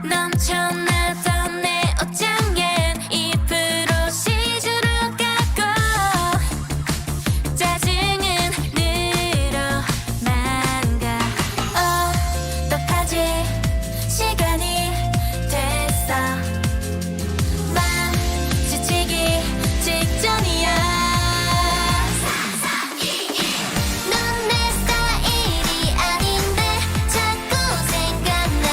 넘쳐나던 내 옷장엔 2% 시주로 깎고 짜증은 늘어만 가. 어떡하지 시간이 됐어. 마주치기 직전이야. 넌 내 스타일이 아닌데 자꾸 생각나.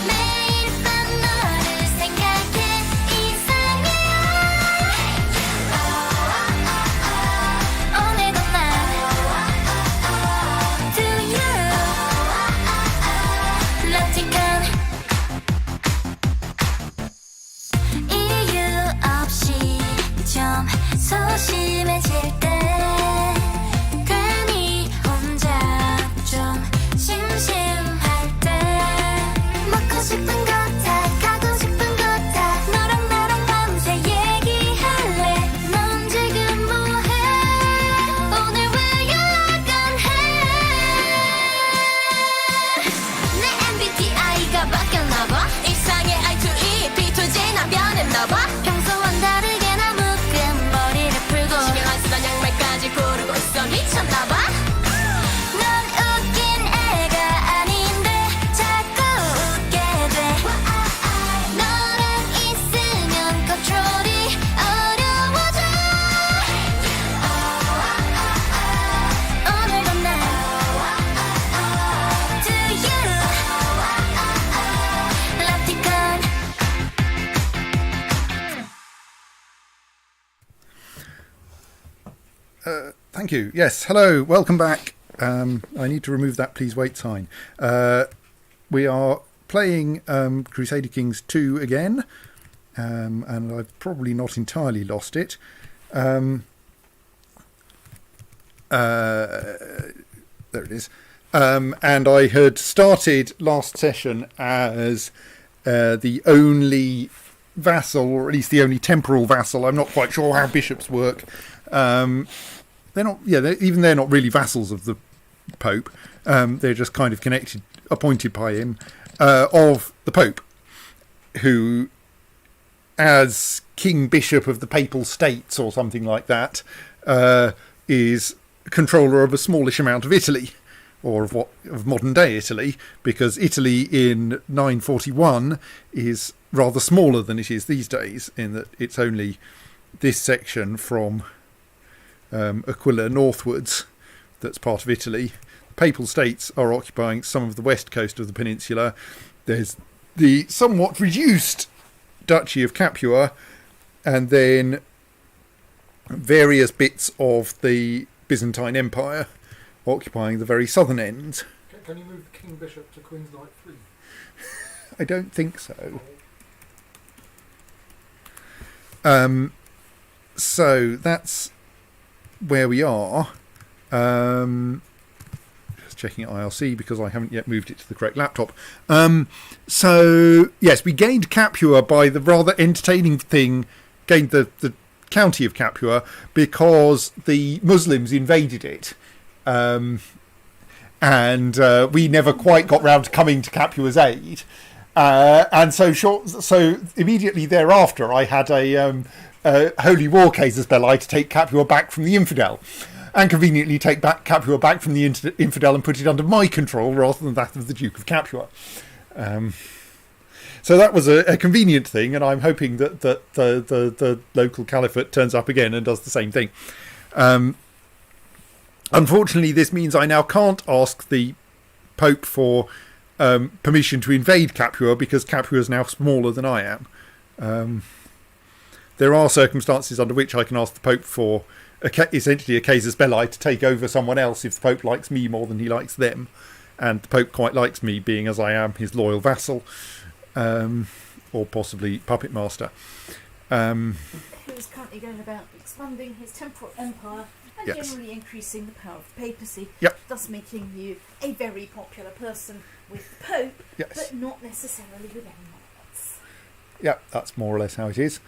매일 밤 너를 생각해 이상해. 오늘도 난 to you 럭직한 이유 없이 좀 소심해질 때 괜히 혼자 좀 심심할 때 먹고 싶은 거 다 가고 싶은 거 다 너랑 나랑 밤새 얘기할래. 넌 지금 뭐해? 오늘 왜 연락 안 해? 내 MBTI가 바뀌었나봐. 일상의 I2E, B2J 난 변했나봐. 평소와는 다르게 나 묶은 머리를 풀고 신경 안 쓰던 양말까지 고르고 있어. 미쳤나봐. 넌 웃긴 애가 아닌데 자꾸 웃게 돼. 너랑 있으면 컨트롤이 어려워져. 오늘도 난 to you 럭직한. Thank you. Yes, hello, welcome back. I need to remove that please wait sign. We are playing Crusader Kings 2 again, and I've probably not entirely lost it. There it is. And I had started last session as the only vassal, or at least the only temporal vassal. I'm not quite sure how bishops work. They're not, they're not really vassals of the Pope. They're just kind of connected, appointed by him, of the Pope, who, as King Bishop of the Papal States or something like that, is controller of a smallish amount of Italy, or of modern day Italy, because Italy in 941 is rather smaller than it is these days, in that it's only this section from Aquila northwards that's part of Italy. Papal States are occupying some of the west coast of the peninsula. There's the somewhat reduced Duchy of Capua, and then various bits of the Byzantine Empire occupying the very southern ends. Can you move the King Bishop to Queen's Knight 3? I don't think so. So that's where we are. Just checking IRC because I haven't yet moved it to the correct laptop. So yes, we gained Capua by the rather entertaining thing, gained the county of Capua because the Muslims invaded it. And we never quite got round to coming to Capua's aid. And so immediately thereafter I had a holy war casus belli to take Capua back from the infidel, and conveniently take back Capua back from the infidel and put it under my control rather than that of the Duke of Capua. So that was a convenient thing, and I'm hoping that the local caliphate turns up again and does the same thing. Unfortunately, this means I now can't ask the Pope for permission to invade Capua, because Capua is now smaller than I am. There are circumstances under which I can ask the Pope for essentially a casus belli to take over someone else if the Pope likes me more than he likes them, and the Pope quite likes me, being as I am his loyal vassal, or possibly puppet master. Who's currently going about expanding his temporal empire and Yes. generally increasing the power of the papacy, Yep. thus making you a very popular person with the Pope, Yes. but not necessarily with anyone else. Yeah, that's more or less how it is.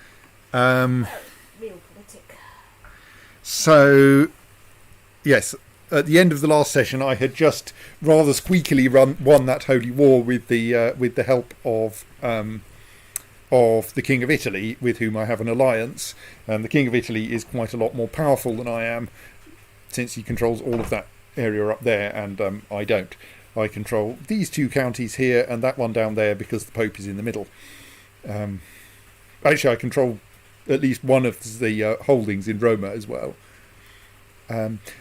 Real politic. So, yes, at the end of the last session, I had just rather squeakily won that holy war with the help of the King of Italy, with whom I have an alliance. And the King of Italy is quite a lot more powerful than I am, since he controls all of that area up there, and I don't. I control these two counties here and that one down there because the Pope is in the middle. Actually, I control at least one of the holdings in Roma as well.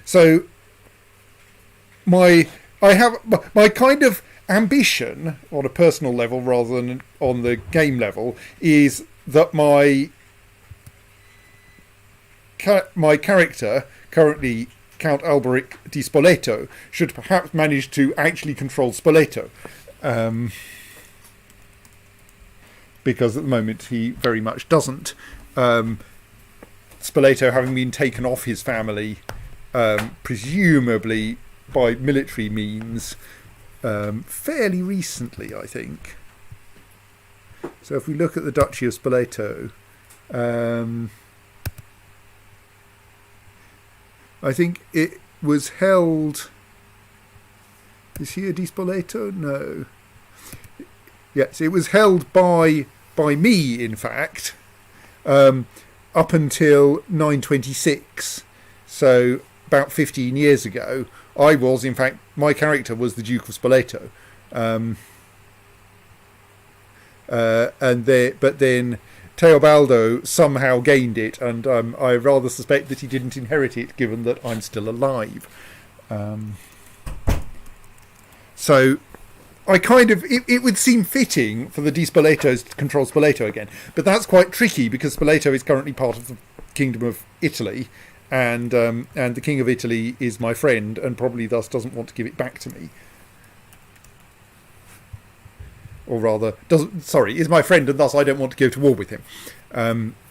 So I have my kind of ambition on a personal level rather than on the game level is that my character, currently Count Alberic di Spoleto, should perhaps manage to actually control Spoleto, because at the moment he very much doesn't. Spoleto having been taken off his family, presumably by military means, fairly recently, I think. So if we look at the Duchy of Spoleto, I think it was held... Is he a Di Spoleto? No. Yes, it was held by me, in fact, up until 926. So about 15 years ago, I was, in fact, my character was the Duke of Spoleto. But then Teobaldo somehow gained it, and I rather suspect that he didn't inherit it, given that I'm still alive. So I kind of... It would seem fitting for the Di Spoletos to control Spoleto again, but that's quite tricky because Spoleto is currently part of the Kingdom of Italy, and the King of Italy is my friend and probably thus doesn't want to give it back to me. Or rather, is my friend and thus I don't want to go to war with him.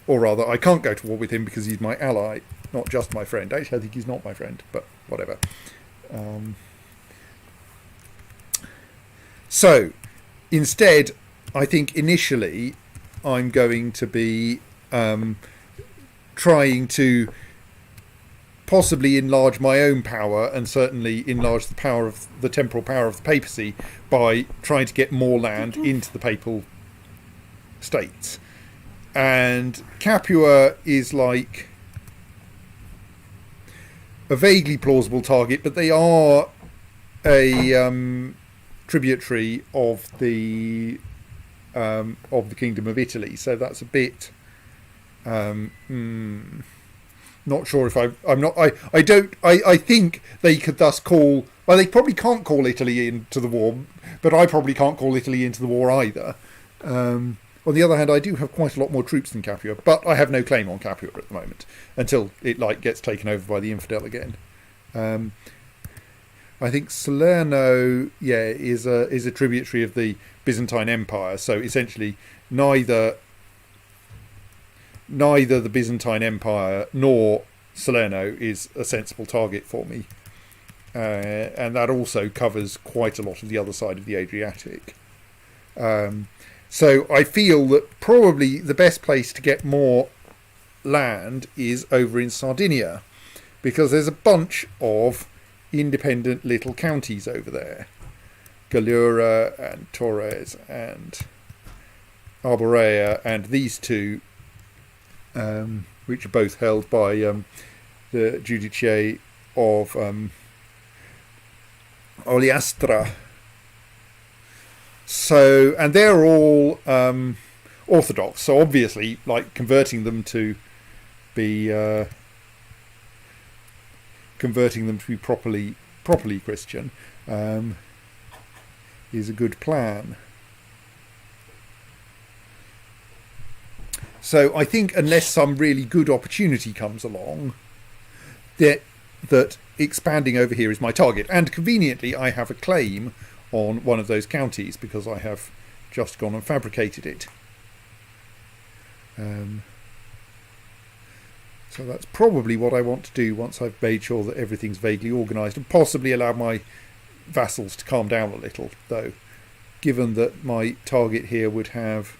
Or rather, I can't go to war with him because he's my ally, not just my friend. Actually, I think he's not my friend, but whatever. So, instead, I think initially I'm going to be trying to possibly enlarge my own power, and certainly enlarge the power of the temporal power of the papacy, by trying to get more land into the papal states. And Capua is like a vaguely plausible target, but they are a tributary of the Kingdom of Italy, so that's a bit not sure if I think they could thus call... Well, they probably can't call Italy into the war, but I probably can't call Italy into the war either. On the other hand, I do have quite a lot more troops than Capua, but I have no claim on Capua at the moment, until it gets taken over by the infidel again. I think Salerno, is a tributary of the Byzantine Empire, so essentially neither the Byzantine Empire nor Salerno is a sensible target for me. And that also covers quite a lot of the other side of the Adriatic. So I feel that probably the best place to get more land is over in Sardinia, because there's a bunch of independent little counties over there. Gallura and Torres and Arborea, and these two, which are both held by the Judice of Oliastra. So, and they're all Orthodox, so obviously, converting them to be properly Christian is a good plan. So I think unless some really good opportunity comes along, that expanding over here is my target. And conveniently, I have a claim on one of those counties because I have just gone and fabricated it. So that's probably what I want to do once I've made sure that everything's vaguely organised, and possibly allow my vassals to calm down a little, though, given that my target here would have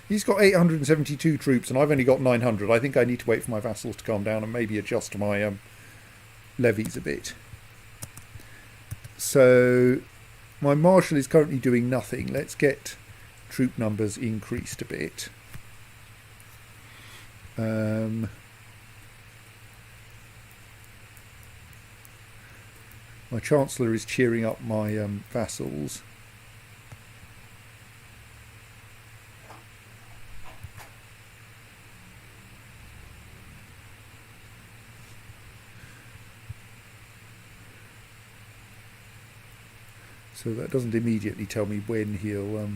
He's got 872 troops, and I've only got 900. I think I need to wait for my vassals to calm down and maybe adjust my levies a bit. So my marshal is currently doing nothing. Let's get troop numbers increased a bit. My chancellor is cheering up my vassals. So that doesn't immediately tell me when he'll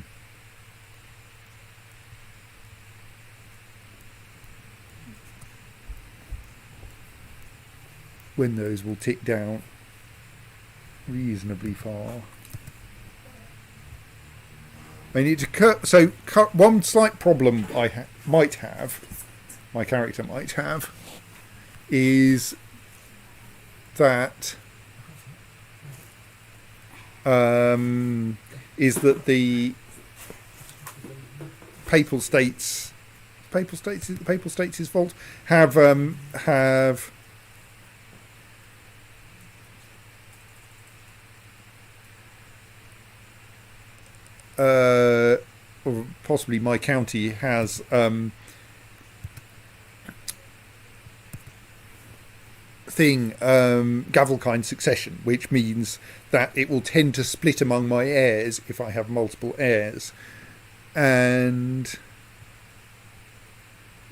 when those will tick down reasonably far. I need to cut. So one slight problem I might have, my character might have, is that the Papal States fault have or possibly my county has Gavelkind succession, which means that it will tend to split among my heirs if I have multiple heirs, and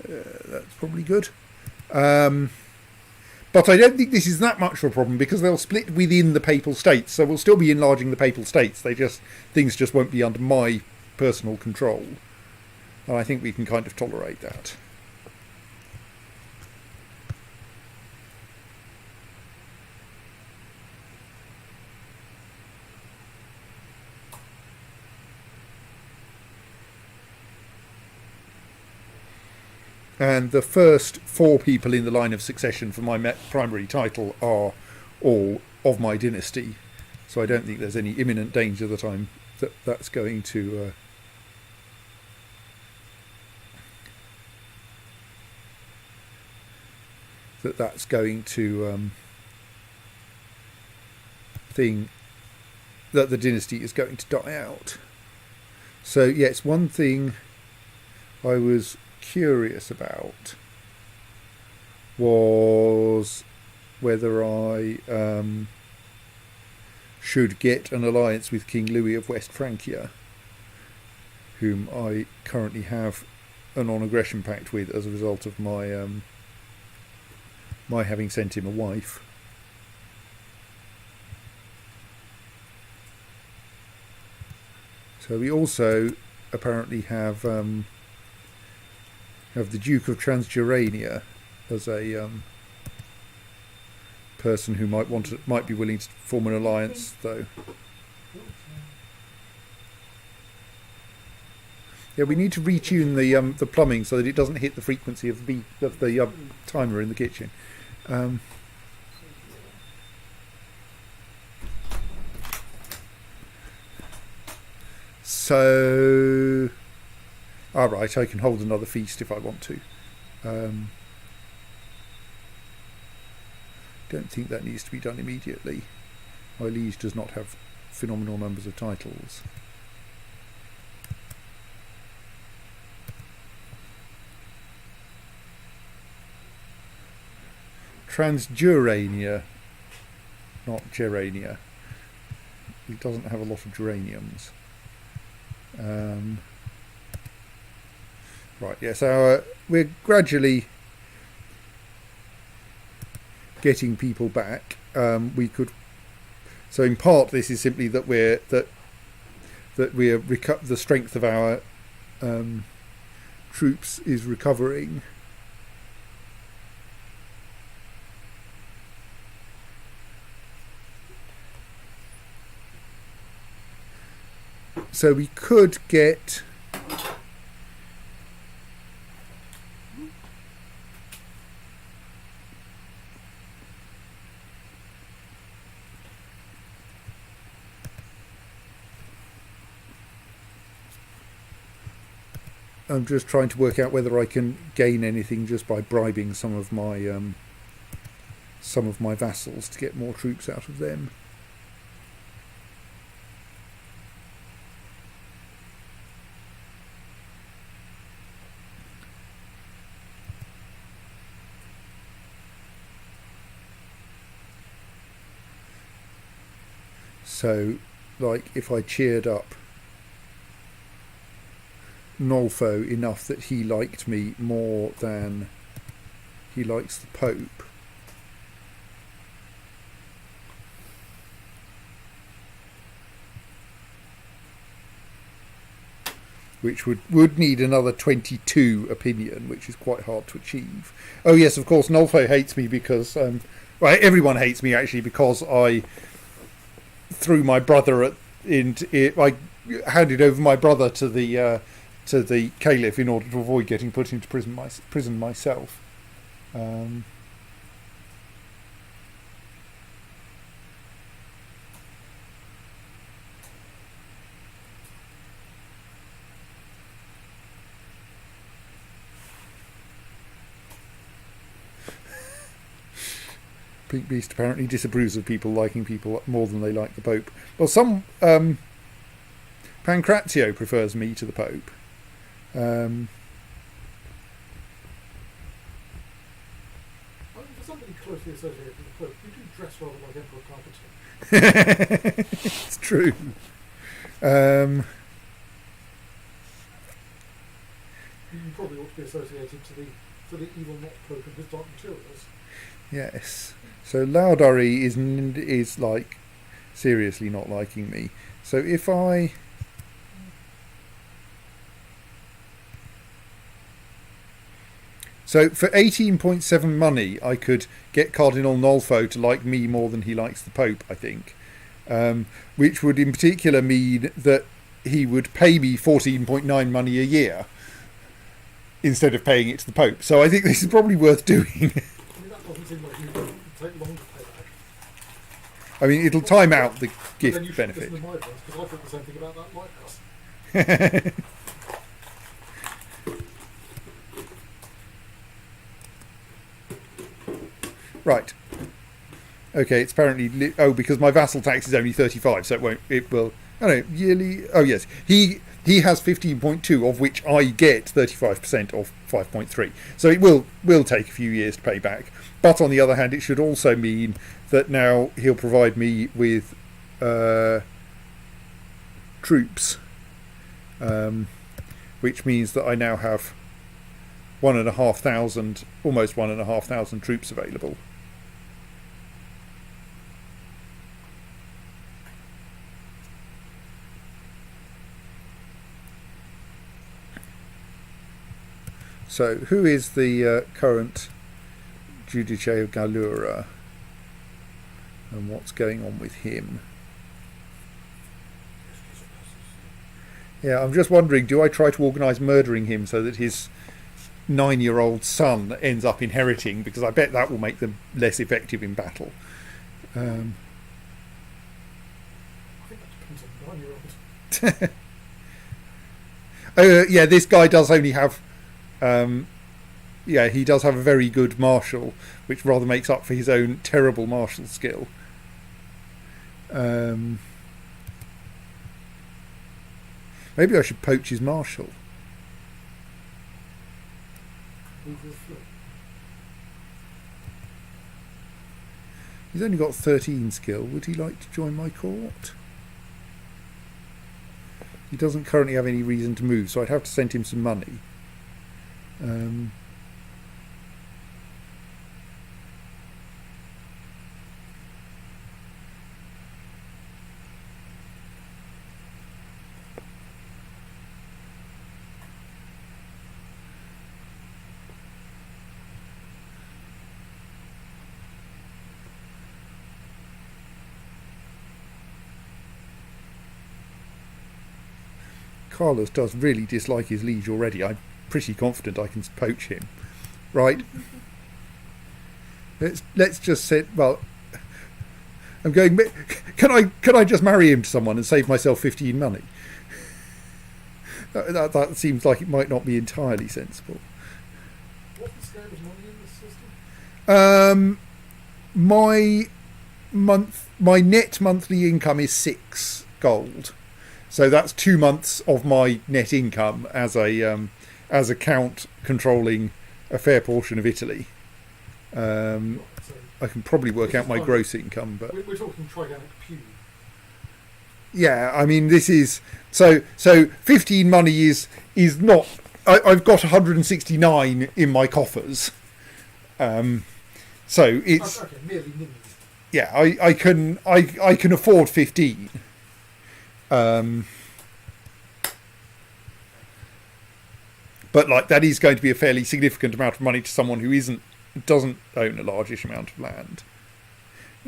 that's probably good. But I don't think this is that much of a problem because they'll split within the Papal States, so we'll still be enlarging the Papal States. Things just won't be under my personal control, and I think we can kind of tolerate that. And the first 4 people in the line of succession for my primary title are all of my dynasty, so I don't think there's any imminent danger that that's going to that's going to that the dynasty is going to die out. So yes, one thing I was curious about was whether I should get an alliance with King Louis of West Francia, whom I currently have a non-aggression pact with as a result of my my having sent him a wife. So we also apparently have the Duke of Transjurania as a person who might be willing to form an alliance, though. Yeah, we need to retune the plumbing so that it doesn't hit the frequency of the timer in the kitchen. So, all right, I can hold another feast if I want to. Don't think that needs to be done immediately. My liege does not have phenomenal numbers of titles. Transjurania, not gerania. It doesn't have a lot of geraniums. Right, yeah, so we're gradually getting people back. So in part this is simply that the strength of our troops is recovering. So we could get I'm just trying to work out whether I can gain anything just by bribing some of my vassals to get more troops out of them. So, like, if I cheered up Nolfo enough that he liked me more than he likes the Pope, which would need another 22 opinion, which is quite hard to achieve. Oh yes, of course, Nolfo hates me because, well, everyone hates me actually because I threw my brother I handed over my brother to the Caliph in order to avoid getting put into prison myself. Pink Beast apparently disapproves of people liking people more than they like the Pope. Well, some Pancrazio prefers me to the Pope. I mean, for somebody closely associated with the Pope, you do dress rather like Emperor Palpatine. It's true. You probably ought to be associated to the evil not Pope and his Dark Materials. Yes. So Laudari is like seriously not liking me. So if I for 18.7 money, I could get Cardinal Nolfo to like me more than he likes the Pope, I think. Which would in particular mean that he would pay me 14.9 money a year instead of paying it to the Pope. So I think this is probably worth doing. I mean, that doesn't seem like it would take long to pay back. I mean, it'll time out the gift then you benefit. should listen to my advice, because I thought the same thing about that lighthouse. Right. Okay, it's apparently because my vassal tax is only 35, so it will. Oh no, yearly. Oh yes, he has 15.2, of which I get 35% of 5.3. So it will take a few years to pay back. But on the other hand, it should also mean that now he'll provide me with troops, which means that I now have 1,500, almost 1,500 troops available. So, who is the current Judice of Gallura, and what's going on with him? Yeah, I'm just wondering, do I try to organise murdering him so that his 9-year-old son ends up inheriting? Because I bet that will make them less effective in battle. I think that depends on the 9-year-old. Yeah, this guy does only have... he does have a very good martial, which rather makes up for his own terrible martial skill. Maybe I should poach his martial. He's only got 13 skill. Would he like to join my court? He doesn't currently have any reason to move, so I'd have to send him some money. Carlos does really dislike his liege already. I'm pretty confident I can poach him. Right. Let's just sit. Well, I'm going. Can I just marry him to someone and save myself 15 money? That seems like it might not be entirely sensible. What's the scale of money in this system? My net monthly income is 6 gold, so that's 2 months of my net income as a count controlling a fair portion of Italy. So I can probably work out my gross income, but we're talking Tridanic Pew. yeah, I mean this is so 15 money is not. I've got 169 in my coffers, so it's. Okay, merely ninnies. Yeah, I can afford 15. But like that is going to be a fairly significant amount of money to someone who doesn't own a largish amount of land.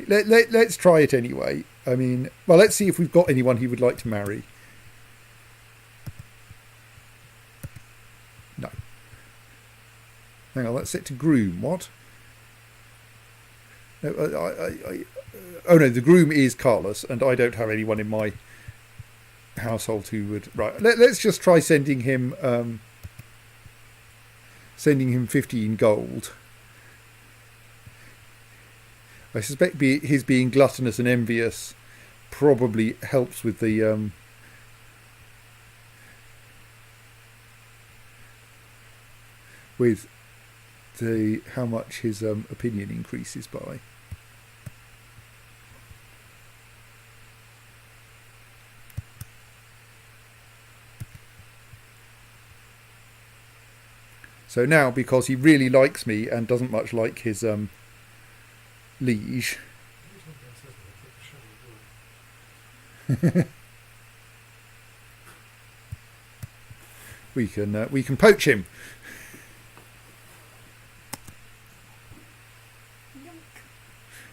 Let's try it anyway. I mean, well, let's see if we've got anyone he would like to marry. No. Hang on, that's set to groom. What? No, oh no, the groom is Carlos, and I don't have anyone in my household who would. Right, let's just try sending him 15 gold. I suspect his being gluttonous and envious probably helps with the how much his opinion increases by. So now, because he really likes me and doesn't much like his liege, we can poach him.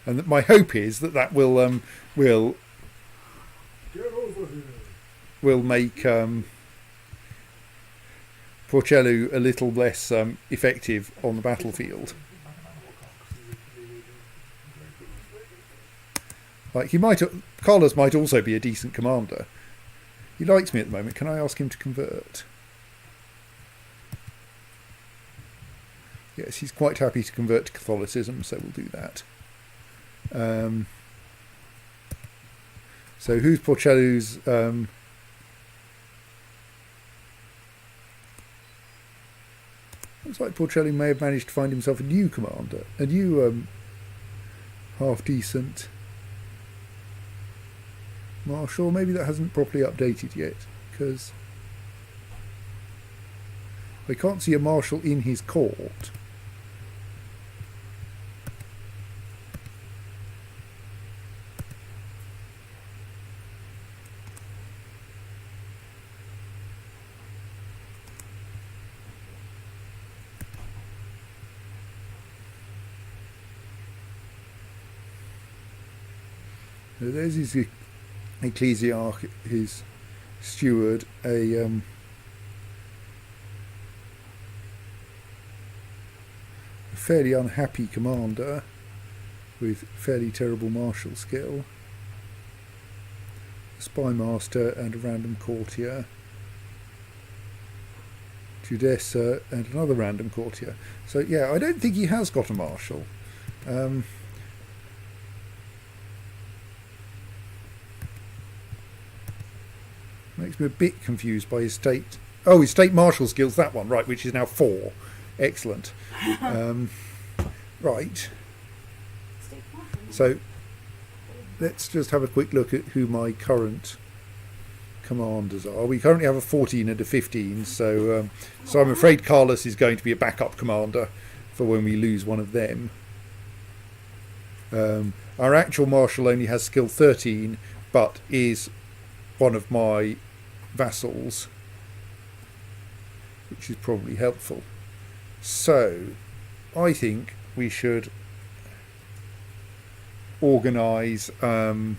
And my hope is that will Get over here. make Porcello a little less effective on the battlefield. Like Carlos might also be a decent commander. He likes me at the moment. Can I ask him to convert? Yes, he's quite happy to convert to Catholicism, so we'll do that. So who's Porcello's? Looks like Porcello may have managed to find himself a new commander, a new half decent marshal. Maybe that hasn't properly updated yet, because I can't see a marshal in his court. So there's his ecclesiarch, his steward, a fairly unhappy commander with fairly terrible martial skill, a spy master and a random courtier, Judessa and another random courtier. So yeah, I don't think he has got a marshal. Makes me a bit confused by his state. Oh, his state marshal skills, that one, right, which is now 4. Excellent. Right. So let's just have a quick look at who my current commanders are. We currently have a 14 and a 15, so I'm afraid Carlos is going to be a backup commander for when we lose one of them. Our actual marshal only has skill 13, but is one of my vassals, which is probably helpful. So I think we should organise an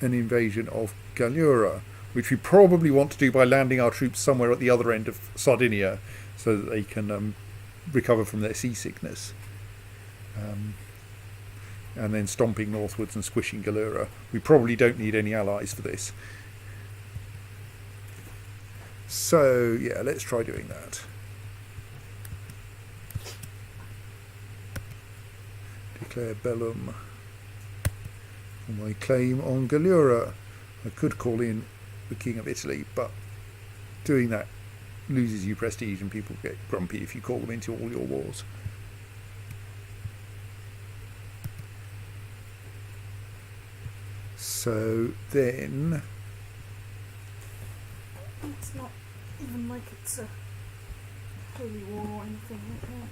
invasion of Gallura, which we probably want to do by landing our troops somewhere at the other end of Sardinia so that they can recover from their seasickness. And then stomping northwards and squishing Gallura. We probably don't need any allies for this. So, yeah, let's try doing that. Declare Bellum for my claim on Gallura. I could call in the King of Italy, but doing that loses you prestige and people get grumpy if you call them into all your wars. So then... It's not even like it's a holy war or anything like that.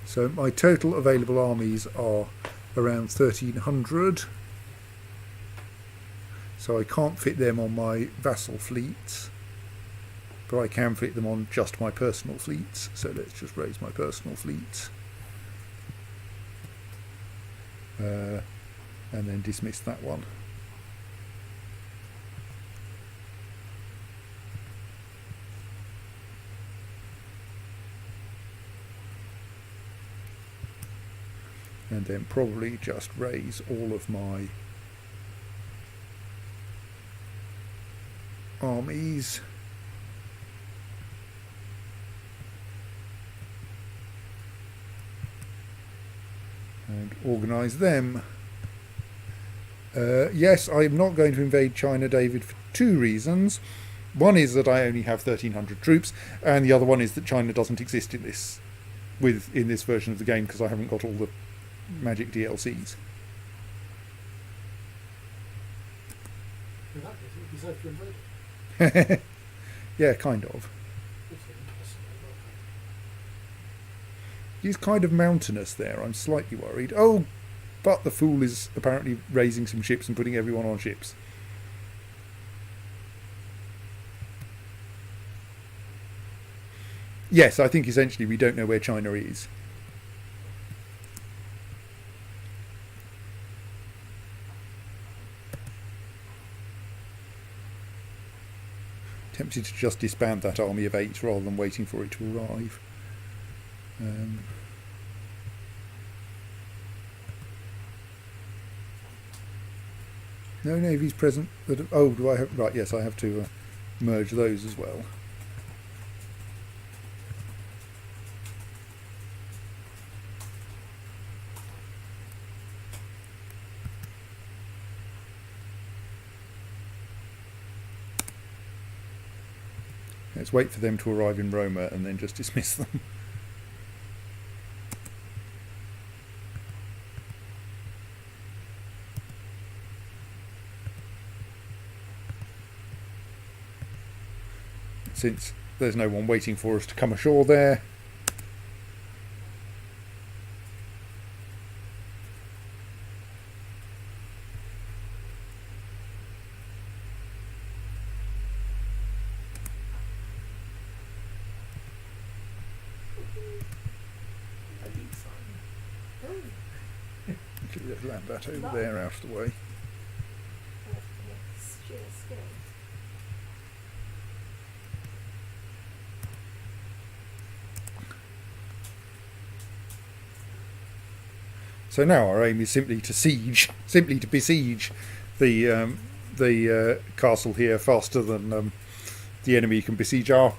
So my total available armies are around 1,300. So I can't fit them on my vassal fleets, but I can fit them on just my personal fleets. So let's just raise my personal fleets. And then dismiss that one. And then probably just raise all of my armies. And organise them. Yes, I'm not going to invade China, David, for two reasons. One is that I only have 1,300 troops, and the other one is that China doesn't exist in this version of the game because I haven't got all the Magic DLCs. In that case, it would be safe to invade it. Yeah, kind of. It's impossible, not He's kind of mountainous there. I'm slightly worried. Oh, but the fool is apparently raising some ships and putting everyone on ships. Yes, I think essentially we don't know where China is. Tempted to just disband that army of 8 rather than waiting for it to arrive. No navies present. Oh, do I have? Right, yes, I have to merge those as well. Let's wait for them to arrive in Roma and then just dismiss them. Since there's no one waiting for us to come ashore there. Let's land that over there out of the way. So now our aim is simply to besiege the castle here faster than the enemy can besiege our.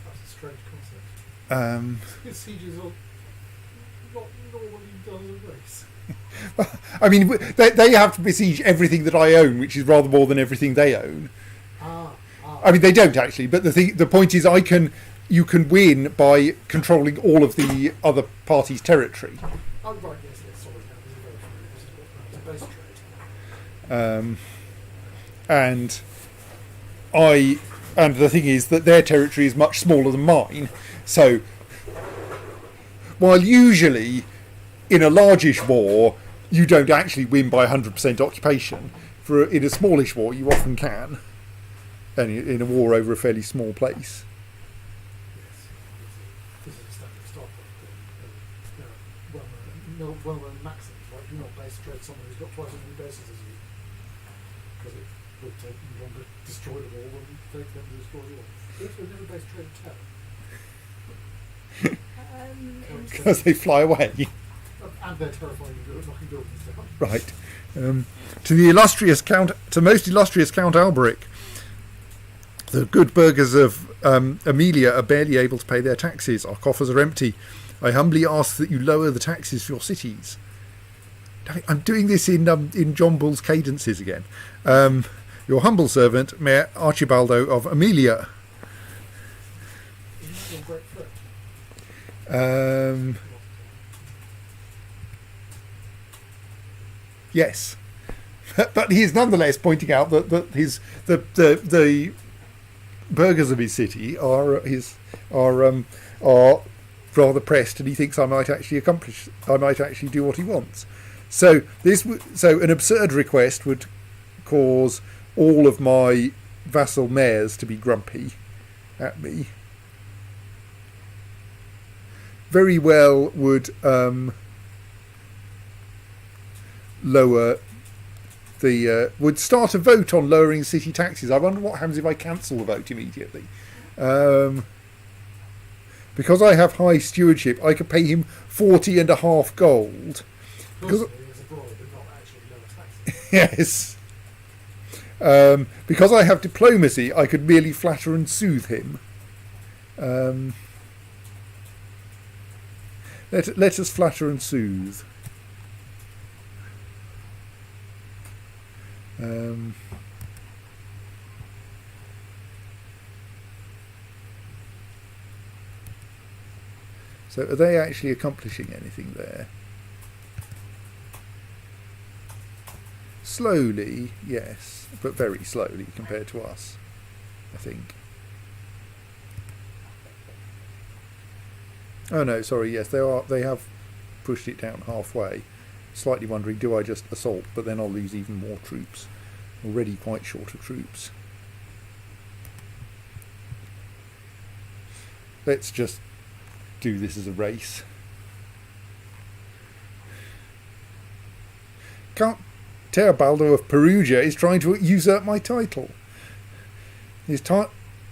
That's a strange concept. Sieges are not normally done as a race. I mean, they have to besiege everything that I own, which is rather more than everything they own. I mean, they don't actually, but the point is, you can win by controlling all of the other party's territory. Oh, right, yes, sorry, this is a base trade. And the thing is that their territory is much smaller than mine, so while usually in a largish war you don't actually win by 100% occupation, in a smallish war you often can, and in a war over a fairly small place. This is a standard stock well-known maxims, right? Do not base trade someone who's got twice as many bases as you, because it would take you longer to destroy them all than take them to destroy yours. Also, never base trade a town. Because they fly away. And they're terrifying and knocking buildings down. Right. To the illustrious most illustrious Count Alberic, the good burghers of Amelia are barely able to pay their taxes. Our coffers are empty. I humbly ask that you lower the taxes for your cities. I'm doing this in John Bull's cadences again. Your humble servant, Mayor Archibaldo of Amelia. Isn't that your great threat? Yes. But he is nonetheless pointing out that the burghers of his city are rather pressed, and he thinks I might actually do what he wants. So an absurd request would cause all of my vassal mayors to be grumpy at me. Very well would would start a vote on lowering city taxes. I wonder what happens if I cancel the vote immediately. Because I have high stewardship, I could pay him 40.5 gold. Personally, as a bribe, but not actually lower taxes. Yes. Because I have diplomacy, I could merely flatter and soothe him. Let us flatter and soothe. So are they actually accomplishing anything there? Slowly, yes, but very slowly compared to us, I think. Oh no, sorry, yes, they have pushed it down halfway. Slightly wondering, do I just assault, but then I'll lose even more troops. Already quite short of troops. Let's just do this as a race. Count Teobaldo of Perugia is trying to usurp my title. His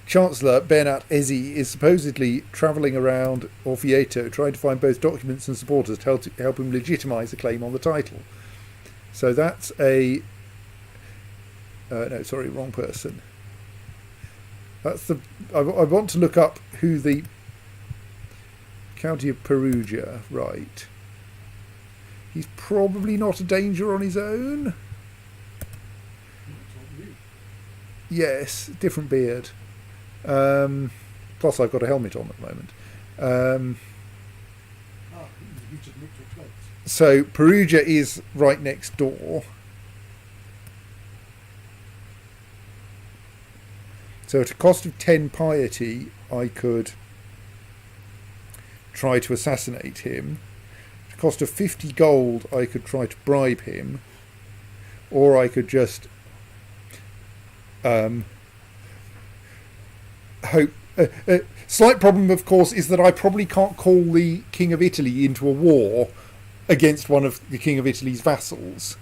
Chancellor, Bernat Ezzi, is supposedly travelling around Orvieto trying to find both documents and supporters to help him legitimise a claim on the title. So that's a... no, sorry, wrong person. That's the... I want to look up who the... County of Perugia, right. He's probably not a danger on his own. Yes, different beard. Plus I've got a helmet on at the moment. So Perugia is right next door. So at a cost of 10 piety, I could try to assassinate him. At a cost of 50 gold, I could try to bribe him. Or I could just hope. Slight problem, of course, is that I probably can't call the King of Italy into a war against one of the King of Italy's vassals.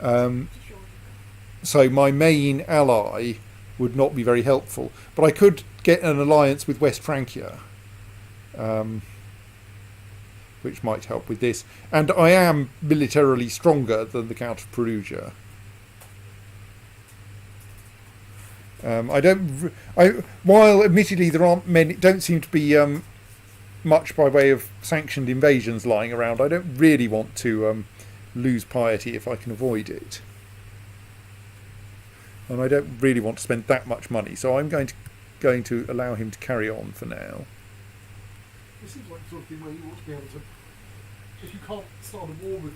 So my main ally would not be very helpful. But I could get an alliance with West Francia, which might help with this. And I am militarily stronger than the Count of Perugia. While admittedly there aren't many, don't seem to be much by way of sanctioned invasions lying around, I don't really want to lose piety if I can avoid it. And I don't really want to spend that much money, so I'm going to allow him to carry on for now. It seems like the sort of thing where you ought to be able to, if you can't start a war with,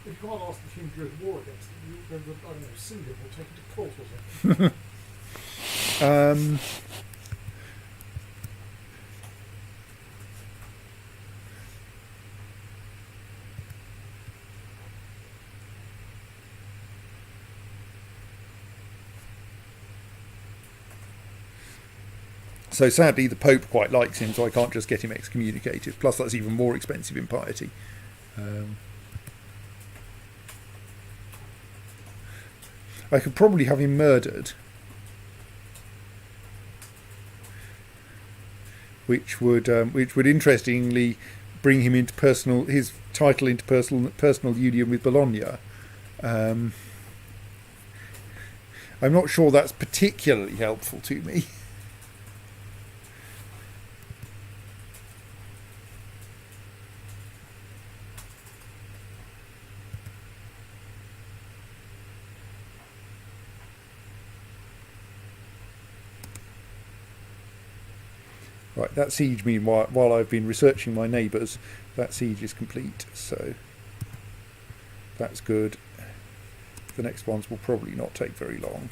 if you can't ask the king to go to war against them, then I don't know, sue him or take him to court or something. So sadly the Pope quite likes him, so I can't just get him excommunicated. Plus that's even more expensive in piety. I could probably have him murdered. which would interestingly bring him into his title into personal union with Bologna. I'm not sure that's particularly helpful to me. Right, that siege, meanwhile, while I've been researching my neighbours, that siege is complete, so that's good. The next ones will probably not take very long.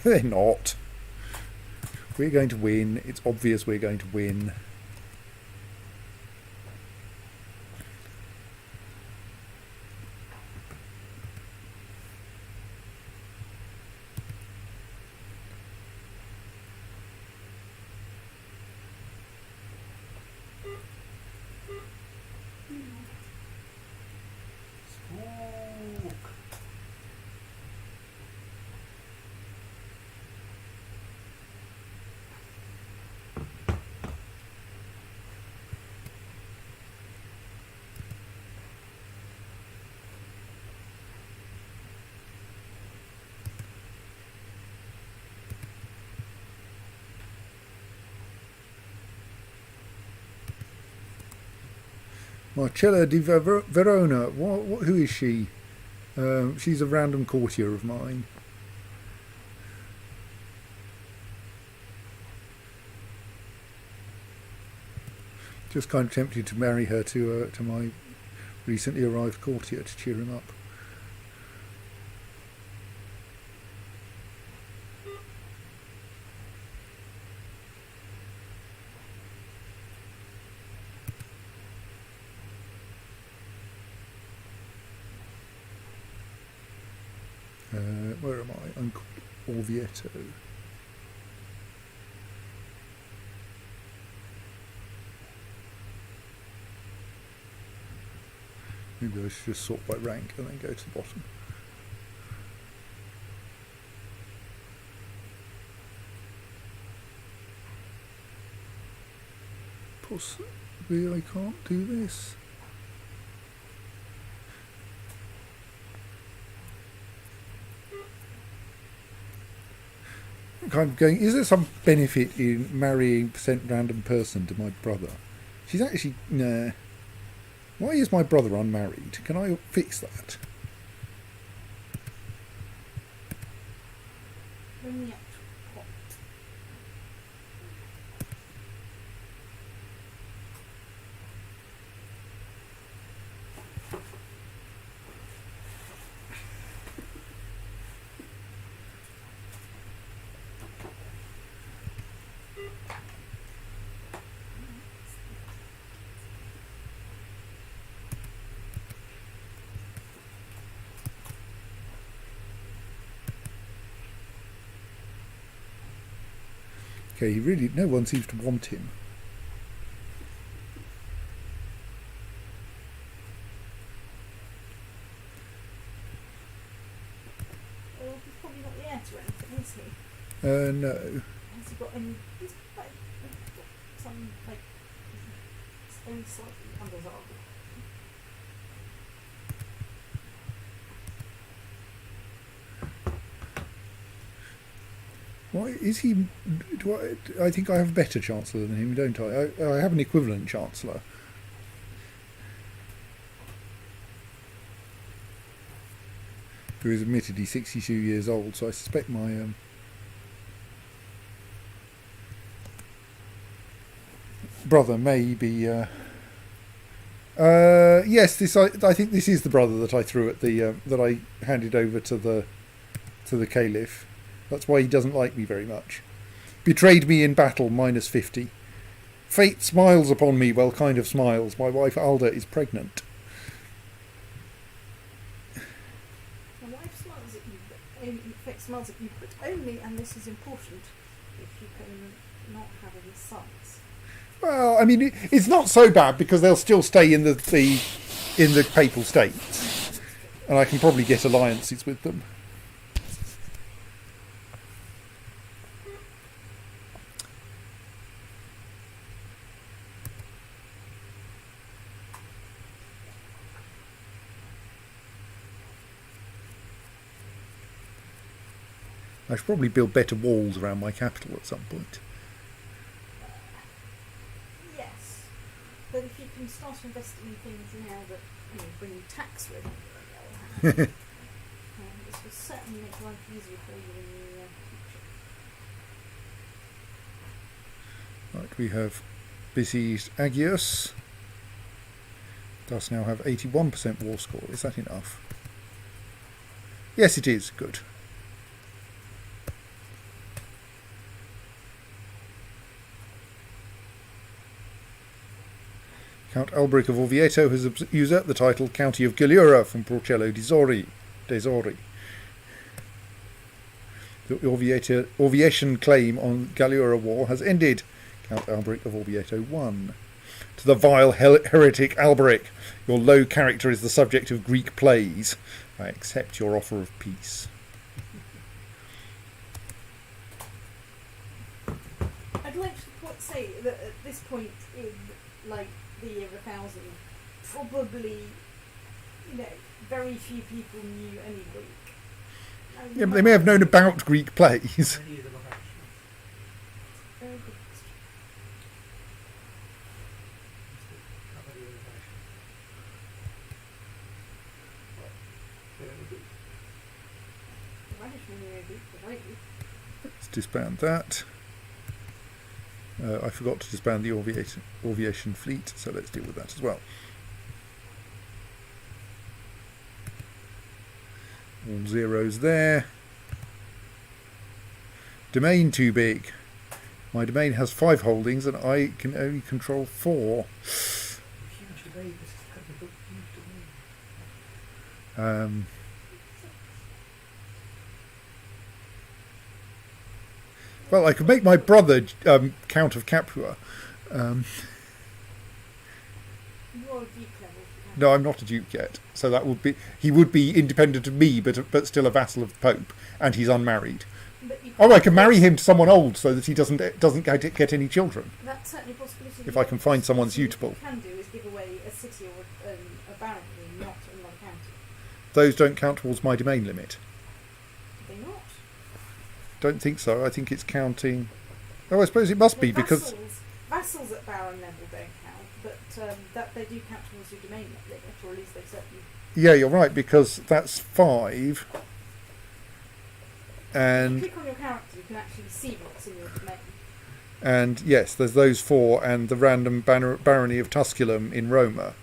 They're not. We're going to win. It's obvious we're going to win. Marcella di Verona, who is she? She's a random courtier of mine. Just kind of tempted to marry her to my recently arrived courtier to cheer him up. Where am I? I'm called Orvieto. Maybe I should just sort by rank and then go to the bottom. Possibly I can't do this. Kind of going, is there some benefit in marrying % random person to my brother? She's actually, nah. Why is my brother unmarried? Can I fix that? Bring the actual pot. Okay, no one seems to want him. Well, he's probably not the heir to anything, is he? No. Has he got any? He's got some, like, he's only slightly undesirable. Why is he? I think I have a better chancellor than him, don't I? I have an equivalent chancellor. Who is admittedly 62 years old, so I suspect my brother may be. Yes, I think this is the brother that I threw at the that I handed over to the Caliph. That's why he doesn't like me very much. Betrayed me in battle, -50. Fate smiles upon me, well, kind of smiles. My wife Alda is pregnant. My wife smiles at you, but only, fate smiles at you, but only, and this is important, if you can not have any sons. Well, I mean, it's not so bad because they'll still stay in the Papal States. And I can probably get alliances with them. I should probably build better walls around my capital at some point. Yes, but if you can start investing in things now that bring tax revenue, this will certainly make life easier for you in the future. Right, we have besieged Agios. Does now have 81% war score. Is that enough? Yes, it is. Good. Count Alberic of Orvieto has usurped the title County of Gallura from Porcello Desori. The Orvietian claim on Gallura war has ended. Count Alberic of Orvieto won. To the vile heretic Alberic, your low character is the subject of Greek plays. I accept your offer of peace. I'd like to say that at this point in the year 1000, probably very few people knew any Greek. Yeah, but they may have known about Greek plays. Many of them have actually. Very good question. Cover the innovation. The Radish knew Greek, but I do. Let's disband that. I forgot to disband the Orvietian fleet, so let's deal with that as well. All zeros there. Domain too big. My domain has 5 holdings and I can only control 4. Huge debate. This is technical. Huge debate. Well, I could make my brother Count of Capua. You are a Duke level. No, I'm not a duke yet, so that would be he would be independent of me, but still a vassal of the Pope, and he's unmarried. Oh, I can marry him to someone old so that he doesn't get any children. That's certainly a possibility. If I can find someone suitable. What you can do is give away a city or a barony, not another county. Those don't count towards my domain limit. Do they not? Don't think so. I think it's counting. Oh, I suppose it must be because vassals at baron level don't count, but that they do count towards your domain limit, or at least they certainly. yeah, you're right because that's 5. If And you click on your character, you can actually see what's in your domain. and yes, there's those 4 and the random barony of Tusculum in Roma.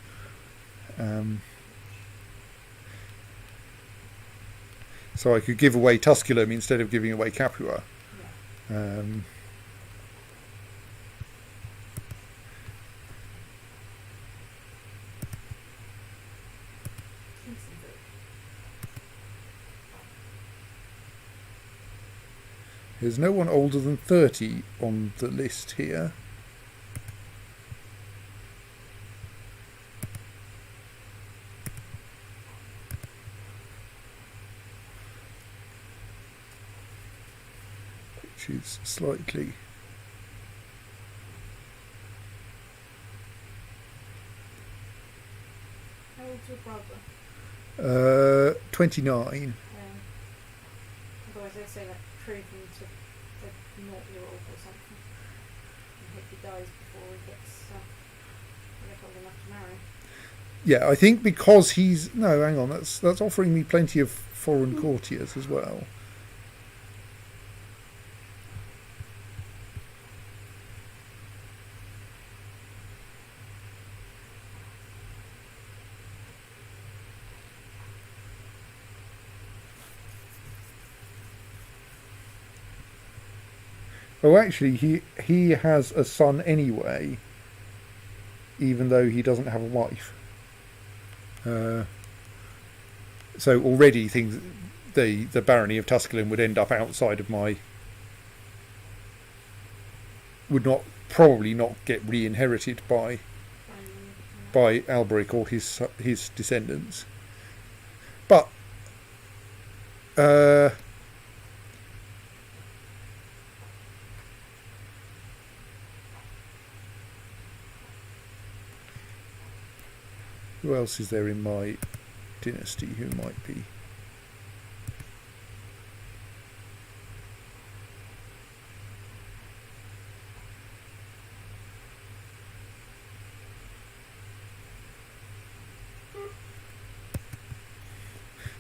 So I could give away Tusculum instead of giving away Capua. Yeah. There's no one older than 30 on the list here. Which is slightly... How old's your brother? 29. Otherwise, they say that trade him to a 0-year-old or something. I hope he dies before he gets old enough to marry. Yeah, I think because he's... No, hang on, that's offering me plenty of foreign courtiers as well. Oh, actually, he has a son anyway, even though he doesn't have a wife. So already things, the barony of Tusculum would end up outside of my... would probably not get re-inherited by Alberic or his descendants. But who else is there in my dynasty who might be?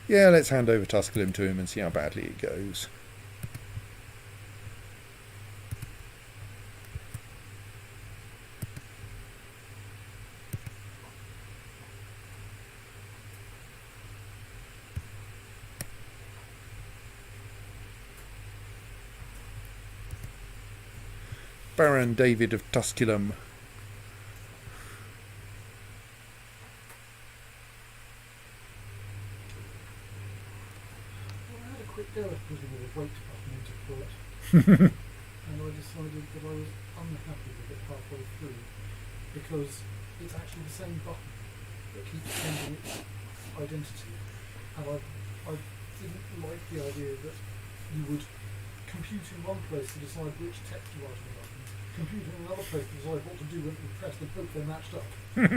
Yeah, let's hand over Tusculum to him and see how badly it goes. Baron David of Tusculum. Well, I had a quick go at putting a weight button into Port, and I decided that I was unhappy with it halfway through because it's actually the same button that keeps changing its identity, and I didn't like the idea that you would compute in one place to decide which text to write on the button, compute in another place to decide what to do when you press and hope they're matched up. I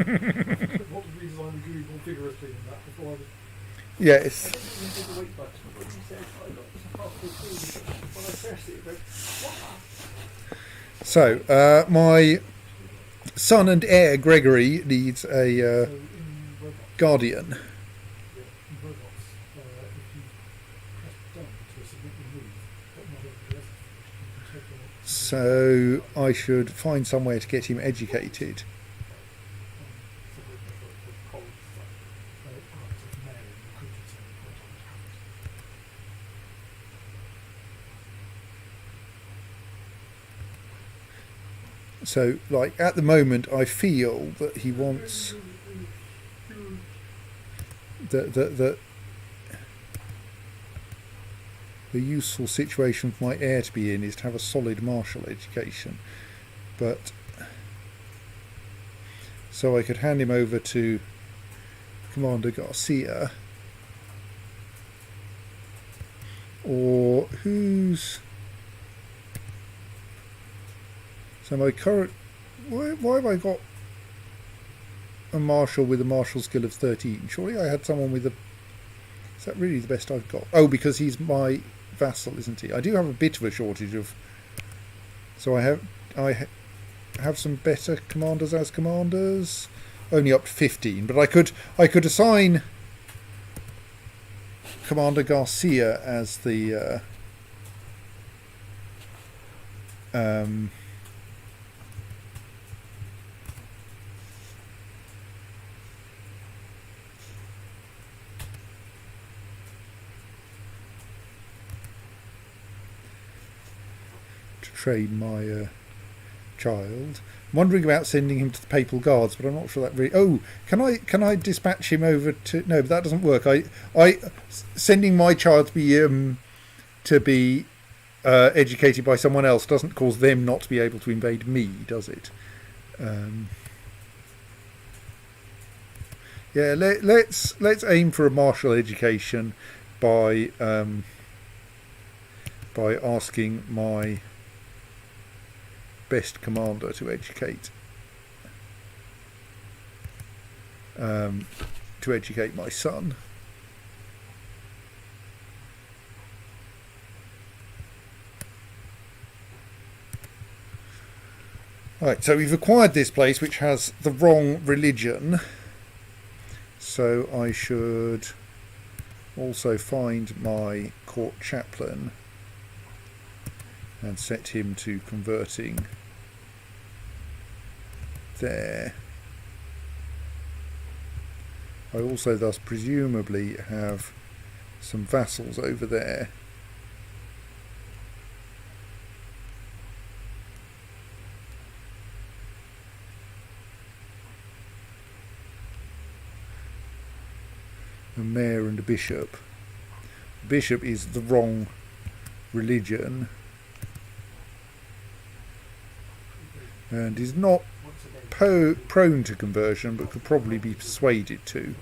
wanted to redesign the GUI more vigorously than that before I was. Yes. I didn't even do the weight button, but you said I got halfway through when I pressed it, it went, what? So, my son and heir Gregory needs a So in robots, guardian. yeah, in robots, if you press done to submit your move, but not everybody else is finished, you can take them up. So I should find somewhere to get him educated. So, like, at the moment, I feel that he wants the useful situation for my heir to be in is to have a solid martial education. But so I could hand him over to Commander Garcia, or who's... So my current... Why have I got a marshal with a martial skill of 13? Surely I had someone with a... Is that really the best I've got? Oh, because he's my vassal, isn't he? I do have a bit of a shortage of... So I have some better commanders as commanders. Only up to 15, but I could assign Commander Garcia as the... train my child. I'm wondering about sending him to the Papal Guards, but I'm not sure that really... Oh, can I dispatch him over to... No, but that doesn't work. Sending my child to be educated by someone else doesn't cause them not to be able to invade me, does it? Yeah, let's aim for a martial education by asking my best commander to educate my son. Right, so we've acquired this place which has the wrong religion, so I should also find my court chaplain and set him to converting there. I also thus presumably have some vassals over there. A mayor and a bishop. The bishop is the wrong religion and is not prone to conversion, but could probably be persuaded to.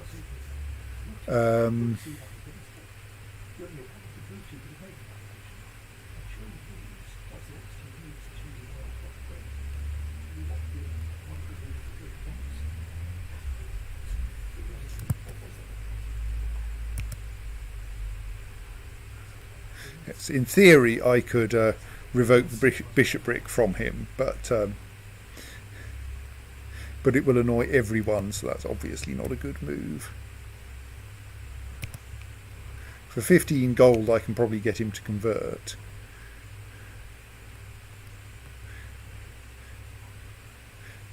Yes, in theory, I could revoke the bishopric from him, but it will annoy everyone, so that's obviously not a good move. For 15 gold, I can probably get him to convert.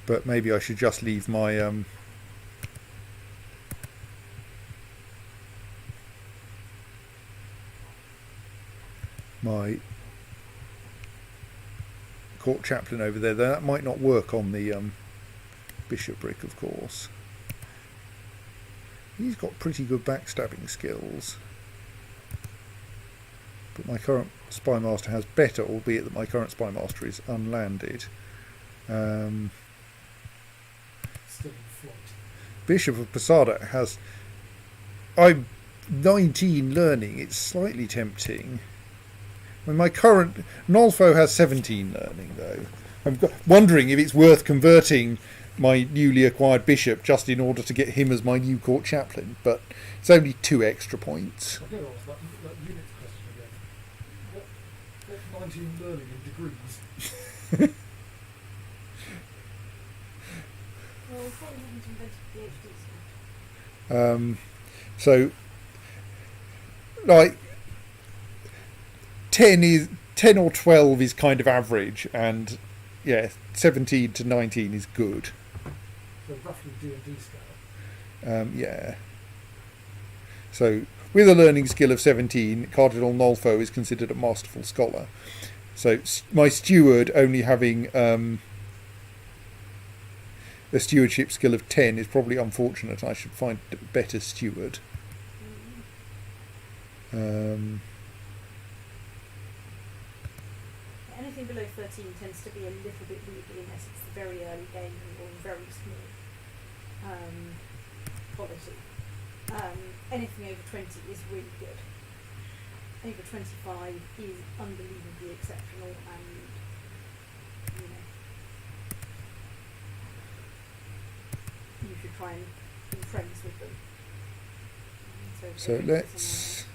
But maybe I should just leave my my court chaplain over there. That might not work on the bishopric, of course. He's got pretty good backstabbing skills. But my current spy master has better, albeit that my current spy master is unlanded. Still in flight. Bishop of Posada has... I'm 19 learning. It's slightly tempting. When my current... Nolfo has 17 learning, though. I'm wondering if it's worth converting my newly acquired bishop just in order to get him as my new court chaplain. But it's only 2 extra points. I go ask that unit question again. What 19 learning in degrees? Well, we probably haven't invented PhDs yet. So, like, 10 or 12 is kind of average, and yeah, 17 to 19 is good. So roughly D&D scale. Yeah. So, with a learning skill of 17, Cardinal Nolfo is considered a masterful scholar. So, my steward only having a stewardship skill of 10 is probably unfortunate. I should find a better steward. Anything below 13 tends to be a little bit weird unless it's the very early game or very small policy. Anything over 20 is really good. Over 25 is unbelievably exceptional, and you know, you should try and be friends with them. So let's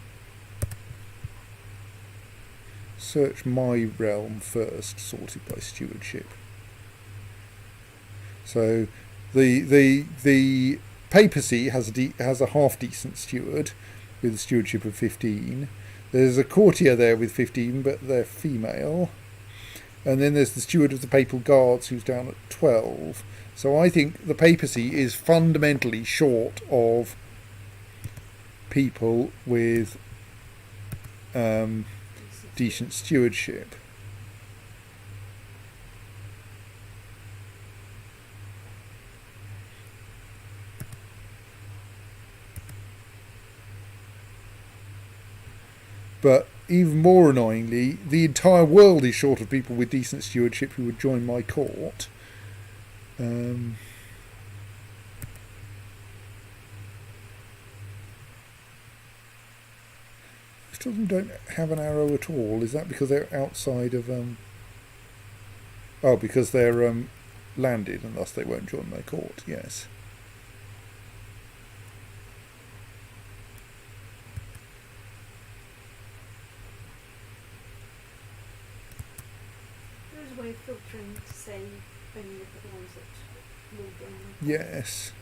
search my realm first, sorted by stewardship. So the papacy has a half decent steward with a stewardship of 15. There's a courtier there with 15, but they're female. And then there's the steward of the papal guards who's down at 12. So I think the papacy is fundamentally short of people with decent stewardship. But even more annoyingly, the entire world is short of people with decent stewardship who would join my court. Most of them don't have an arrow at all. Is that because they're outside of... Oh, because they're landed and thus they won't join my court, yes. There is a way of filtering to say only look at the ones that will join them. Yes.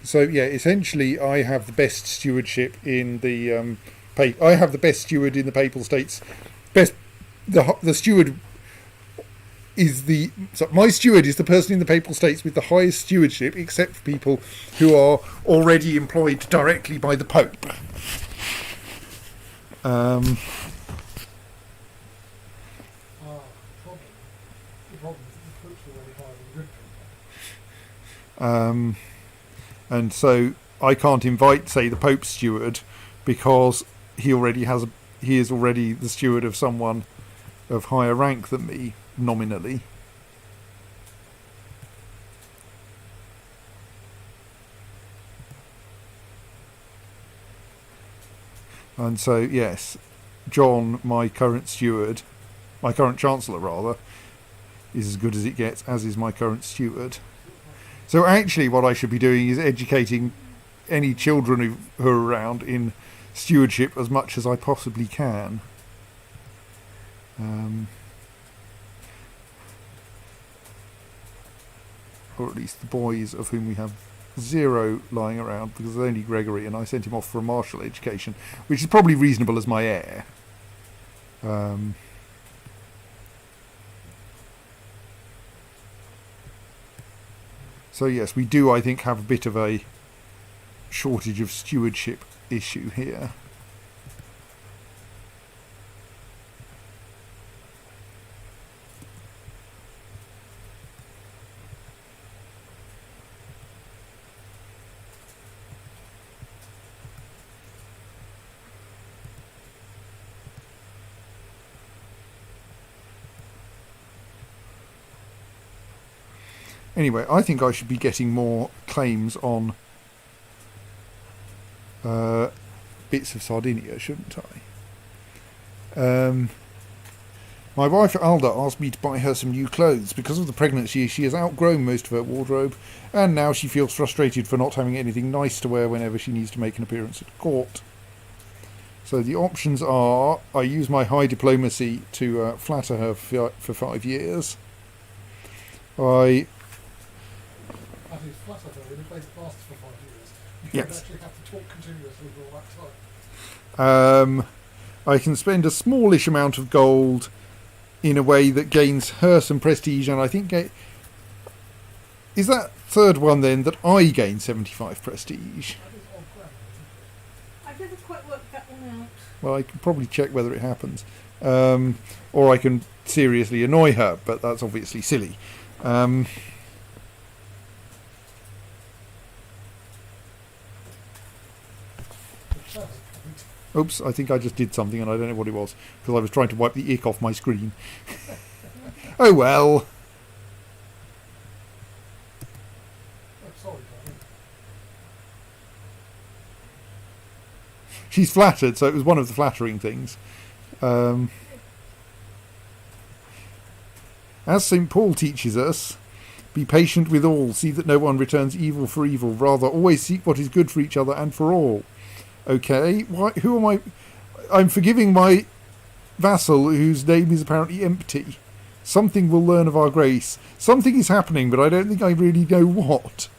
So yeah, essentially, I have the best stewardship in the I have the best steward in the Papal States. The steward is my steward is the person in the Papal States with the highest stewardship, except for people who are already employed directly by the Pope. The problem is that the Pope's already higher than the good people. And so I can't invite, say, the Pope's steward because he is already the steward of someone of higher rank than me, nominally. And so, yes, John, my current chancellor rather, is as good as it gets, as is my current steward. So actually what I should be doing is educating any children who are around in stewardship as much as I possibly can. Or at least the boys, of whom we have 0 lying around, because there's only Gregory, and I sent him off for a martial education, which is probably reasonable as my heir. So yes, we do, I think, have a bit of a shortage of stewardship issue here. Anyway, I think I should be getting more claims on bits of Sardinia, shouldn't I? My wife Alda asked me to buy her some new clothes. Because of the pregnancy, she has outgrown most of her wardrobe, and now she feels frustrated for not having anything nice to wear whenever she needs to make an appearance at court. So the options are, I use my high diplomacy to flatter her for 5 years. That is flatter her in a place that lasts for 5 years. You Yes. don't actually have to talk continuously for all that time. I can spend a smallish amount of gold in a way that gains her some prestige, and I think is that third one then that I gain 75 prestige. That is odd grammar, isn't it? I've never quite worked that one out. Well, I can probably check whether it happens, or I can seriously annoy her, but that's obviously silly. Oops, I think I just did something and I don't know what it was, because I was trying to wipe the ick off my screen. Oh well. Oh, sorry, darling. She's flattered, so it was one of the flattering things. As St. Paul teaches us, be patient with all, see that no one returns evil for evil, rather always seek what is good for each other and for all. Okay, who am I? I'm forgiving my vassal whose name is apparently empty. Something will learn of our grace. Something is happening, but I don't think I really know what.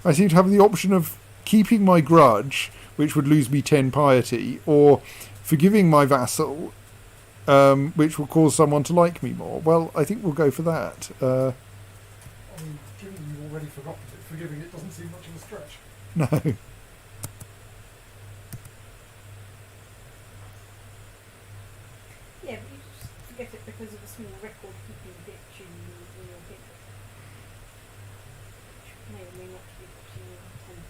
I seem to have the option of keeping my grudge, which would lose me 10 piety, or forgiving my vassal, which will cause someone to like me more. Well, I think we'll go for that. I mean, given you've already forgotten it, forgiving it doesn't seem much of a stretch. No. Yeah, but you just forget it because of a small record keeping bitch in your bit. Which may or may not be what you intend.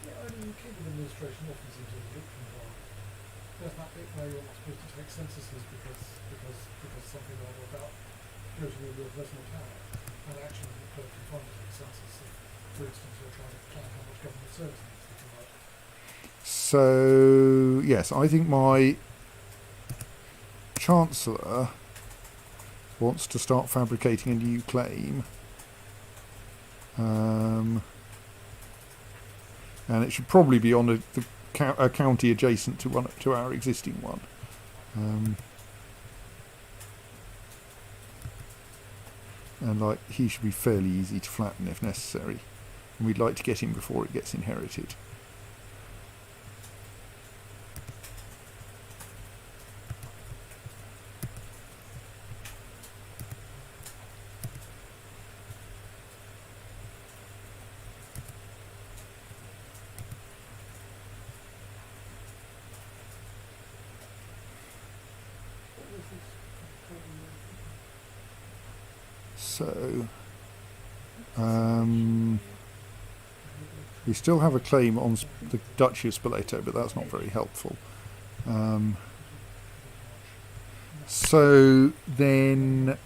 Yeah, I mean, kingdom administration often seems a bit involved. There's that bit where you're not supposed to take censuses because something or other about goes with your personal tower. And actually, you're perfectly fine to take census if, for instance, you're trying to plan how much government service needs to provide. So, yes, I think my Chancellor wants to start fabricating a new claim. And it should probably be on a county adjacent to our existing one. And he should be fairly easy to flatten if necessary. And we'd like to get him before it gets inherited. So, we still have a claim on the Duchy of Spoleto, but that's not very helpful. So then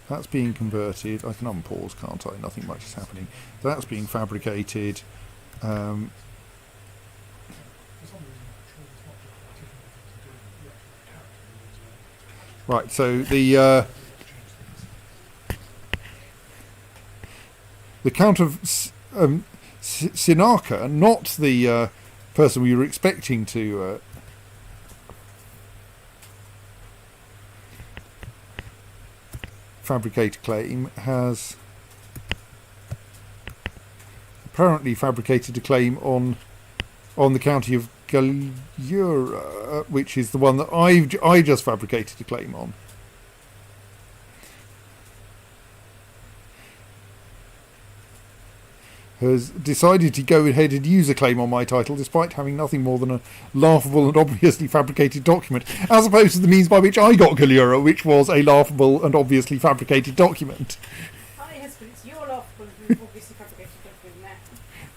that's being converted. I can unpause, can't I? Nothing much is happening. That's being fabricated. For some reason, I'm sure it's not just about taking the things and doing it, the actual character rules. Right, so the Count of Sinaka, not the person we were expecting to fabricate a claim, has apparently fabricated a claim on the county of Galura, which is the one that I just fabricated a claim on. Has decided to go ahead and use a claim on my title despite having nothing more than a laughable and obviously fabricated document, as opposed to the means by which I got Galura, which was a laughable and obviously fabricated document. Oh yes, but it's your laughable and obviously fabricated document now.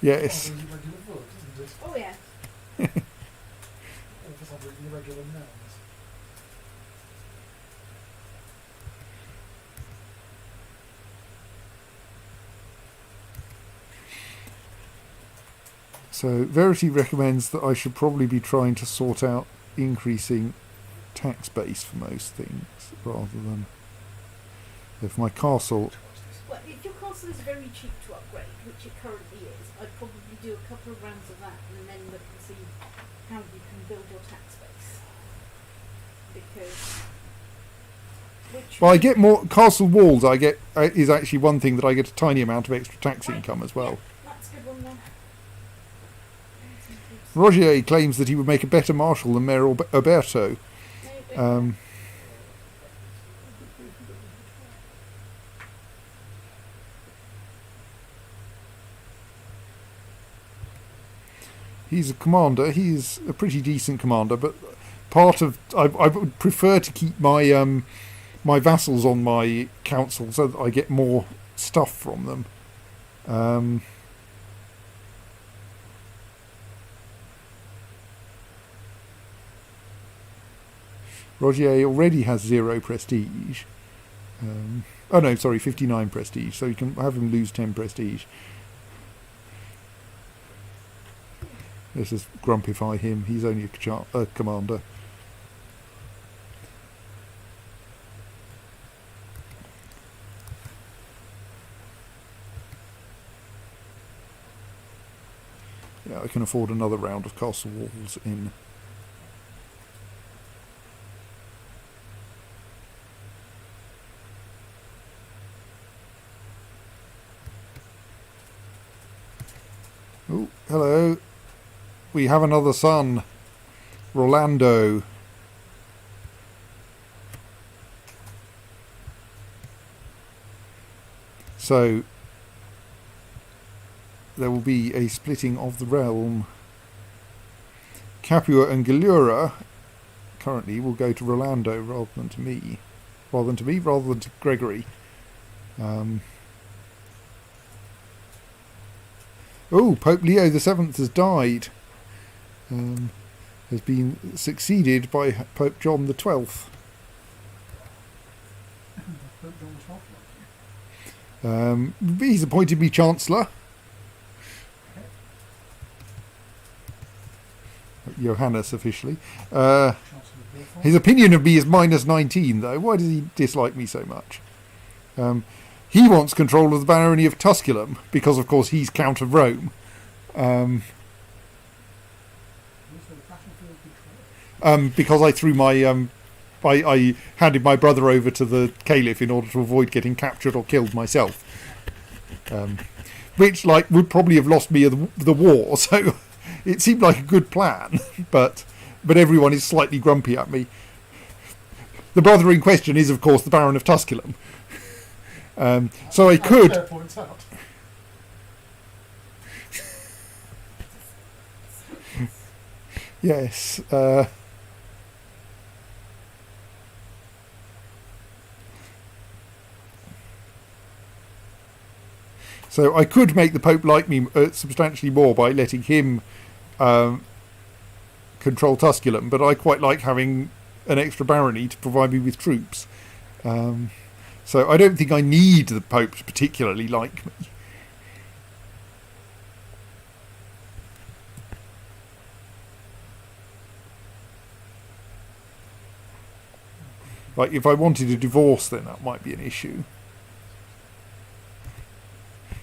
Yes. For some reason, irregular verbs, isn't it? Oh yeah. Or for some reason, irregular nouns. So Verity recommends that I should probably be trying to sort out increasing tax base for most things, rather than if my castle. Well, if your castle is very cheap to upgrade, which it currently is, I'd probably do a couple of rounds of that and then look and see how you can build your tax base. Because Well, I get more castle walls. I get is actually one thing that I get a tiny amount of extra tax income as well. that's a good one then. Rogier claims that he would make a better marshal than Mayor Alberto. He's a commander. He's a pretty decent commander, but part of I would prefer to keep my my vassals on my council so that I get more stuff from them. Rogier already has 0 prestige. Oh no, sorry, 59 prestige. So you can have him lose 10 prestige. Let's just grumpify him. He's only a commander. Yeah, I can afford another round of castle walls in. Oh, hello. We have another son, Rolando. So there will be a splitting of the realm. Capua and Galura currently will go to Rolando rather than to me. Rather than to Gregory. Oh, Pope Leo VII has died. Has been succeeded by Pope John XII. Pope John XII. He's appointed me Chancellor. Johannes officially. His opinion of me is -19 though. Why does he dislike me so much? He wants control of the barony of Tusculum because of course he's Count of Rome. Because I threw my I handed my brother over to the Caliph in order to avoid getting captured or killed myself, which would probably have lost me the war. So it seemed like a good plan, but everyone is slightly grumpy at me. The brother in question is, of course, the Baron of Tusculum. So I could. Fair points out. Yes. So I could make the Pope like me substantially more by letting him control Tusculum, but I quite like having an extra barony to provide me with troops. So I don't think I need the Pope to particularly like me. Like, if I wanted a divorce, then that might be an issue.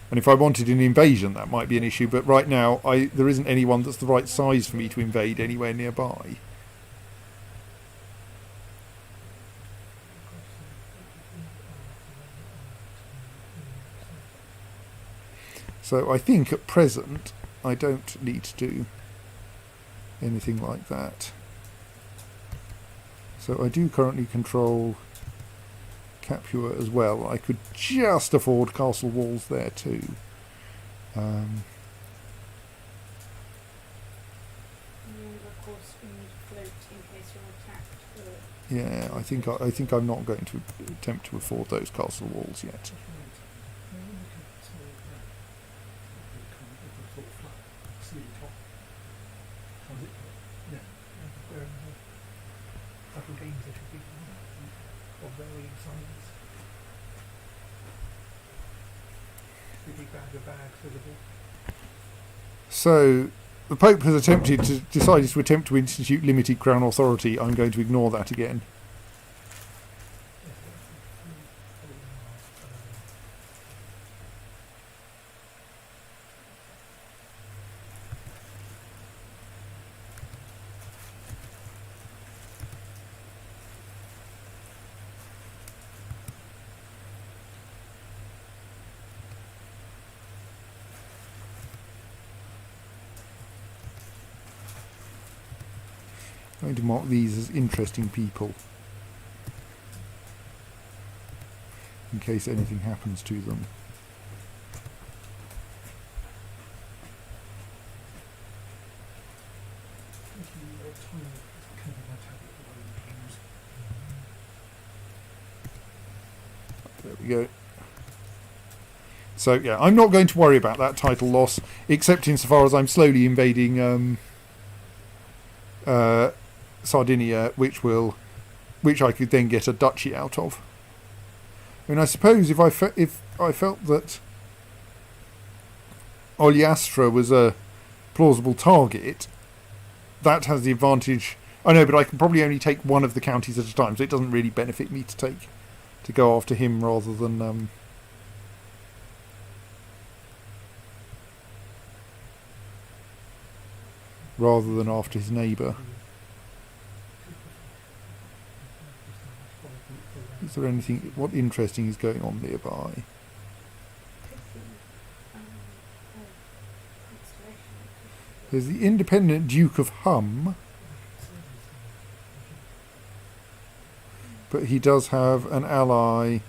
And if I wanted an invasion, that might be an issue. But right now, there isn't anyone that's the right size for me to invade anywhere nearby. So I think at present, I don't need to do anything like that. So I do currently control Capua as well. I could just afford castle walls there too. And of course, we need float in case you're attacked. Yeah, I think I'm not going to attempt to afford those castle walls yet. So the Pope has decided to attempt to institute limited crown authority. I'm going to ignore that again. I'm going to mark these as interesting people in case anything happens to them. There we go. So yeah, I'm not going to worry about that title loss, except insofar as I'm slowly invading Sardinia, which I could then get a duchy out of. I mean, I suppose if I felt that Ogliastra was a plausible target, that has the advantage. I know, but I can probably only take one of the counties at a time, so it doesn't really benefit me to go after him rather than after his neighbour. Is there anything? What interesting is going on nearby? There's the independent Duke of Hum, but he does have an ally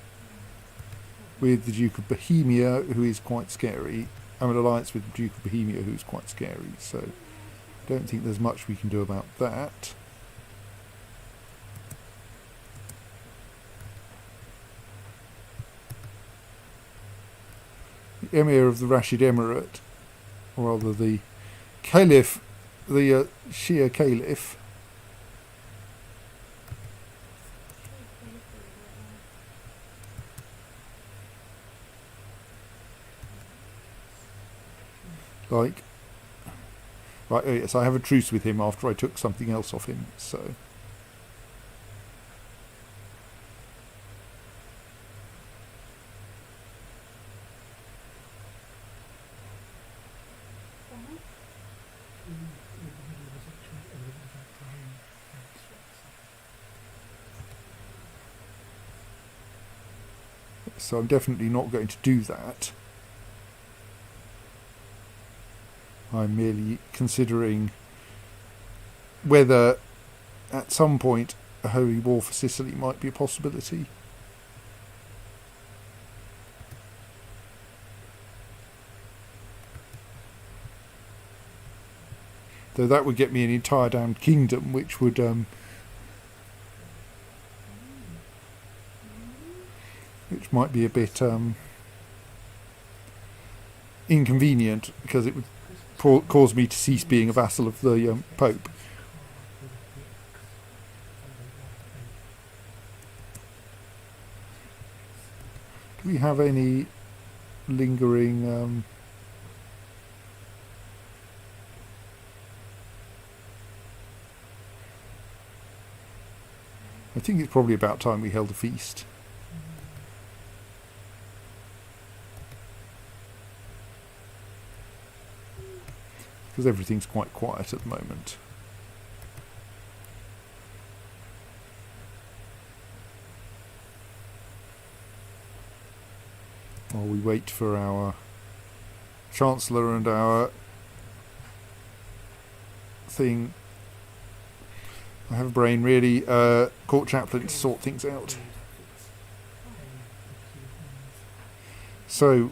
with the Duke of Bohemia, who is quite scary. I'm an alliance with the Duke of Bohemia, who's quite scary. So I don't think there's much we can do about that. The Emir of the Rashid Emirate, or rather the Caliph, the Shia Caliph, like, right, oh yes, I have a truce with him after I took something else off him, so. So I'm definitely not going to do that. I'm merely considering whether at some point a holy war for Sicily might be a possibility. Though that would get me an entire damned kingdom, which would which might be a bit inconvenient, because it would cause me to cease being a vassal of the Pope. Do we have any lingering I think it's probably about time we held a feast. Because everything's quite quiet at the moment. While we wait for our Chancellor and our thing. I have a brain, really. Court chaplain to sort things out. So,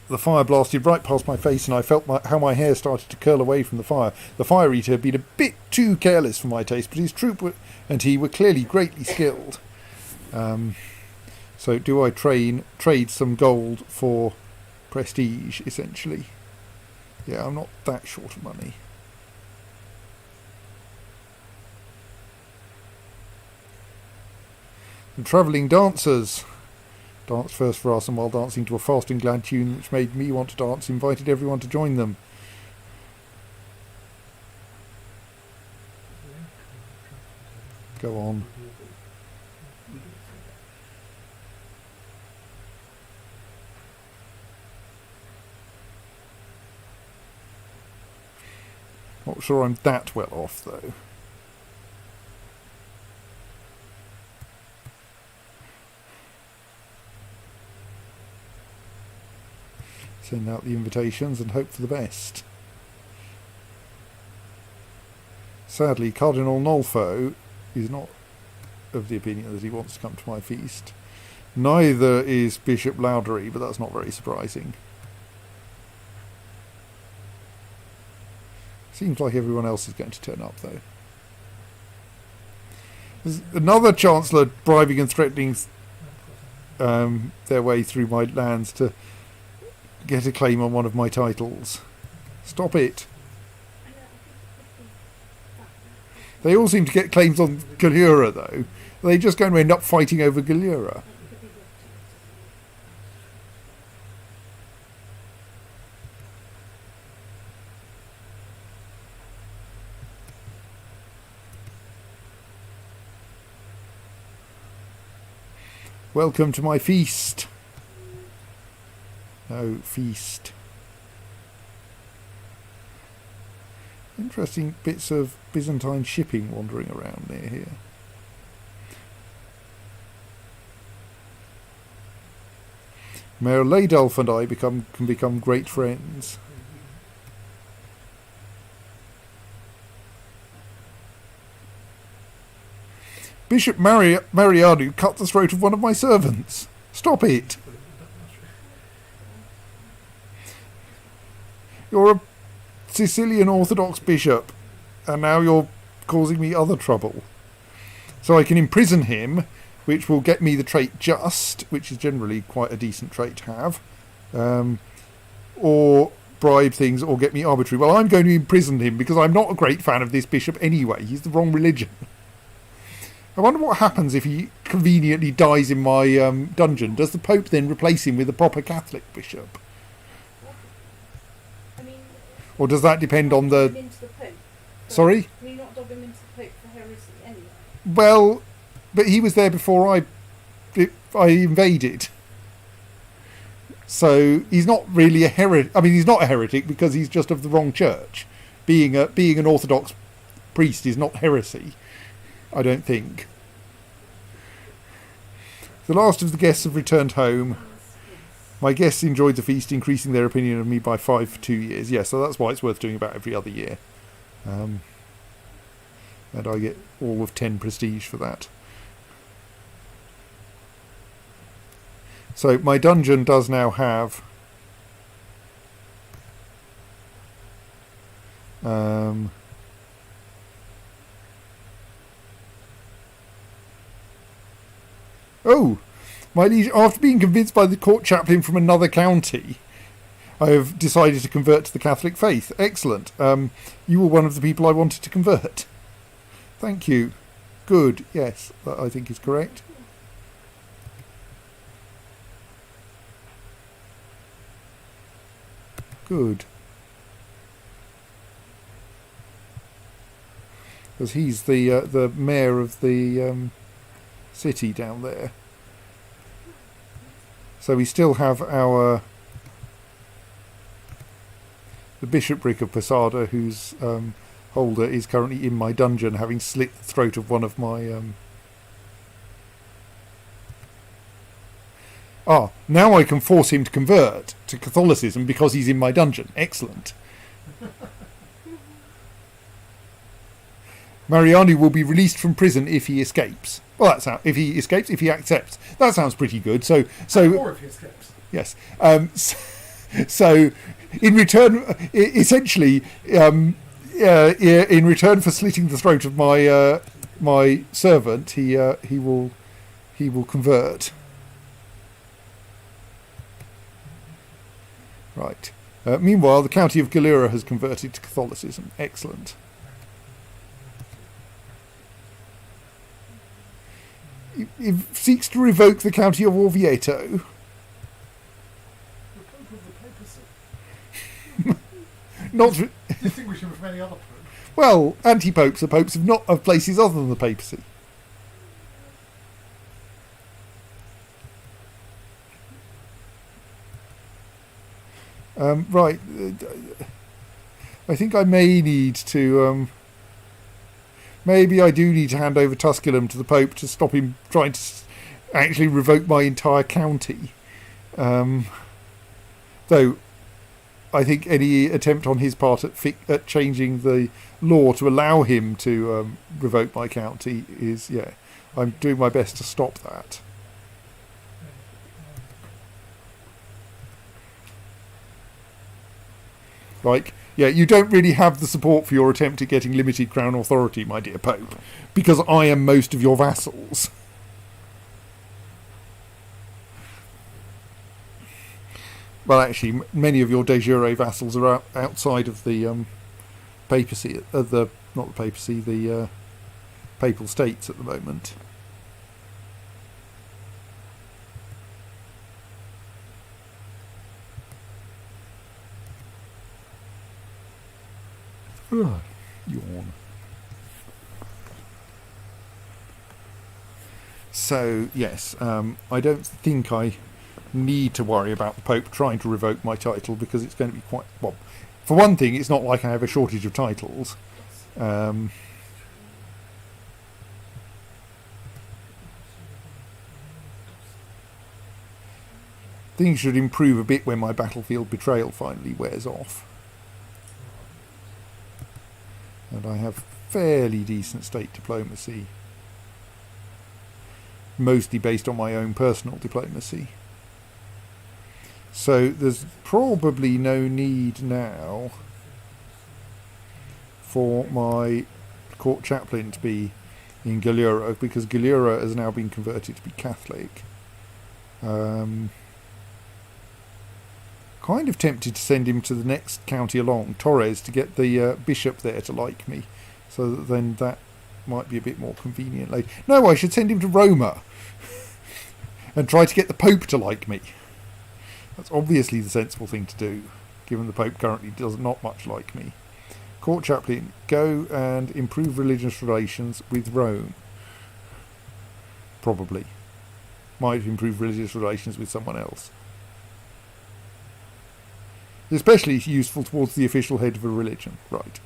the fire blasted right past my face, and I felt how my hair started to curl away from the fire. The fire eater had been a bit too careless for my taste, but his troop and he were clearly greatly skilled. So do I trade some gold for prestige, essentially? Yeah, I'm not that short of money. The travelling dancers danced first for us, and while dancing to a fast and glad tune which made me want to dance, invited everyone to join them. Go on. Not sure I'm that well off, though. Send out the invitations and hope for the best. Sadly, Cardinal Nolfo is not of the opinion that he wants to come to my feast. Neither is Bishop Lowdery, but that's not very surprising. Seems like everyone else is going to turn up, though. There's another Chancellor bribing and threatening their way through my lands to get a claim on one of my titles. Stop it. They all seem to get claims on Galura, though. Are they just going to end up fighting over Galura? Welcome to my feast. No, feast. Interesting bits of Byzantine shipping wandering around near here. Mayor Laydulf and I can become great friends. Bishop Mariadu cut the throat of one of my servants. Stop it. You're a Sicilian Orthodox bishop, and now you're causing me other trouble. So I can imprison him, which will get me the trait just, which is generally quite a decent trait to have, or bribe things, or get me arbitrary. Well, I'm going to imprison him because I'm not a great fan of this bishop anyway. He's the wrong religion. I wonder what happens if he conveniently dies in my dungeon. Does the Pope then replace him with a proper Catholic bishop? I mean, or does that depend on the... Into the Pope, Sorry? Can you not dog him into the Pope for heresy anyway? Well, but he was there before I invaded. So he's not really a heretic. I mean, he's not a heretic because he's just of the wrong church. Being an Orthodox priest is not heresy, I don't think. The last of the guests have returned home. My guests enjoyed the feast, increasing their opinion of me by 5 for 2 years. Yeah, so that's why it's worth doing about every other year. And I get all of 10 prestige for that. So my dungeon does now have... Oh, my liege, after being convinced by the court chaplain from another county, I have decided to convert to the Catholic faith. Excellent. You were one of the people I wanted to convert. Thank you. Good. Yes, that I think is correct. Good. because he's the mayor of the city down there. So we still have the bishopric of Posada, whose holder is currently in my dungeon, having slit the throat of one of my. Now I can force him to convert to Catholicism because he's in my dungeon. Excellent. Mariani will be released from prison if he escapes. Well, that's how. If he escapes, if he accepts, that sounds pretty good. So, Or if he escapes. yes. So, in return, essentially, in return for slitting the throat of my servant, he will convert. Right. Meanwhile, the county of Galura has converted to Catholicism. Excellent. It seeks to revoke the county of Orvieto. The Pope of the Papacy. Not Distinguish him from any other Pope. well, anti-popes are popes of places other than the papacy. Right. I think I may need to. Maybe I do need to hand over Tusculum to the Pope to stop him trying to actually revoke my entire county. Though I think any attempt on his part at changing the law to allow him to revoke my county is, I'm doing my best to stop that. You don't really have the support for your attempt at getting limited crown authority, my dear Pope, because I am most of your vassals. Well, actually, many of your de jure vassals are outside of the papacy, the papal states at the moment. Yawn. So, yes, I don't think I need to worry about the Pope trying to revoke my title, because it's going to be quite... Well, for one thing, it's not like I have a shortage of titles. Things should improve a bit when my battlefield betrayal finally wears off. And I have fairly decent state diplomacy, mostly based on my own personal diplomacy. So there's probably no need now for my court chaplain to be in Galura, because Galura has now been converted to be Catholic. Kind of tempted to send him to the next county along, Torres, to get the bishop there to like me, so that then that might be a bit more convenient later. No, I should send him to Roma and try to get the Pope to like me. That's obviously the sensible thing to do, given the Pope currently does not much like me. Court chaplain, go and improve religious relations with Rome. Probably. Might improve religious relations with someone else. Especially useful towards the official head of a religion. Right.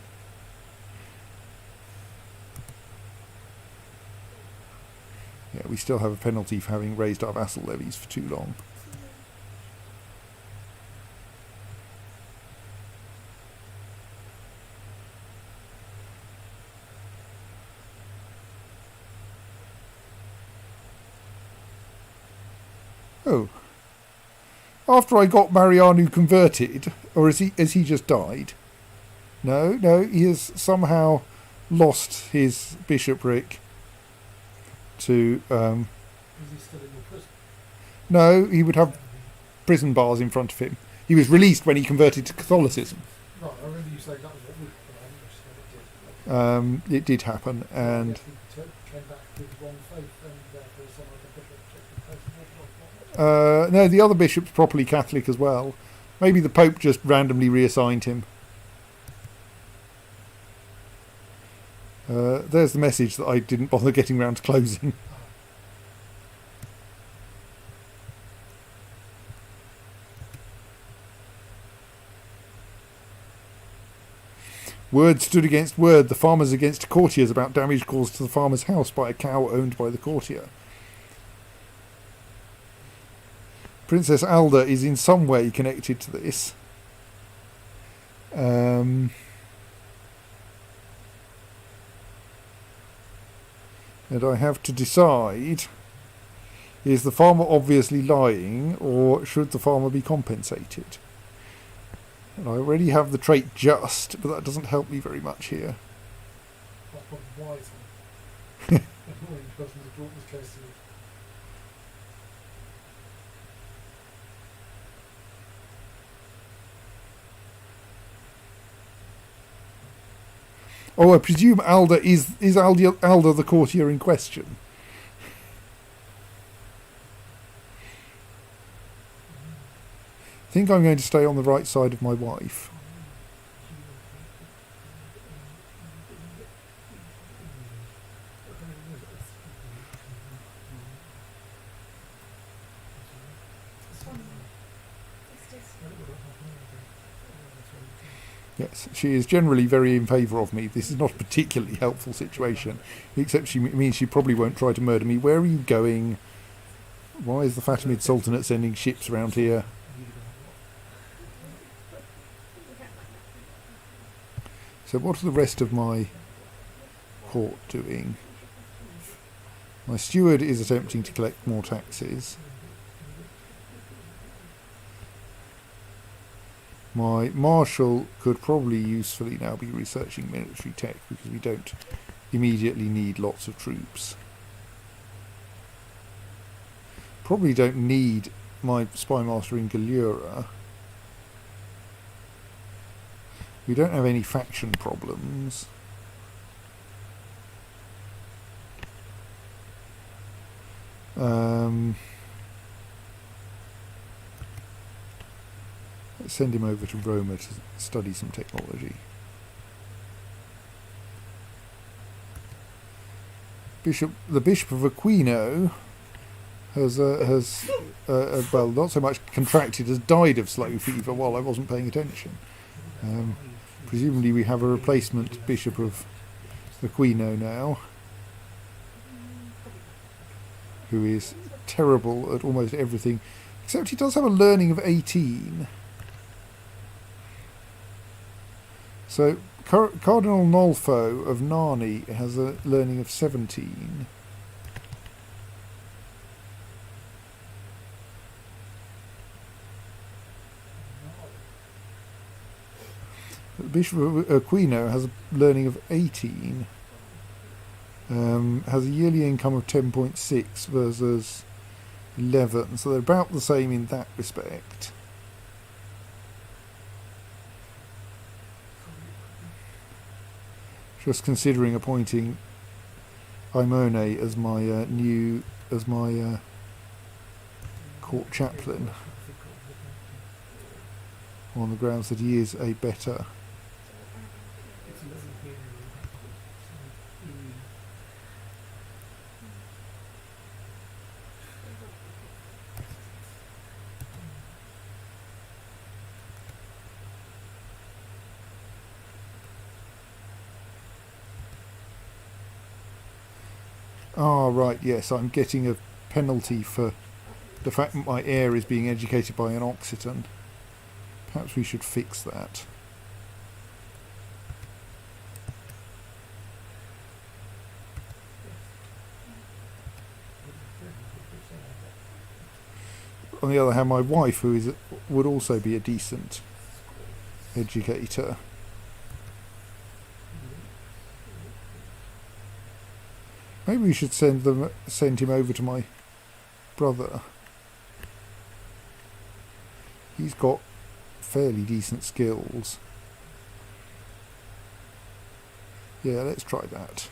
Yeah, we still have a penalty for having raised our vassal levies for too long. Oh. After I got Marianu converted, or has he just died? No, he has somehow lost his bishopric to... Is he still in your prison? No, he would have prison bars in front of him. He was released when he converted to Catholicism. Right, I remember you saying that was what would happen. It did happen, and... Yes, he came back with the wrong faith, and therefore some other bishop took the place of no, the other bishop's properly Catholic as well. Maybe the Pope just randomly reassigned him. There's the message that I didn't bother getting round to closing. Word stood against word, the farmers against courtiers about damage caused to the farmer's house by a cow owned by the courtier. Princess Alda is in some way connected to this. And I have to decide, is the farmer obviously lying, or should the farmer be compensated? And I already have the trait just, but that doesn't help me very much here. That's probably wise. Annoying person to brought this case to you. Oh, I presume Alda is Alda the courtier in question? I think I'm going to stay on the right side of my wife. Yes, she is generally very in favour of me. This is not a particularly helpful situation, except she means she probably won't try to murder me. Where are you going? Why is the Fatimid Sultanate sending ships around here? So what are the rest of my court doing? My steward is attempting to collect more taxes. My marshal could probably usefully now be researching military tech, because we don't immediately need lots of troops. Probably don't need my spy master in Galura. We don't have any faction problems. Let's send him over to Roma to study some technology. The Bishop of Aquino has well, not so much contracted as died of slow fever while I wasn't paying attention. Presumably we have a replacement Bishop of Aquino now, who is terrible at almost everything, except he does have a learning of 18. So Cardinal Nolfo of Narni has a learning of 17. The Bishop of Aquino has a learning of 18. Has a yearly income of 10.6 versus 11, so they're about the same in that respect. Just considering appointing Imone as my court chaplain, on the grounds that he is a better right, yes, I'm getting a penalty for the fact that my heir is being educated by an Occitan. Perhaps we should fix that. On the other hand, my wife, who would also be a decent educator, maybe we should send him over to my brother. He's got fairly decent skills. Yeah, let's try that.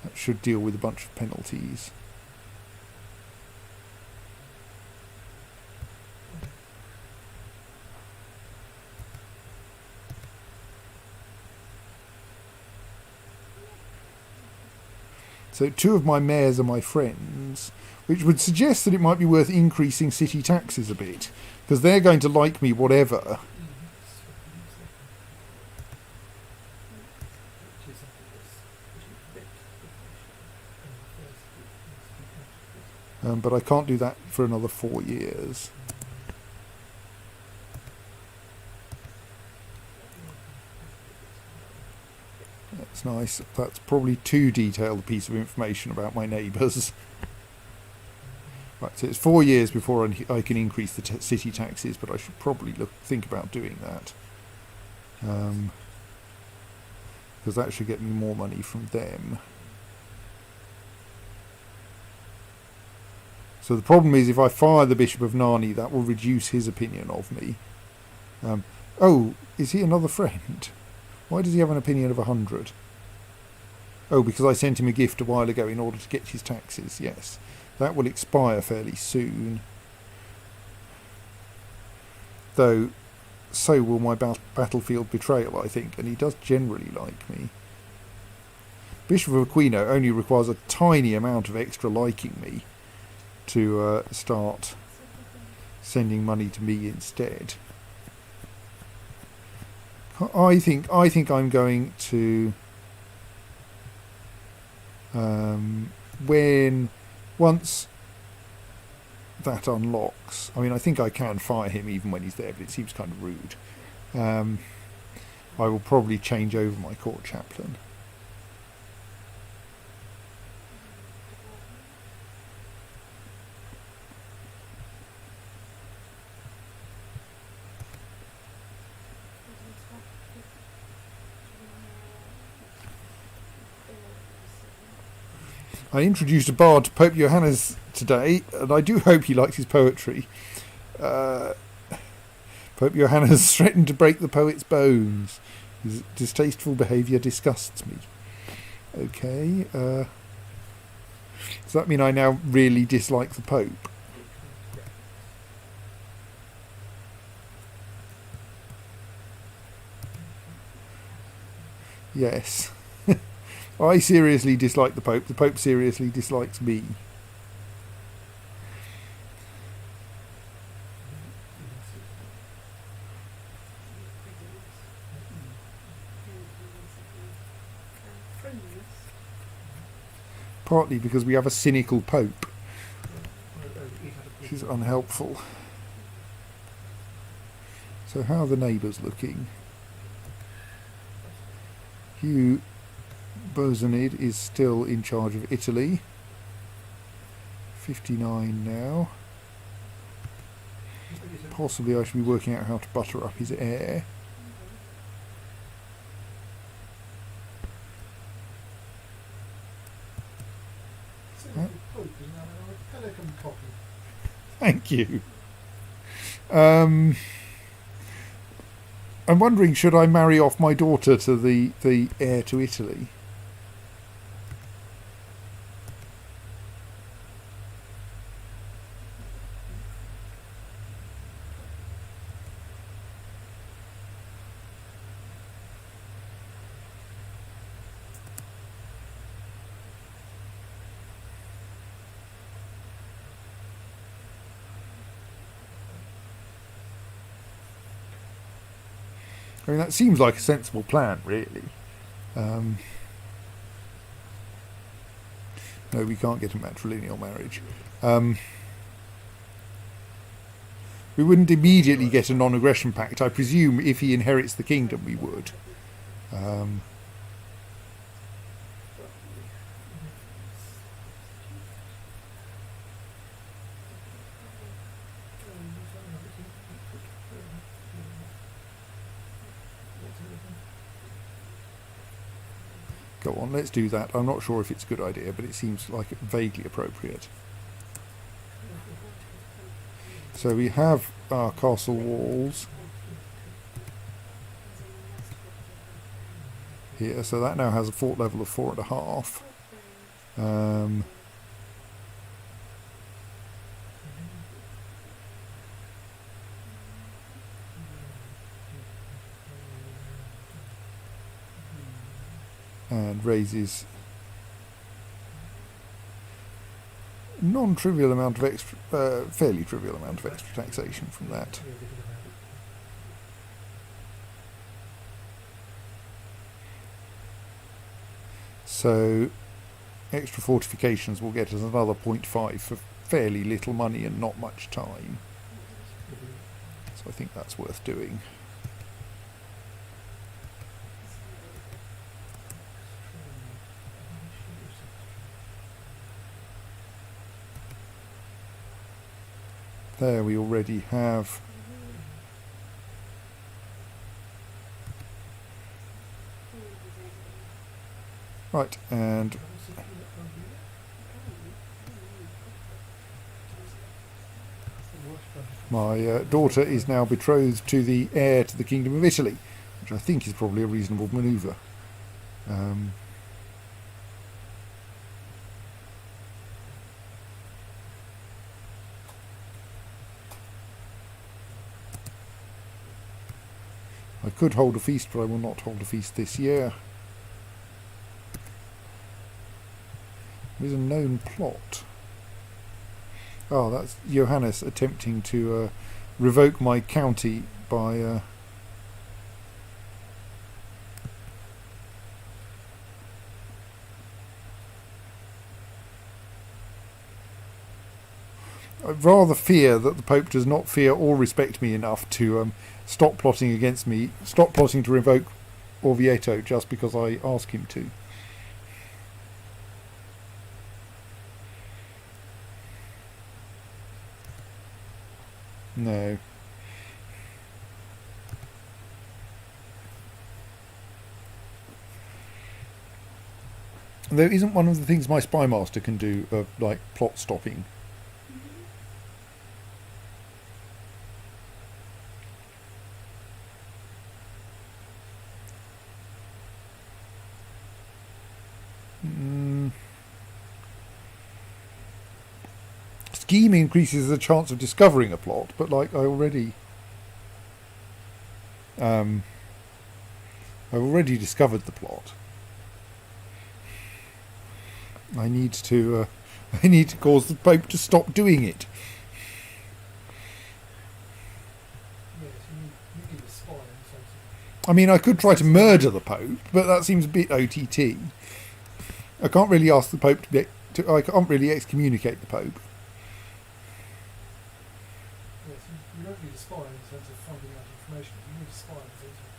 That should deal with a bunch of penalties. So 2 of my mayors are my friends, which would suggest that it might be worth increasing city taxes a bit, because they're going to like me whatever. But I can't do that for another 4 years. That's nice. That's probably too detailed a piece of information about my neighbours. Right, so it's 4 years before I can increase the city taxes, but I should probably think about doing that. Because that should get me more money from them. So the problem is, if I fire the Bishop of Narni, that will reduce his opinion of me. Oh, is he another friend? Why does he have an opinion of 100? Oh, because I sent him a gift a while ago in order to get his taxes, yes. That will expire fairly soon. Though, so will my battlefield betrayal, I think, and he does generally like me. Bishop of Aquino only requires a tiny amount of extra liking me to start sending money to me instead. I think I'm going to once that unlocks. I mean, I think I can fire him even when he's there, but it seems kind of rude. I will probably change over my court chaplain. I introduced a bard to Pope Johannes today, and I do hope he likes his poetry. Pope Johannes threatened to break the poet's bones. His distasteful behaviour disgusts me. Okay. Does that mean I now really dislike the Pope? Yes. I seriously dislike the Pope. The Pope seriously dislikes me. Partly because we have a cynical Pope, which is unhelpful. So how are the neighbours looking? Hugh Bozanid is still in charge of Italy. 59 now. Possibly I should be working out how to butter up his heir. Thank you. I'm wondering, should I marry off my daughter to the heir to Italy? I mean, that seems like a sensible plan, really. No, we can't get a matrilineal marriage. We wouldn't immediately get a non-aggression pact. I presume if he inherits the kingdom, we would. Go on, let's do that. I'm not sure if it's a good idea, but it seems like vaguely appropriate. So we have our castle walls here, so that now has a fort level of 4.5. And raises non-trivial amount of extra, fairly trivial amount of extra taxation from that. Yeah, they could have had it. So extra fortifications will get us another 0.5 for fairly little money and not much time. So I think that's worth doing. There we already have right, and my daughter is now betrothed to the heir to the Kingdom of Italy, which I think is probably a reasonable manoeuvre. I could hold a feast, but I will not hold a feast this year. There's a known plot. Oh, that's Johannes attempting to revoke my county by... I rather fear that the Pope does not fear or respect me enough to stop plotting against me, stop plotting to revoke Orvieto just because I ask him to. No. There isn't one of the things my spy master can do of like plot stopping. Scheming increases the chance of discovering a plot, but like I've already discovered the plot. I need to cause the Pope to stop doing it. Yes, you need a spy in the sense of I mean, I could try to murder the Pope, but that seems a bit OTT. I can't really ask the Pope I can't really excommunicate the Pope. yes, you don't need a spy in the sense of finding out information. You need a spy in the sense of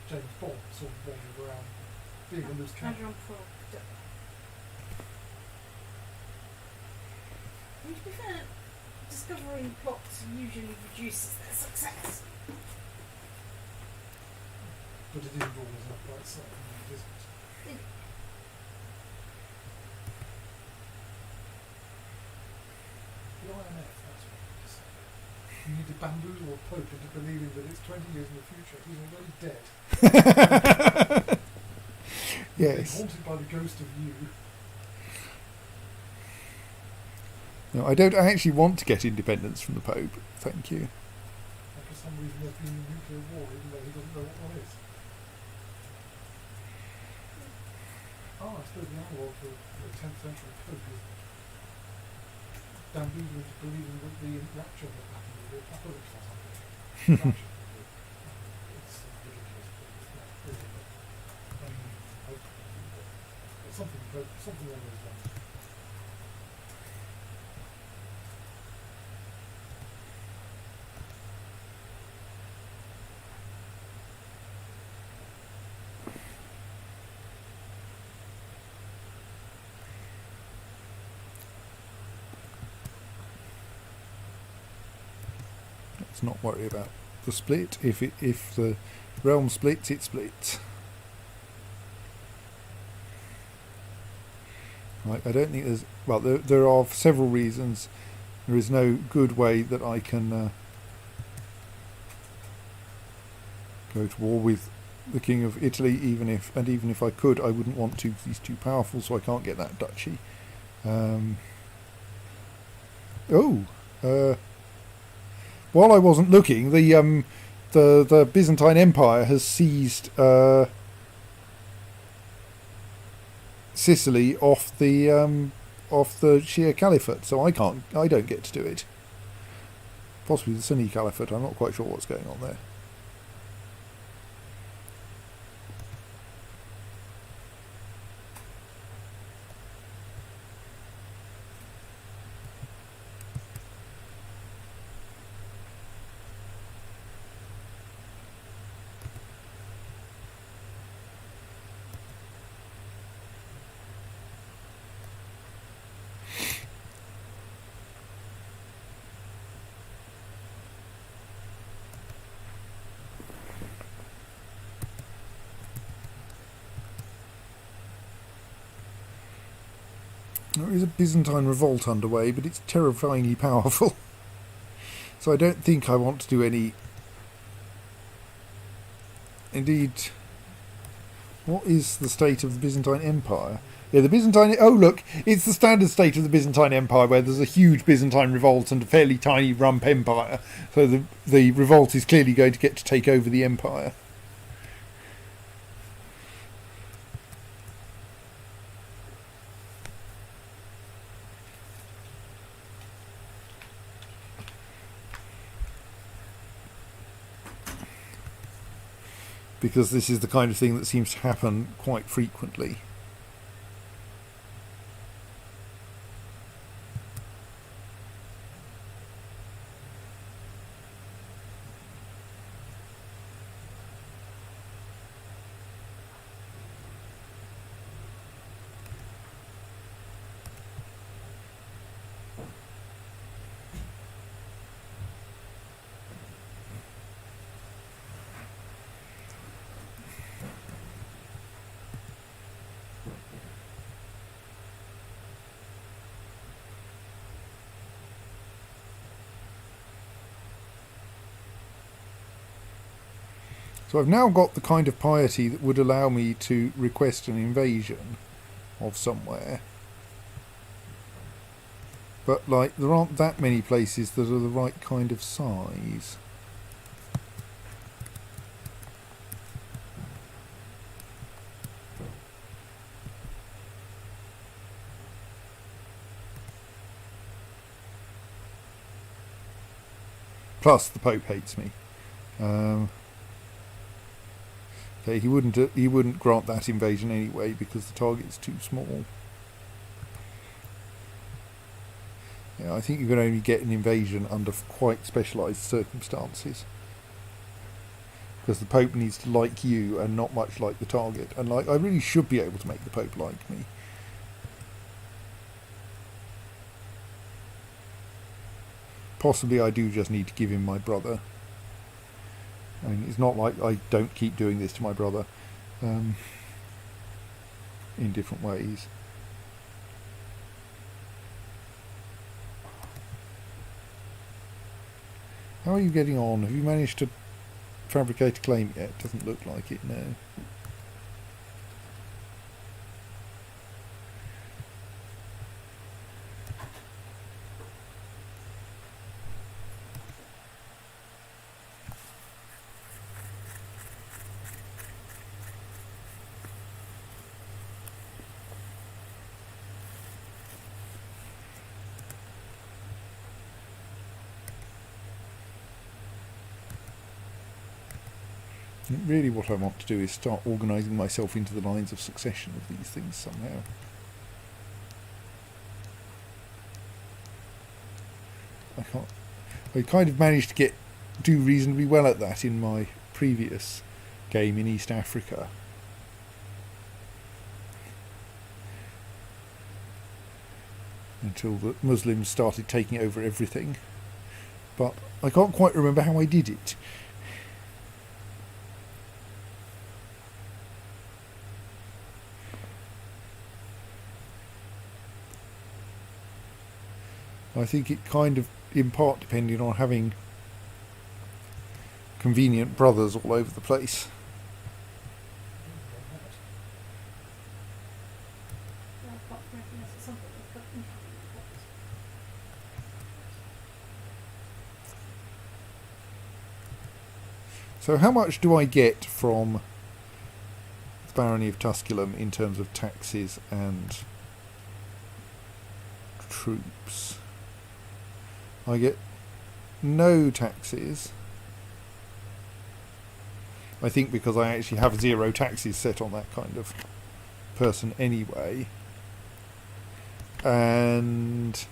James Bond sort of wandering around, being a loose cannon. To be fair, discovering plots usually reduces their success. But it isn't always up by itself, it isn't. The IMF, that's what I need to say. You need to bamboozle a Pope into believing that it's 20 years in the future. He's already dead. Yes. He's haunted by the ghost of you. No, I don't actually want to get independence from the Pope. Thank you. And for some reason there's been a nuclear war, even though he doesn't know what one is. Oh, I suppose the analogue for the 10th century Pope is bamboozling into believing that the rapture that happened with the apocalypse or something. It's ridiculous, but it's not really. Something along those lines. Let's not worry about the split. If the realm splits, it splits. Right, I don't think there's... Well, there are several reasons. There is no good way that I can go to war with the King of Italy, even if I could, I wouldn't want to, because he's too powerful, so I can't get that duchy. While I wasn't looking, the Byzantine Empire has seized Sicily off the off the Shia Caliphate, so I don't get to do it. Possibly the Sunni Caliphate, I'm not quite sure what's going on there. There is a Byzantine revolt underway, but it's terrifyingly powerful. So I don't think I want to do any... Indeed, what is the state of the Byzantine Empire? Yeah, the Byzantine... Oh, look, it's the standard state of the Byzantine Empire, where there's a huge Byzantine revolt and a fairly tiny rump empire. So the revolt is clearly going to get to take over the empire. Because this is the kind of thing that seems to happen quite frequently. So I've now got the kind of piety that would allow me to request an invasion of somewhere. But, like, there aren't that many places that are the right kind of size. Plus, the Pope hates me. Okay, he wouldn't grant that invasion anyway because the target's too small. Yeah, I think you can only get an invasion under quite specialised circumstances. Because the Pope needs to like you and not much like the target. And like, I really should be able to make the Pope like me. Possibly I do just need to give him my brother. I mean, it's not like I don't keep doing this to my brother in different ways. How are you getting on? Have you managed to fabricate a claim yet? Doesn't look like it, no. Really what I want to do is start organising myself into the lines of succession of these things somehow. I kind of managed to do reasonably well at that in my previous game in East Africa. Until the Muslims started taking over everything. But I can't quite remember how I did it. I think it kind of, in part, depended on having convenient brothers all over the place. So how much do I get from the Barony of Tusculum in terms of taxes and troops. I get no taxes. I think because I actually have 0 taxes set on that kind of person anyway. And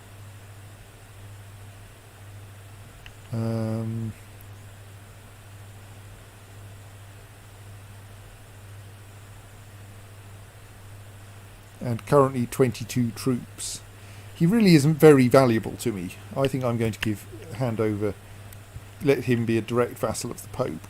and currently 22 troops. He really isn't very valuable to me. I think I'm going to let him be a direct vassal of the Pope.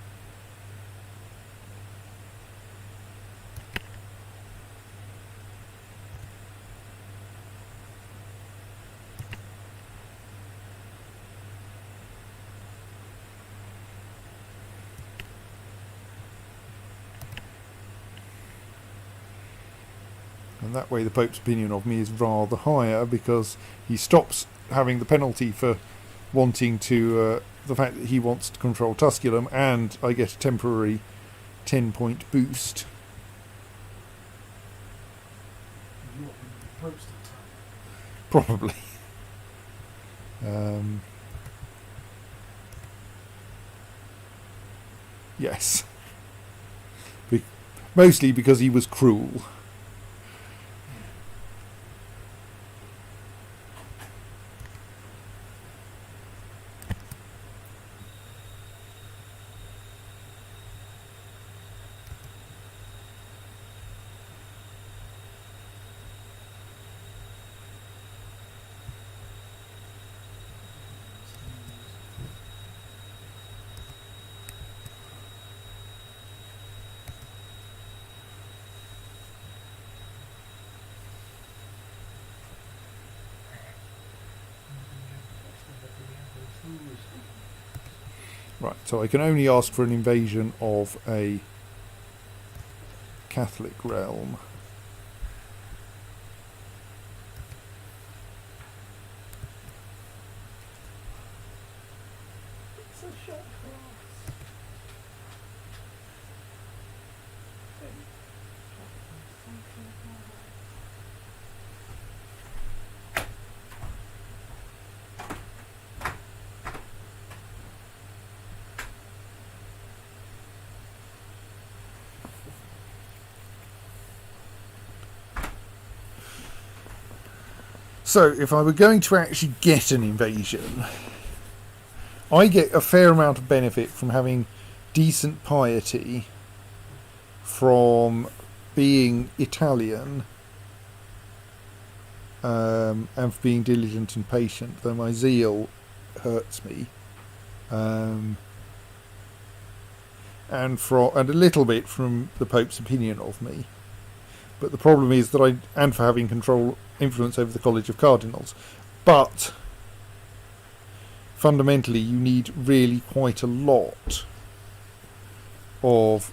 And that way the Pope's opinion of me is rather higher, because he stops having the penalty for wanting to, the fact that he wants to control Tusculum, and I get a temporary 10-point boost. You want the Pope's to attack. Probably. Yes. Mostly because he was cruel. Right, so I can only ask for an invasion of a Catholic realm. It's a shot for us. So, if I were going to actually get an invasion, I get a fair amount of benefit from having decent piety, from being Italian, and for being diligent and patient, though my zeal hurts me, and a little bit from the Pope's opinion of me. But the problem is that and for having influence over the College of Cardinals. But fundamentally, you need really quite a lot of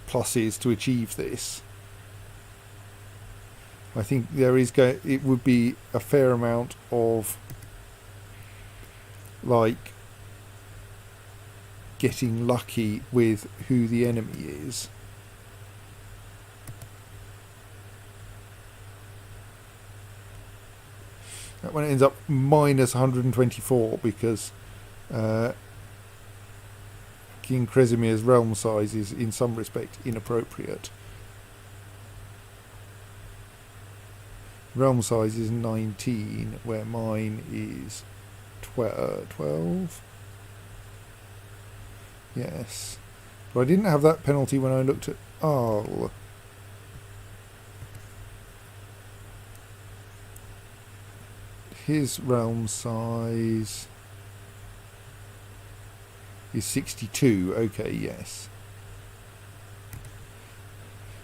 pluses to achieve this. I think it would be a fair amount of getting lucky with who the enemy is. That one ends up minus 124 because King Cresimir's realm size is in some respect inappropriate. Realm size is 19, where mine is 12. Yes. But I didn't have that penalty when I looked at Arles. His realm size is 62. Okay, yes.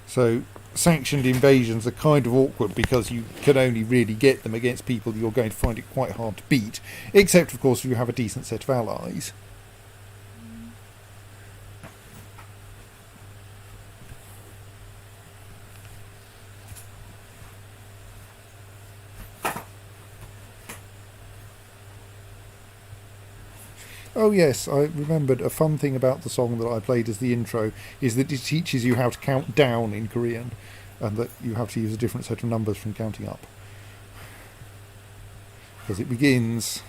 So sanctioned invasions are kind of awkward because you can only really get them against people you're going to find it quite hard to beat, except of course if you have a decent set of allies. Oh yes, I remembered a fun thing about the song that I played as the intro is that it teaches you how to count down in Korean, and that you have to use a different set of numbers from counting up. because it begins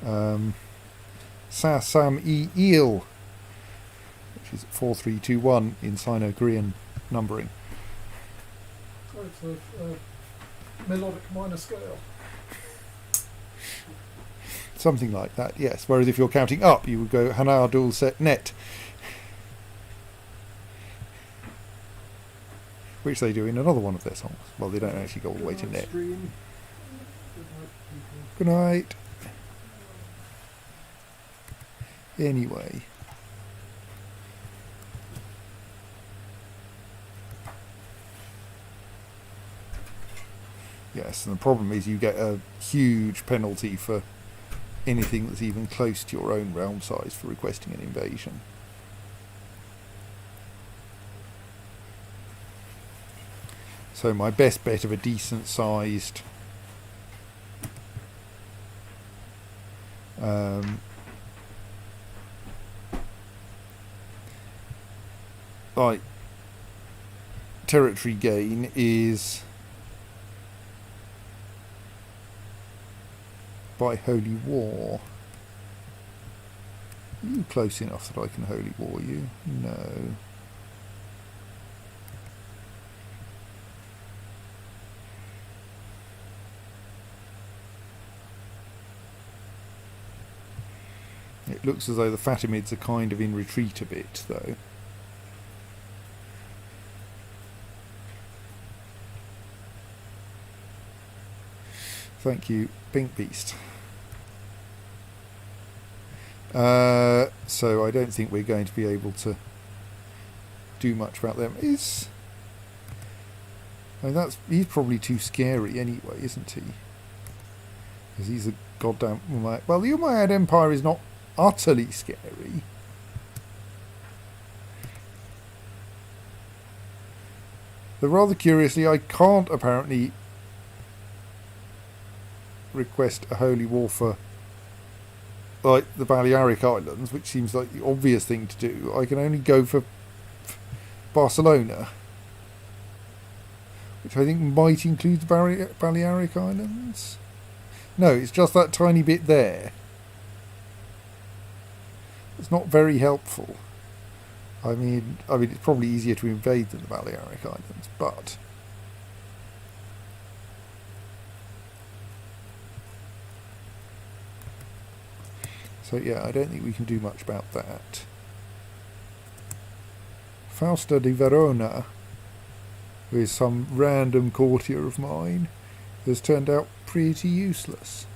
Sa Sam E Eel, which is 4321 in Sino-Korean numbering. So it's a melodic minor scale. Something like that, yes. Whereas if you're counting up, you would go Hana Dul Set Net, which they do in another one of their songs. Well, they don't actually go all the way to net. Stream. Good night. Anyway. Yes, and the problem is you get a huge penalty for anything that's even close to your own realm size for requesting an invasion. So my best bet of a decent sized like territory gain is by holy war. Are you close enough that I can holy war you? No. It looks as though the Fatimids are kind of in retreat a bit, though. Thank you, Pink Beast. So I don't think we're going to be able to do much about them. I mean, he's probably too scary anyway, isn't he? Because he's a goddamn Umayyad. Well, the Umayyad Empire is not utterly scary. Though rather curiously, I can't apparently request a holy war for like the Balearic Islands, which seems like the obvious thing to do. I can only go for Barcelona, which I think might include the Balearic Islands. No, it's just that tiny bit there. It's not very helpful. I mean, it's probably easier to invade than the Balearic Islands, but so yeah, I don't think we can do much about that. Fausta di Verona, who is some random courtier of mine, has turned out pretty useless.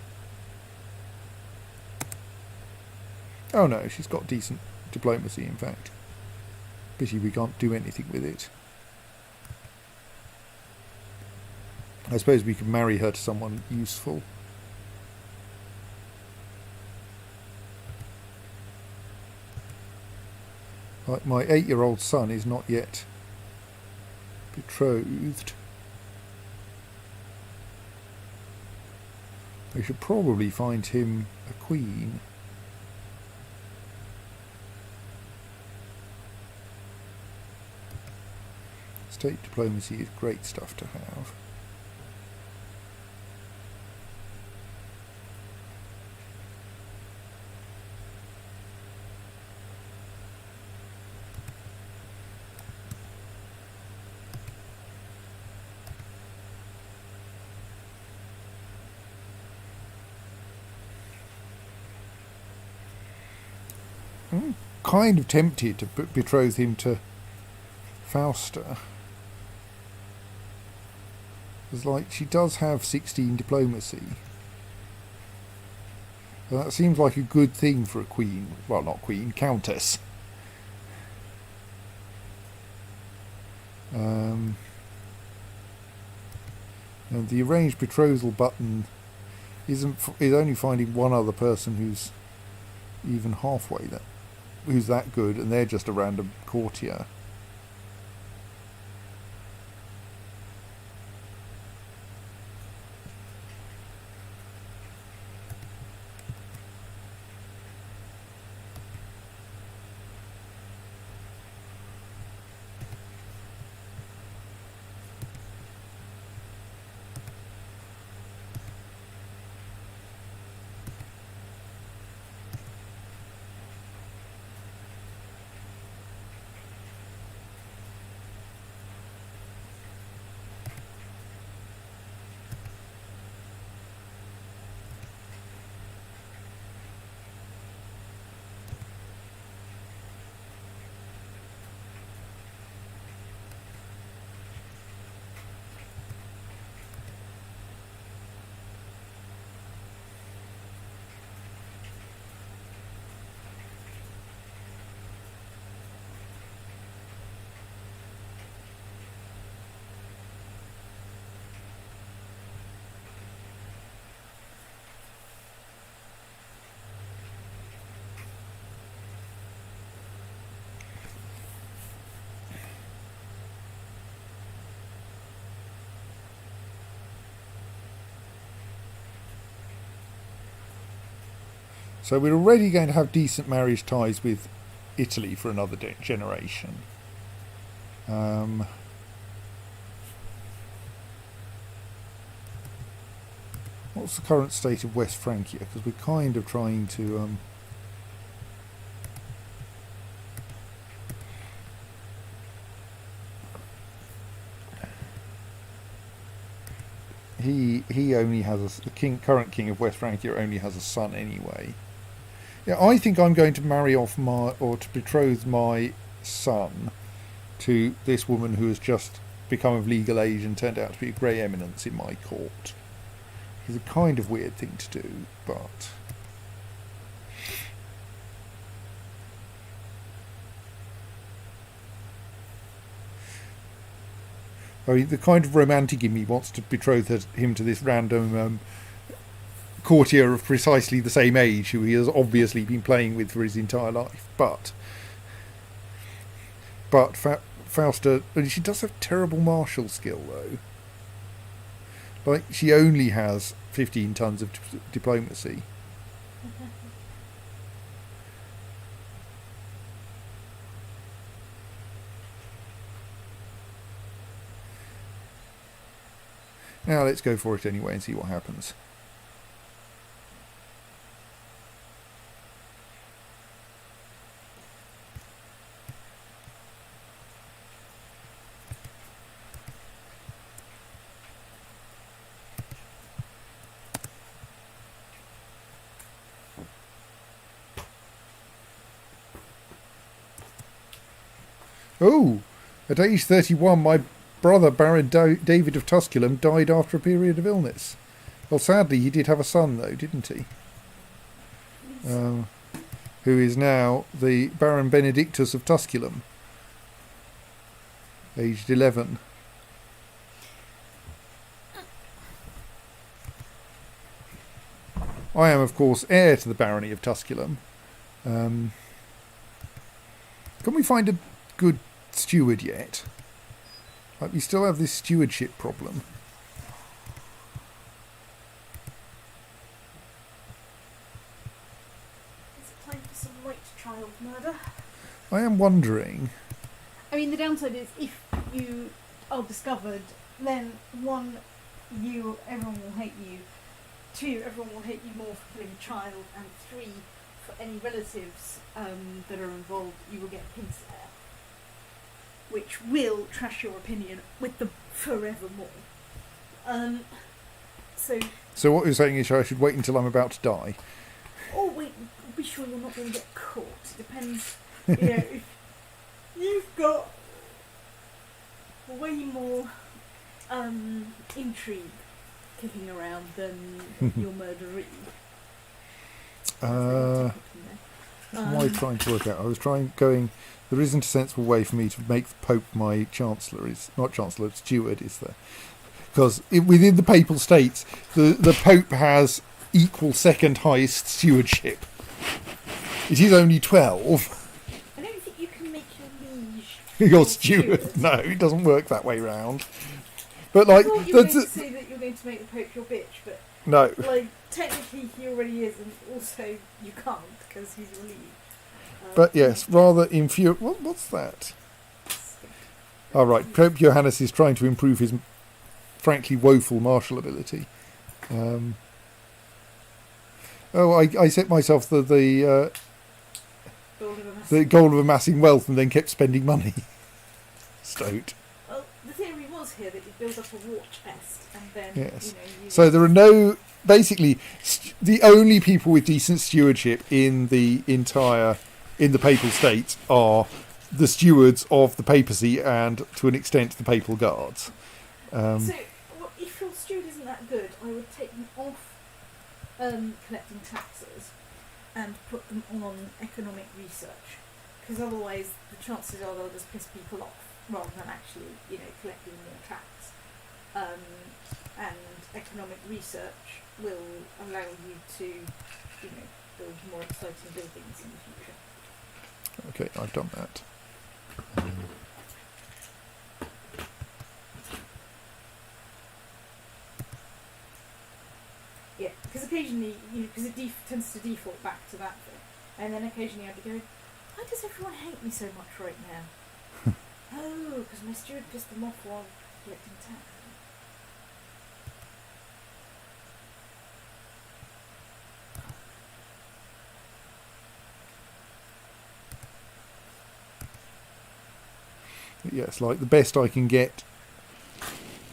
Oh no, she's got decent diplomacy, in fact. Pity we can't do anything with it. I suppose we could marry her to someone useful. Like my 8-year-old son is not yet betrothed. We should probably find him a queen. State diplomacy is great stuff to have. I'm kind of tempted to betroth him to Fausta. Because, like, she does have 16 diplomacy. And that seems like a good thing for a queen. Well, not queen, countess. And the arranged betrothal button is only finding one other person who's even halfway that, who's that good, and they're just a random courtier. So we're already going to have decent marriage ties with Italy for another generation. What's the current state of West Francia? Because we're kind of trying to... He only has the current king of West Francia only has a son anyway. Yeah, I think I'm going to marry off to betroth my son to this woman who has just become of legal age and turned out to be a grey eminence in my court. It's a kind of weird thing to do, but... I mean, the kind of romantic in me wants to betroth him to this random courtier of precisely the same age who he has obviously been playing with for his entire life. But Fausta, she does have terrible martial skill, though. Like, she only has 15 tons of diplomacy. Now let's go for it anyway and see what happens. Oh, at age 31, my brother Baron David of Tusculum died after a period of illness. Well, sadly, he did have a son, though, didn't he? Who is now the Baron Benedictus of Tusculum, aged 11. I am, of course, heir to the barony of Tusculum. Can we find a good steward yet? Like, we still have this stewardship problem. Is it time for some white child murder? I am wondering. I mean, the downside is if you are discovered, then one, everyone will hate you. Two, everyone will hate you more for killing a child. And three, for any relatives that are involved, you will get a pincer, which will trash your opinion with them forevermore. So what you're saying is I should wait until I'm about to die? Oh wait, be sure you're not going to get caught. It depends. You know, if you've got way more intrigue kicking around than your murderer. What am I trying to work out? I was going... There isn't a sensible way for me to make the Pope my Chancellor. It's not Chancellor, Steward, is there? Because within the Papal States, the Pope has equal second highest stewardship. It is only 12. I don't think you can make your liege Your steward. No, it doesn't work that way round. But like, I thought you were going to say that you're going to make the Pope your bitch, but no. like technically he already is, and also you can't because he's your liege. But yes, rather infuriating. What's that? All right, Pope Johannes is trying to improve his frankly woeful martial ability. I set myself the goal of amassing wealth and then kept spending money. Stoat. Well, the theory was here that you build up a war chest and then Yes. use So it. there are no... Basically, the only people with decent stewardship in the Papal States are the stewards of the papacy and, to an extent, the papal guards. If your steward isn't that good, I would take them off collecting taxes and put them on economic research, because otherwise the chances are they'll just piss people off rather than actually, collecting more tax. And economic research will allow you to, build more exciting buildings in the future. Okay, I've done that. Yeah, because occasionally, because it tends to default back to that thing, and then occasionally I'd be going, why does everyone hate me so much right now? Oh, because my steward pissed them off while collecting tax. Yes, like the best I can get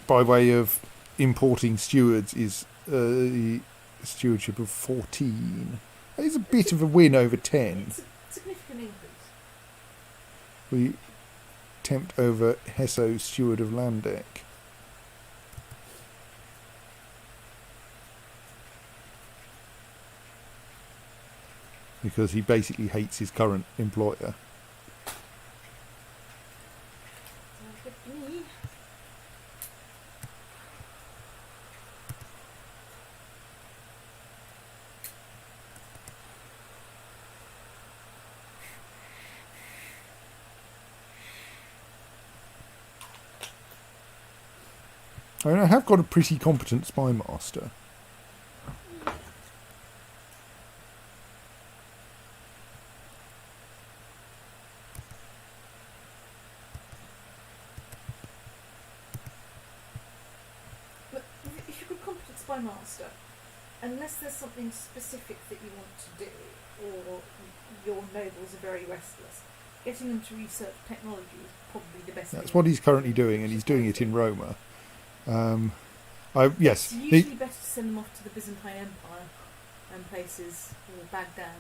by way of importing stewards is a stewardship of 14. That is a bit of a win over 10. It's a significant increase. We tempt over Hesso, steward of Landeck. Because he basically hates his current employer. Sounds good to me. I mean, I have got a pretty competent spy master. But if you're a competent spy master, unless there's something specific that you want to do, or your nobles are very restless, getting them to research technology is probably the best That's thing. what he's currently doing, and he's doing it in Roma. Yes, It's usually better to send them off to the Byzantine Empire and places, or Baghdad,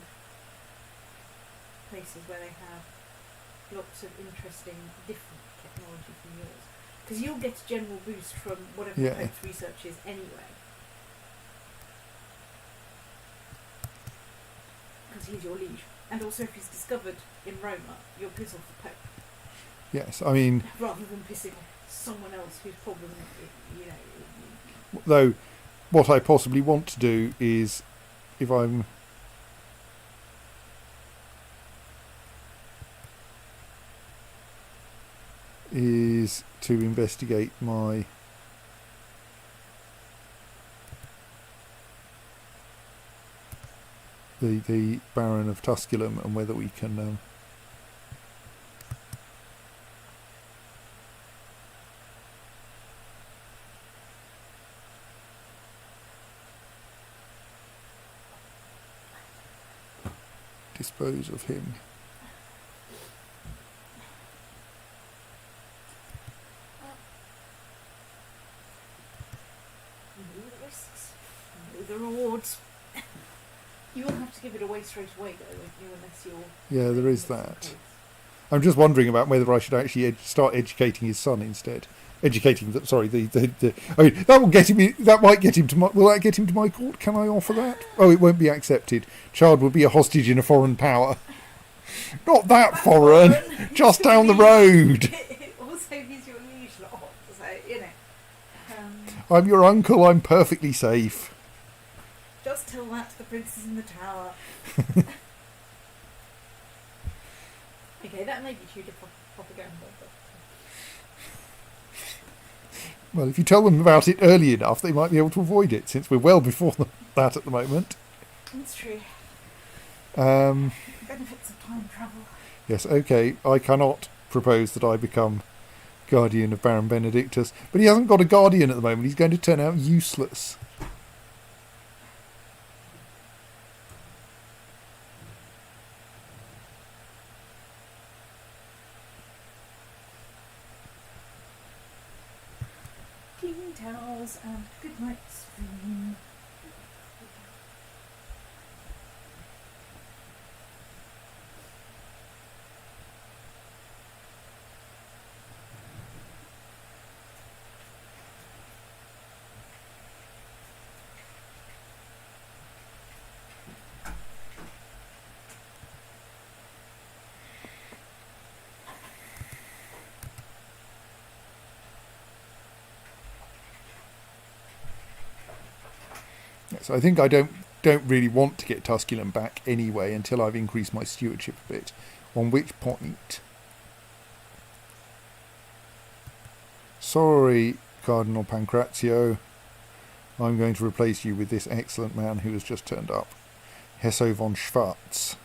places where they have lots of interesting, different technology from yours. Because you'll get a general boost from whatever the Yeah. Pope's research is anyway. Because he's your liege. And also if he's discovered in Roma, you'll piss off the Pope. yes. I mean, Rather than pissing off someone else whose problem, though, what I possibly want to do is, if I'm is to investigate my the Baron of Tusculum and whether we can dispose of him. know the risks, know the rewards. You will have to give it away straight away though, won't you, unless you're... Yeah, there is that. I'm just wondering about whether I should actually start educating his son instead. Educating the I mean, that will get him. That might get him to my. Will that get him to my court? Can I offer that? Oh, it won't be accepted. Child will be a hostage in a foreign power. Not that foreign. Just down the road. Also, he's your liege lot, so you know. I'm your uncle. I'm perfectly safe. Just tell that to the princes in the tower. Okay, that may be Tudor propaganda, but... Well, if you tell them about it early enough, they might be able to avoid it, since we're well before that at the moment. That's true. Benefits of time travel. Yes, okay, I cannot propose that I become guardian of Baron Benedictus, but he hasn't got a guardian at the moment. He's going to turn out useless. Clean towels and good night's dream. Yes, I think I don't really want to get Tusculum back anyway until I've increased my stewardship a bit. On which point... Sorry, Cardinal Pancrazio. I'm going to replace you with this excellent man who has just turned up. Hesso von Schwarz.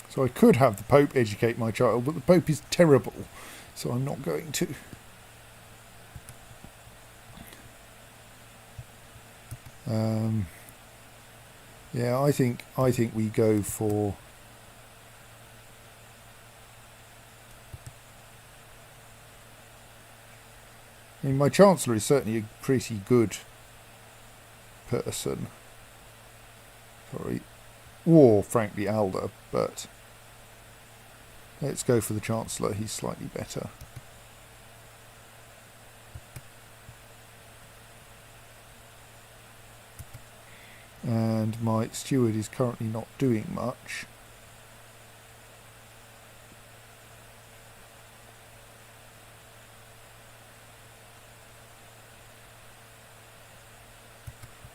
So I could have the Pope educate my child, but the Pope is terrible, so I'm not going to. Yeah, I think we go for. I mean, my Chancellor is certainly a pretty good person. Sorry, or frankly Alda, but let's go for the Chancellor. He's slightly better. And my steward is currently not doing much.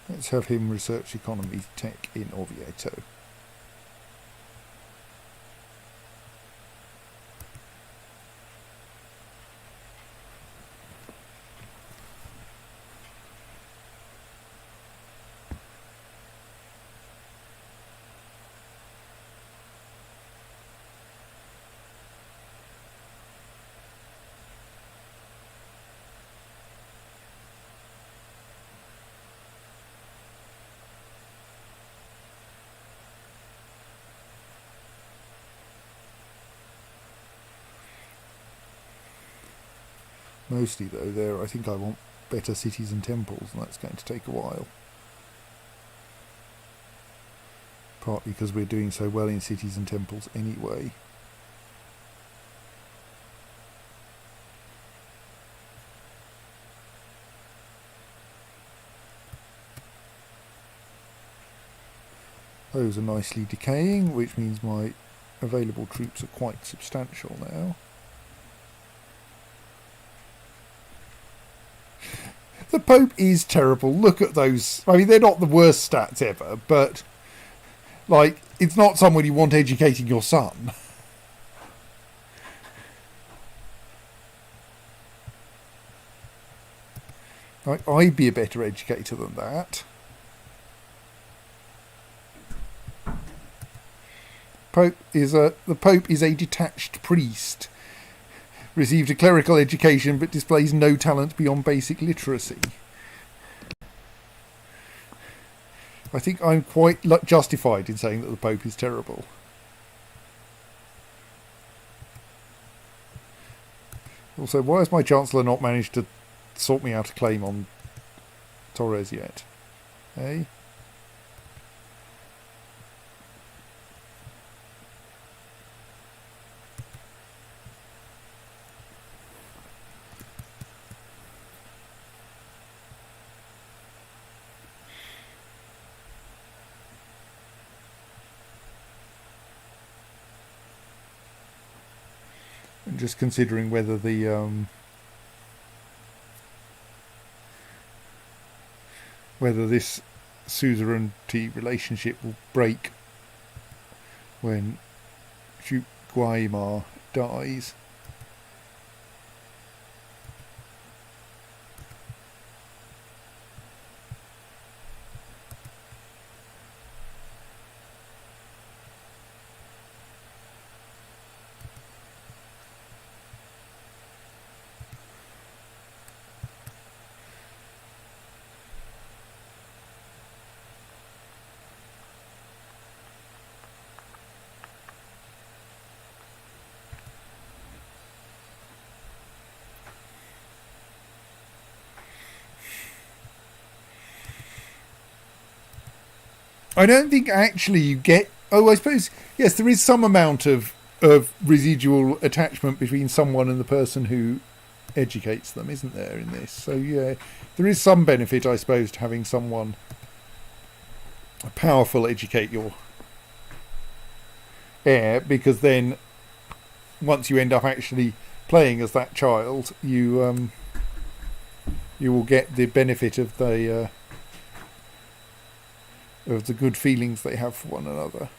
Let's have him research economy tech in Oviedo. Mostly though, there I think I want better cities and temples, and that's going to take a while. Partly because we're doing so well in cities and temples anyway. Those are nicely decaying, which means my available troops are quite substantial now. The Pope is terrible. Look at those. I mean, they're not the worst stats ever, but, like, it's not someone you want educating your son. Like, I'd be a better educator than that. The Pope is a detached priest. Received a clerical education but displays no talent beyond basic literacy. I think I'm quite justified in saying that the Pope is terrible. Also, why has my Chancellor not managed to sort me out a claim on Torres yet? Hey? Just considering whether the whether this suzerainty relationship will break when Duke Guaymar dies. I don't think actually you get... Oh, I suppose, yes, there is some amount of residual attachment between someone and the person who educates them, isn't there, in this? So, yeah, there is some benefit, I suppose, to having someone powerful educate your heir, because then once you end up actually playing as that child, you will get the benefit of the good feelings they have for one another.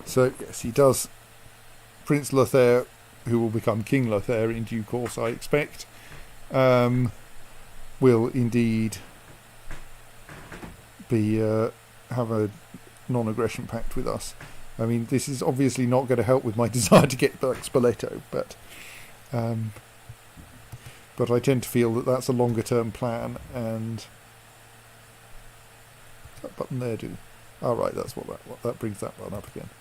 So, yes, he does. Prince Lothair, who will become King Lothair in due course, I expect, will indeed be have a non-aggression pact with us. I mean, this is obviously not going to help with my desire to get back Spoleto, but I tend to feel that that's a longer-term plan, and that button there do. Oh, right, that's what that brings that one up again.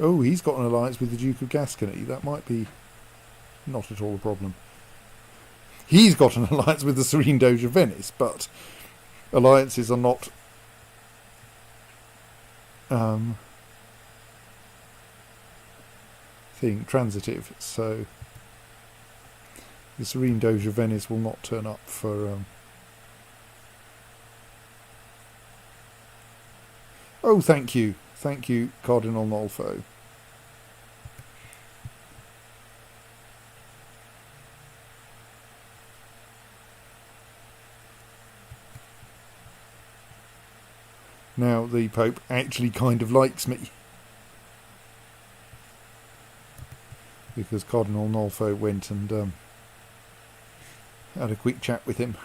Oh, he's got an alliance with the Duke of Gascony. That might be not at all a problem. He's got an alliance with the Serene Doge of Venice, but alliances are not transitive, so the Serene Doge of Venice will not turn up for oh, thank you, Cardinal Nolfo. Now the Pope actually kind of likes me, because Cardinal Nolfo went and had a quick chat with him.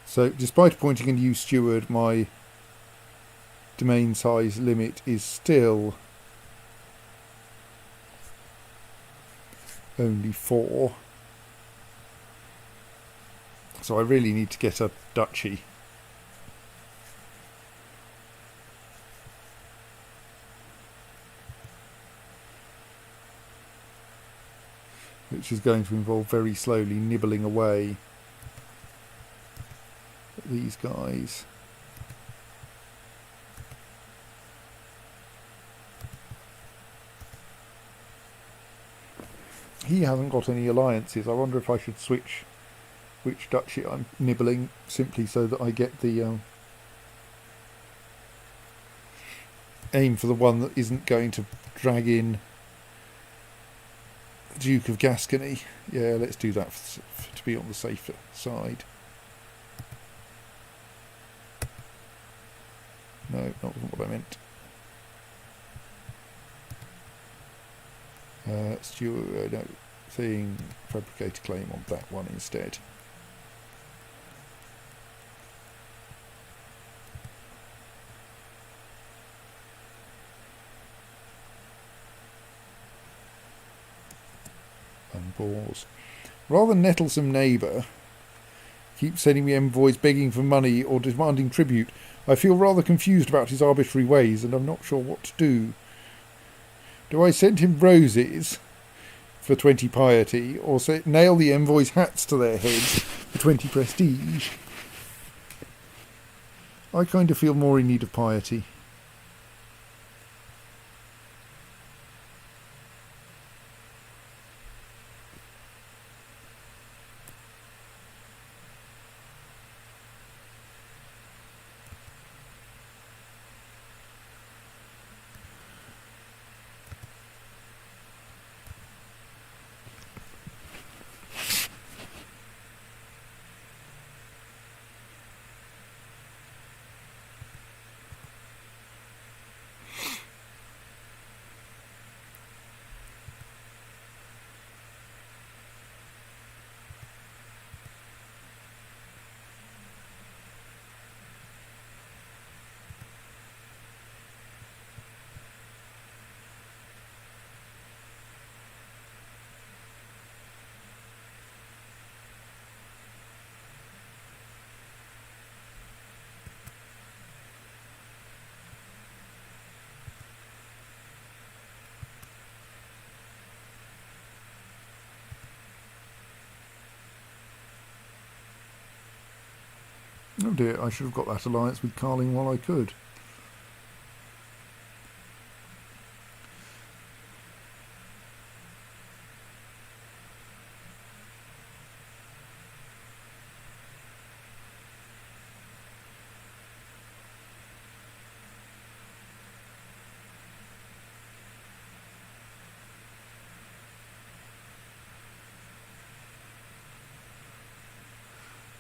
So, despite appointing a new steward, my domain size limit is still only 4. So I really need to get a duchy. Which is going to involve very slowly nibbling away at these guys. He hasn't got any alliances. I wonder if I should switch which duchy I'm nibbling, simply so that I get the aim for the one that isn't going to drag in the Duke of Gascony. Yeah, let's do that to be on the safer side. No, that wasn't what I meant. Stuart, no, thing, fabricate a claim on that one instead. Unpause. Rather nettlesome neighbour keeps sending me envoys begging for money or demanding tribute. I feel rather confused about his arbitrary ways and I'm not sure what to do. Do I send him roses for 20 piety or nail the envoys' hats to their heads for 20 prestige? I kind of feel more in need of piety. Oh dear, I should have got that alliance with Carling while I could.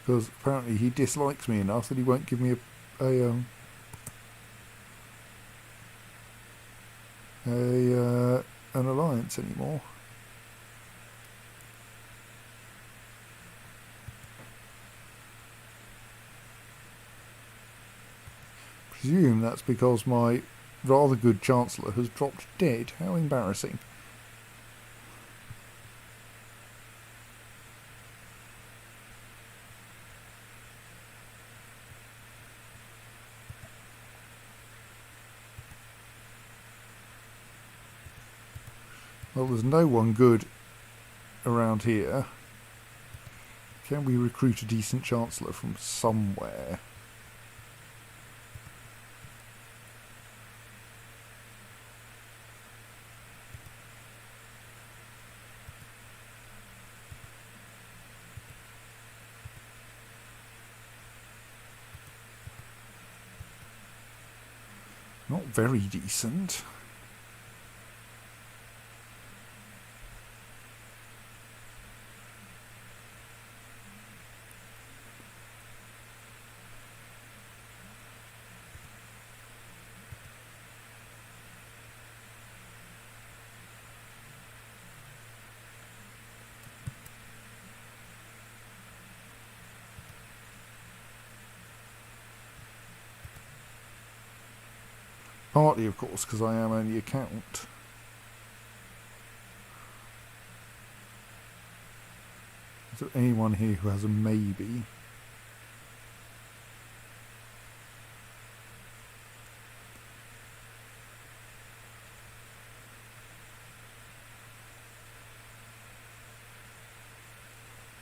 Because apparently he dislikes me enough that he won't give me an alliance anymore. Presume that's because my rather good Chancellor has dropped dead. How embarrassing. Well, there's no one good around here. Can we recruit a decent Chancellor from somewhere? Not very decent. Partly, of course, because I am only a count. Is there anyone here who has a maybe?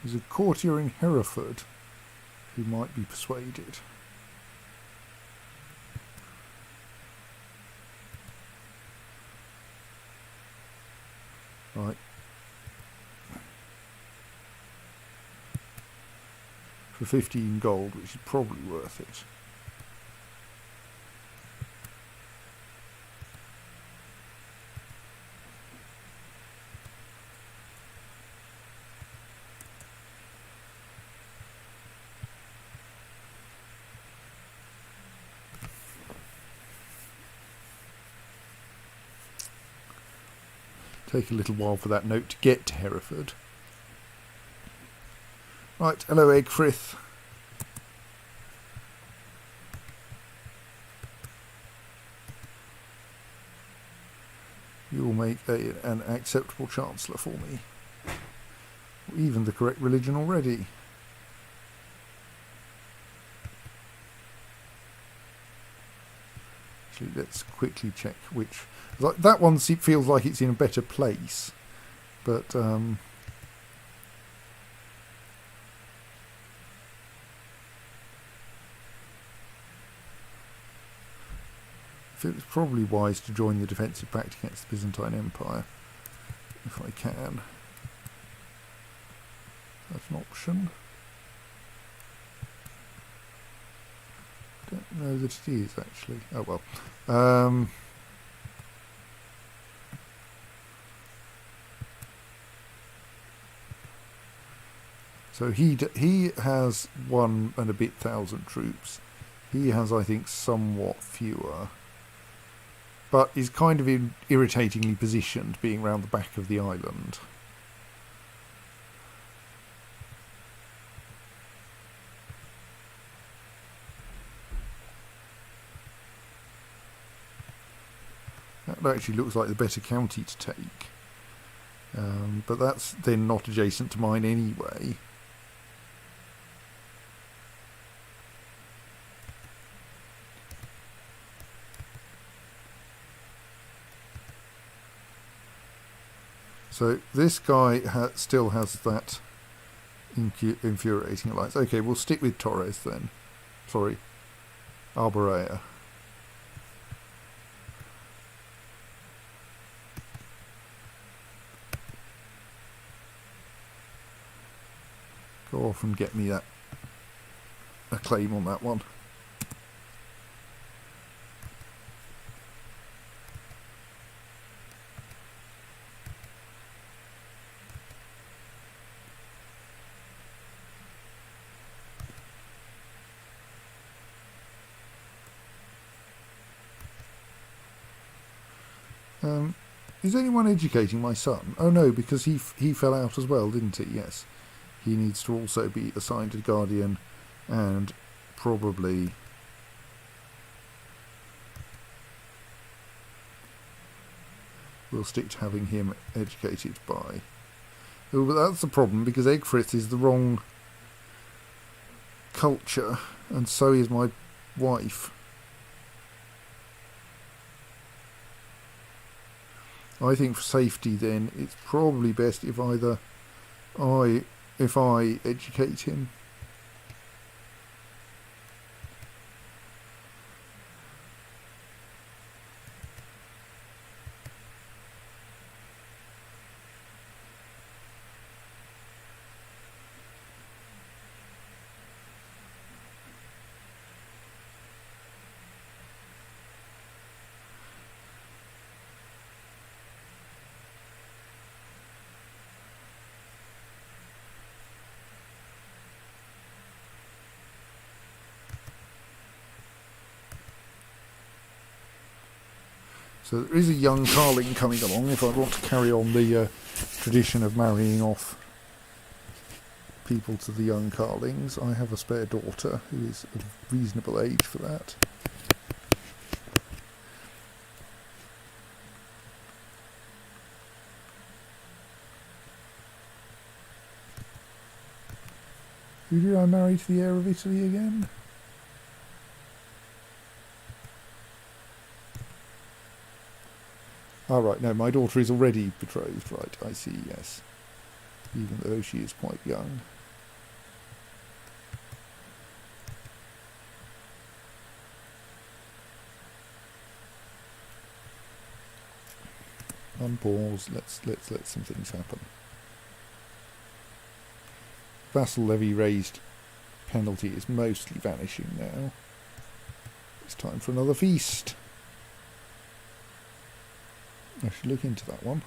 There's a courtier in Hereford who might be persuaded. Right. For 15 gold, which is probably worth it. Take a little while for that note to get to Hereford. Right, hello Egfrith. You'll make an acceptable chancellor for me. Even the correct religion already. Actually, let's quickly check which. Like that one feels like it's in a better place, but it's probably wise to join the defensive pact against the Byzantine Empire, if I can. That's an option. Don't know that it is, actually. Oh well. So he has 1 and a bit thousand troops. He has, I think, somewhat fewer. But is kind of irritatingly positioned, being round the back of the island. That actually looks like the better county to take. But that's then not adjacent to mine anyway. So this guy still has that infuriating alliance. Okay, we'll stick with Torres then. Sorry, Arborea. Go off and get me a claim on that one. Is anyone educating my son? Oh no, because he fell out as well, didn't he? Yes. He needs to also be assigned a guardian, and probably we'll stick to having him educated by. Oh, but that's the problem, because Egfrith is the wrong culture, and so is my wife. I think for safety then, it's probably best if I educate him. So there is a young Carling coming along if I want to carry on the tradition of marrying off people to the young Carlings. I have a spare daughter who is of reasonable age for that. Who did I marry to the heir of Italy again? Oh, right, no, my daughter is already betrothed, right, I see, yes. Even though she is quite young. Unpause, let's let some things happen. Vassal levy raised penalty is mostly vanishing now. It's time for another feast. I should look into that one.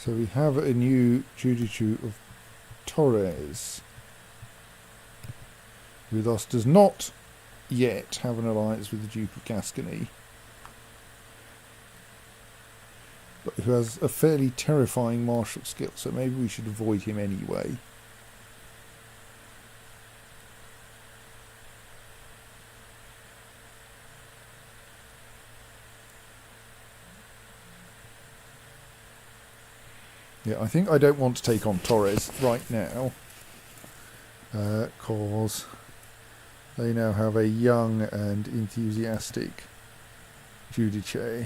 So we have a new Judice of Torres, who thus does not yet have an alliance with the Duke of Gascony, but who has a fairly terrifying martial skill, so maybe we should avoid him anyway. Yeah, I think I don't want to take on Torres right now, because they now have a young and enthusiastic Judice.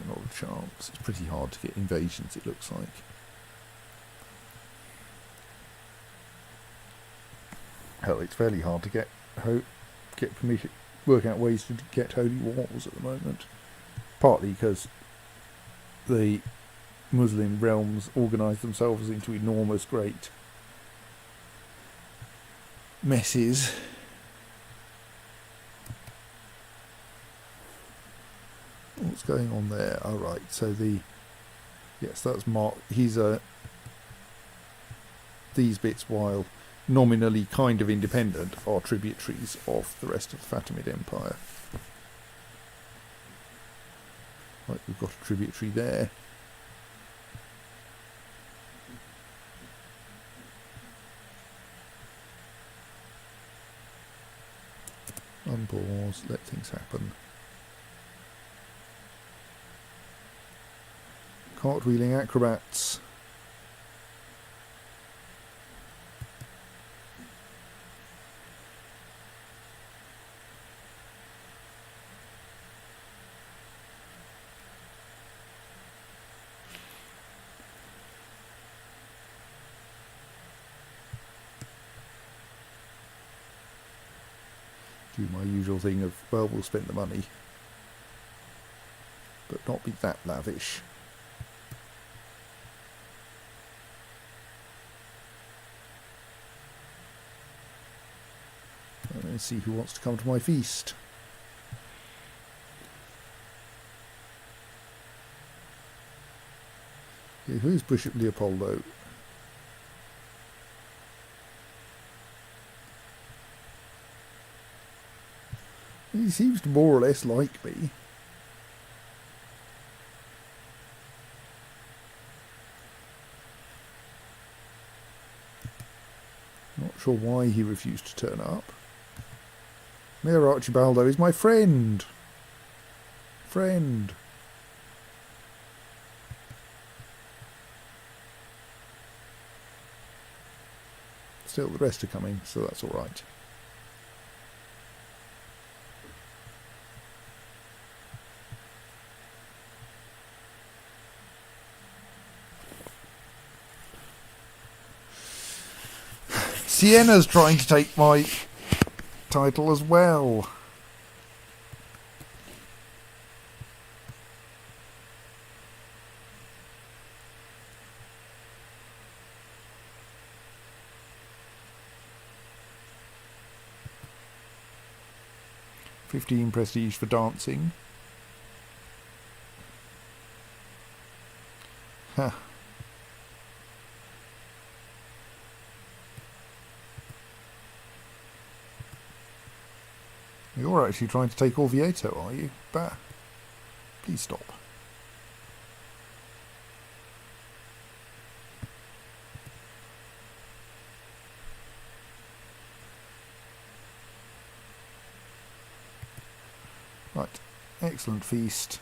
Not a chance. It's pretty hard to get invasions, it looks like. Hell, it's fairly hard to get permission, work out ways to get holy wars at the moment. Partly because the Muslim realms organise themselves into enormous, great messes. What's going on there? Oh, right. So yes, that's Mark. He's these bits, while nominally kind of independent, are tributaries of the rest of the Fatimid Empire. Right, we've got a tributary there. Unpause, let things happen. Cartwheeling acrobats. Do my usual thing of, well, we'll spend the money, but not be that lavish. Let's see who wants to come to my feast. Okay, who's Bishop Leopoldo? He seems to more or less like me. Not sure why he refused to turn up. Mayor Archibaldo is my friend. Still, the rest are coming, so that's all right. Sienna's trying to take my title as well. $15 prestige for dancing. Huh. You're actually trying to take Orvieto, are you? Bah. Please stop. Right. Excellent feast.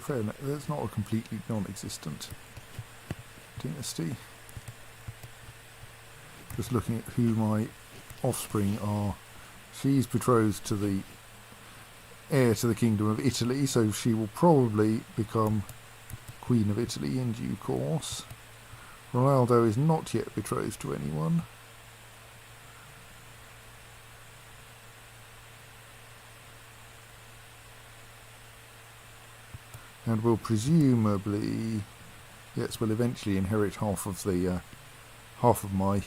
fair, that's not a completely non-existent dynasty. Just looking at who my offspring are. She's betrothed to the heir to the Kingdom of Italy, so she will probably become Queen of Italy in due course. Ronaldo is not yet betrothed to anyone. And will presumably, yes, will eventually inherit half of my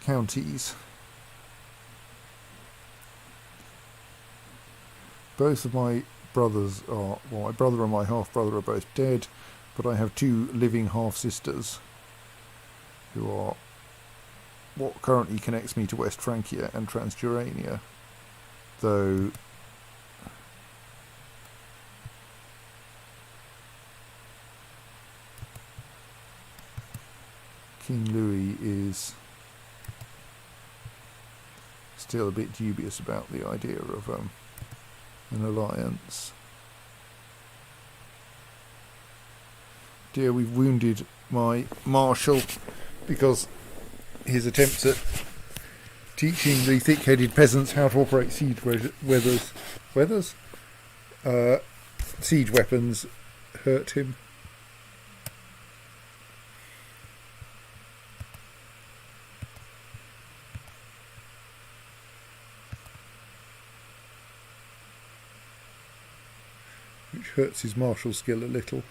counties. Both of my brothers are, well, my brother and my half-brother are both dead, but I have two living half-sisters who are what currently connects me to West Francia and Transjurania, though King Louis is still a bit dubious about the idea of an alliance. Dear, we've wounded my marshal because his attempts at teaching the thick-headed peasants how to operate siege siege weapons hurt him. Which hurts his martial skill a little.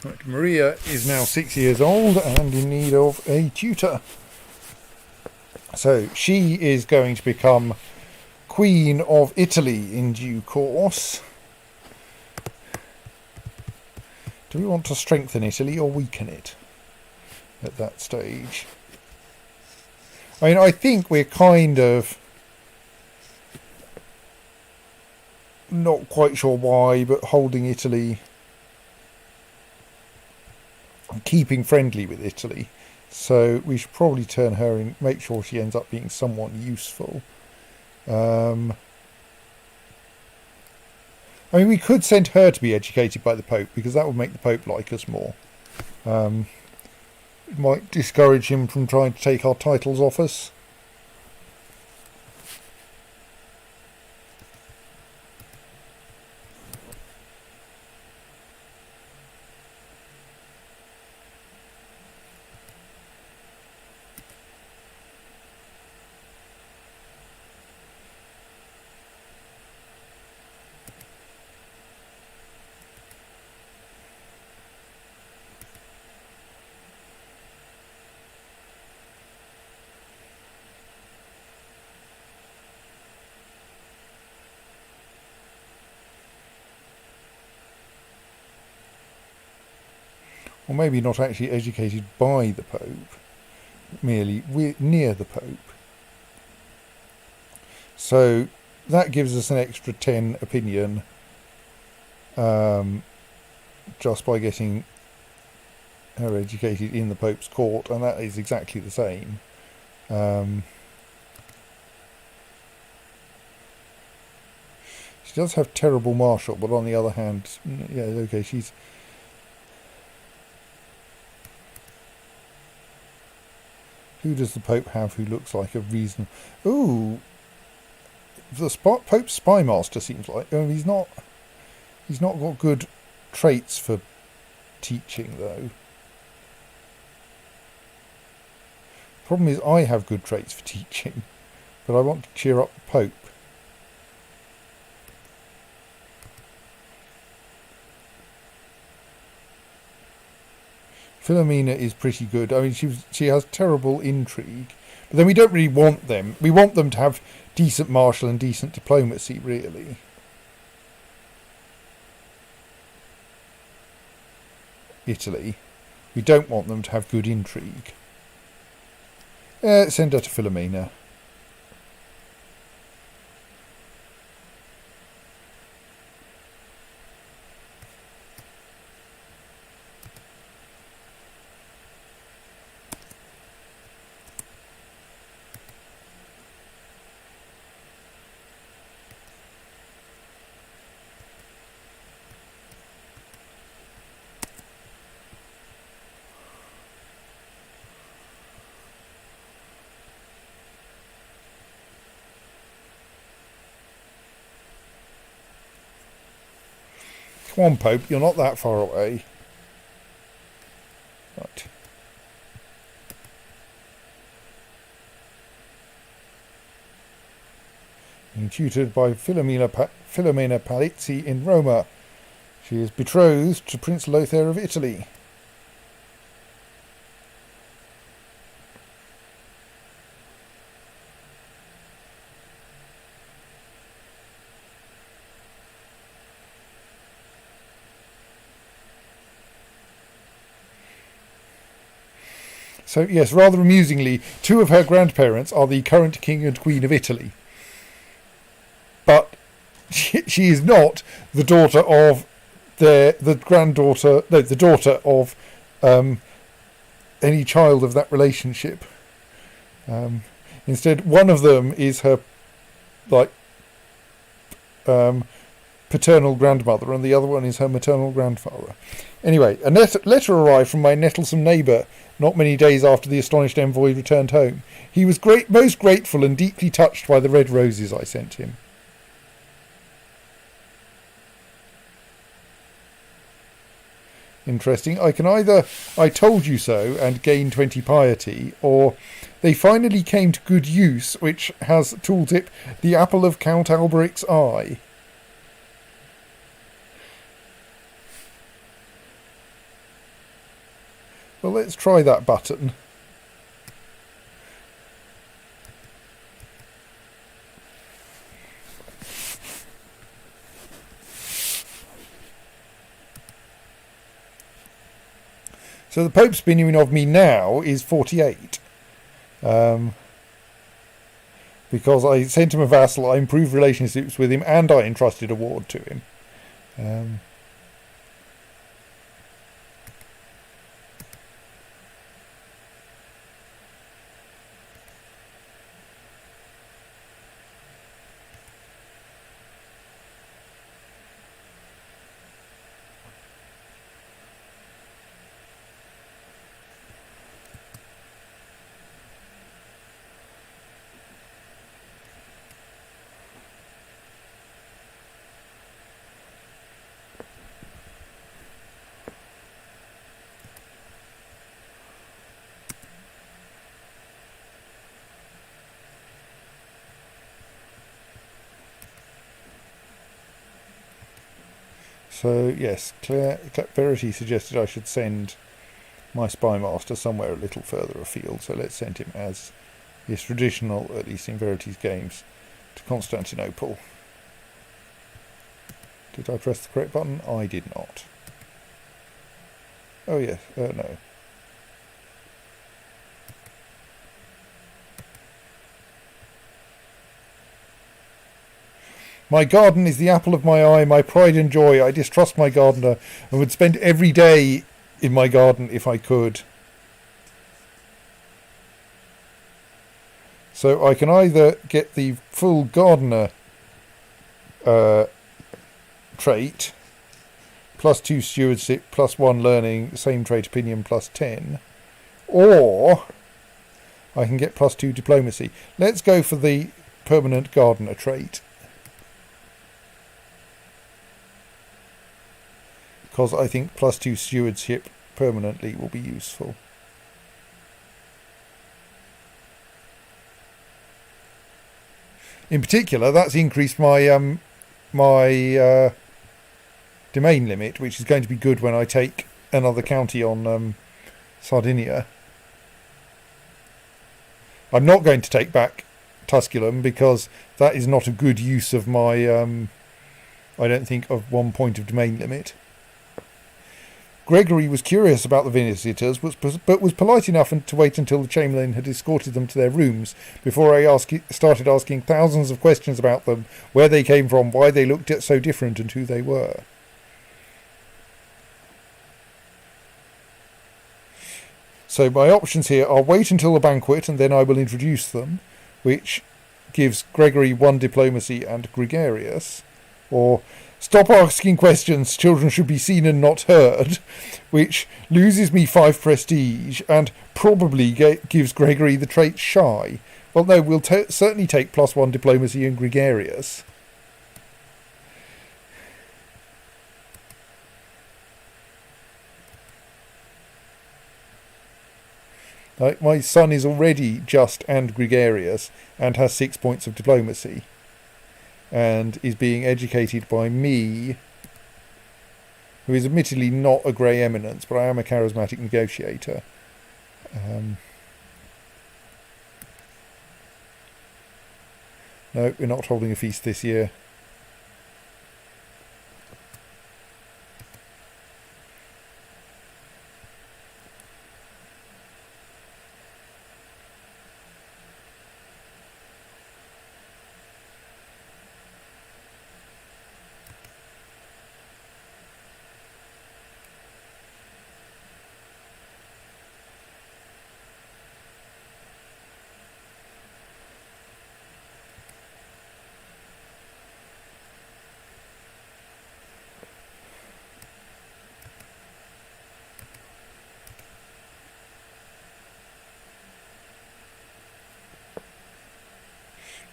Right, Maria is now 6 years old and in need of a tutor. So she is going to become Queen of Italy in due course. Do we want to strengthen Italy or weaken it at that stage? I mean, I think we're kind of not quite sure why, but holding Italy, keeping friendly with Italy. So we should probably turn her in, make sure she ends up being somewhat useful. I mean, we could send her to be educated by the Pope, because that would make the Pope like us more. It might discourage him from trying to take our titles off us. Or maybe not actually educated by the Pope, merely near the Pope. So that gives us an extra 10 opinion just by getting her educated in the Pope's court, and that is exactly the same. She does have terrible martial, but on the other hand, yeah, okay, she's... Who does the Pope have who looks like a reason? Ooh, the Pope's spy master seems like. He's not got good traits for teaching though. Problem is, I have good traits for teaching, but I want to cheer up the Pope. Philomena is pretty good. I mean, she has terrible intrigue, but then we don't really want them. We want them to have decent martial and decent diplomacy, really. Italy. We don't want them to have good intrigue. Send her to Philomena. Come on, Pope, you're not that far away. Right. Being tutored by Filomena Palizzi in Roma. She is betrothed to Prince Lothair of Italy. So, yes, rather amusingly, two of her grandparents are the current King and Queen of Italy. But she is not the daughter of the daughter of any child of that relationship. Instead, one of them is her paternal grandmother, and the other one is her maternal grandfather. Anyway, a letter arrived from my nettlesome neighbour not many days after the astonished envoy returned home. He was most grateful and deeply touched by the red roses I sent him. Interesting. I can either I told you so and gain 20 piety, or they finally came to good use, which has tooltip the apple of Count Alberic's eye. Well, let's try that button. So the Pope's opinion of me now is 48. Because I sent him a vassal, I improved relationships with him, and I entrusted a ward to him. So, yes, Verity suggested I should send my spy master somewhere a little further afield, so let's send him, as is traditional, at least in Verity's games, to Constantinople. Did I press the correct button? I did not. Oh yes, no. My garden is the apple of my eye, my pride and joy. I distrust my gardener and would spend every day in my garden if I could. So I can either get the full gardener trait, +2 stewardship, +1 learning, same trait opinion, +10, or I can get +2 diplomacy. Let's go for the permanent gardener trait, because I think +2 stewardship permanently will be useful. In particular, that's increased my my domain limit, which is going to be good when I take another county on Sardinia. I'm not going to take back Tusculum because that is not a good use of my, I don't think, of 1 point of domain limit. Gregory was curious about the visitors, but was polite enough to wait until the Chamberlain had escorted them to their rooms before I started asking thousands of questions about them, where they came from, why they looked so different, and who they were. So my options here are wait until the banquet and then I will introduce them, which gives Gregory 1 diplomacy and Gregarious, or stop asking questions, children should be seen and not heard, which loses me 5 prestige and probably gives Gregory the trait shy. Well, no, we'll certainly take +1 diplomacy and Gregarious. Like, my son is already just and gregarious and has 6 points of diplomacy and is being educated by me, who is admittedly not a grey eminence, but I am a charismatic negotiator. No, we're not holding a feast this year.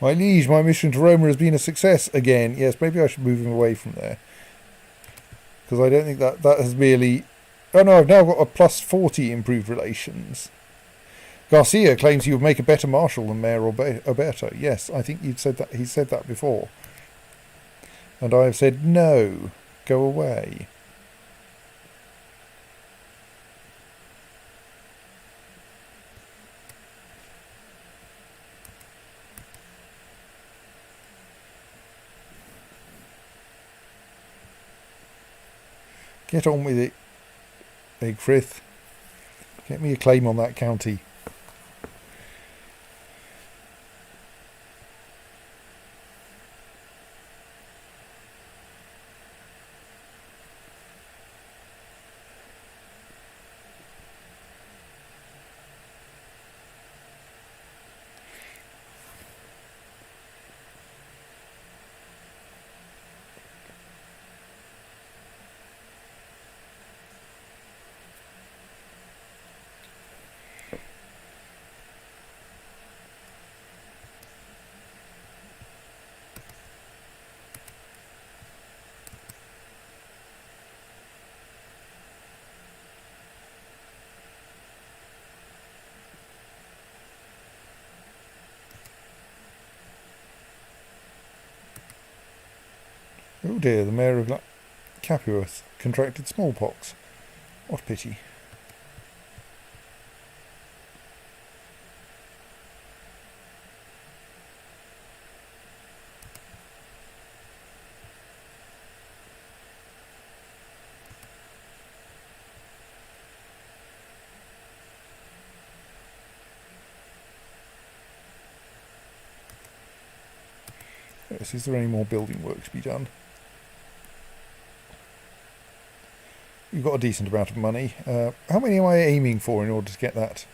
My liege, my mission to Roma has been a success again. Yes, maybe I should move him away from there. Because I don't think that has really... Oh no, I've now got a plus 40 improved relations. Garcia claims he would make a better marshal than Mayor Alberto. Yes, I think you'd said that. He said that before. And I have said, no, go away. Get on with it, Big Frith. Get me a claim on that county. Oh dear, the mayor of Capua contracted smallpox. What a pity. Yes, is there any more building work to be done? You've got a decent amount of money. How many am I aiming for in order to get that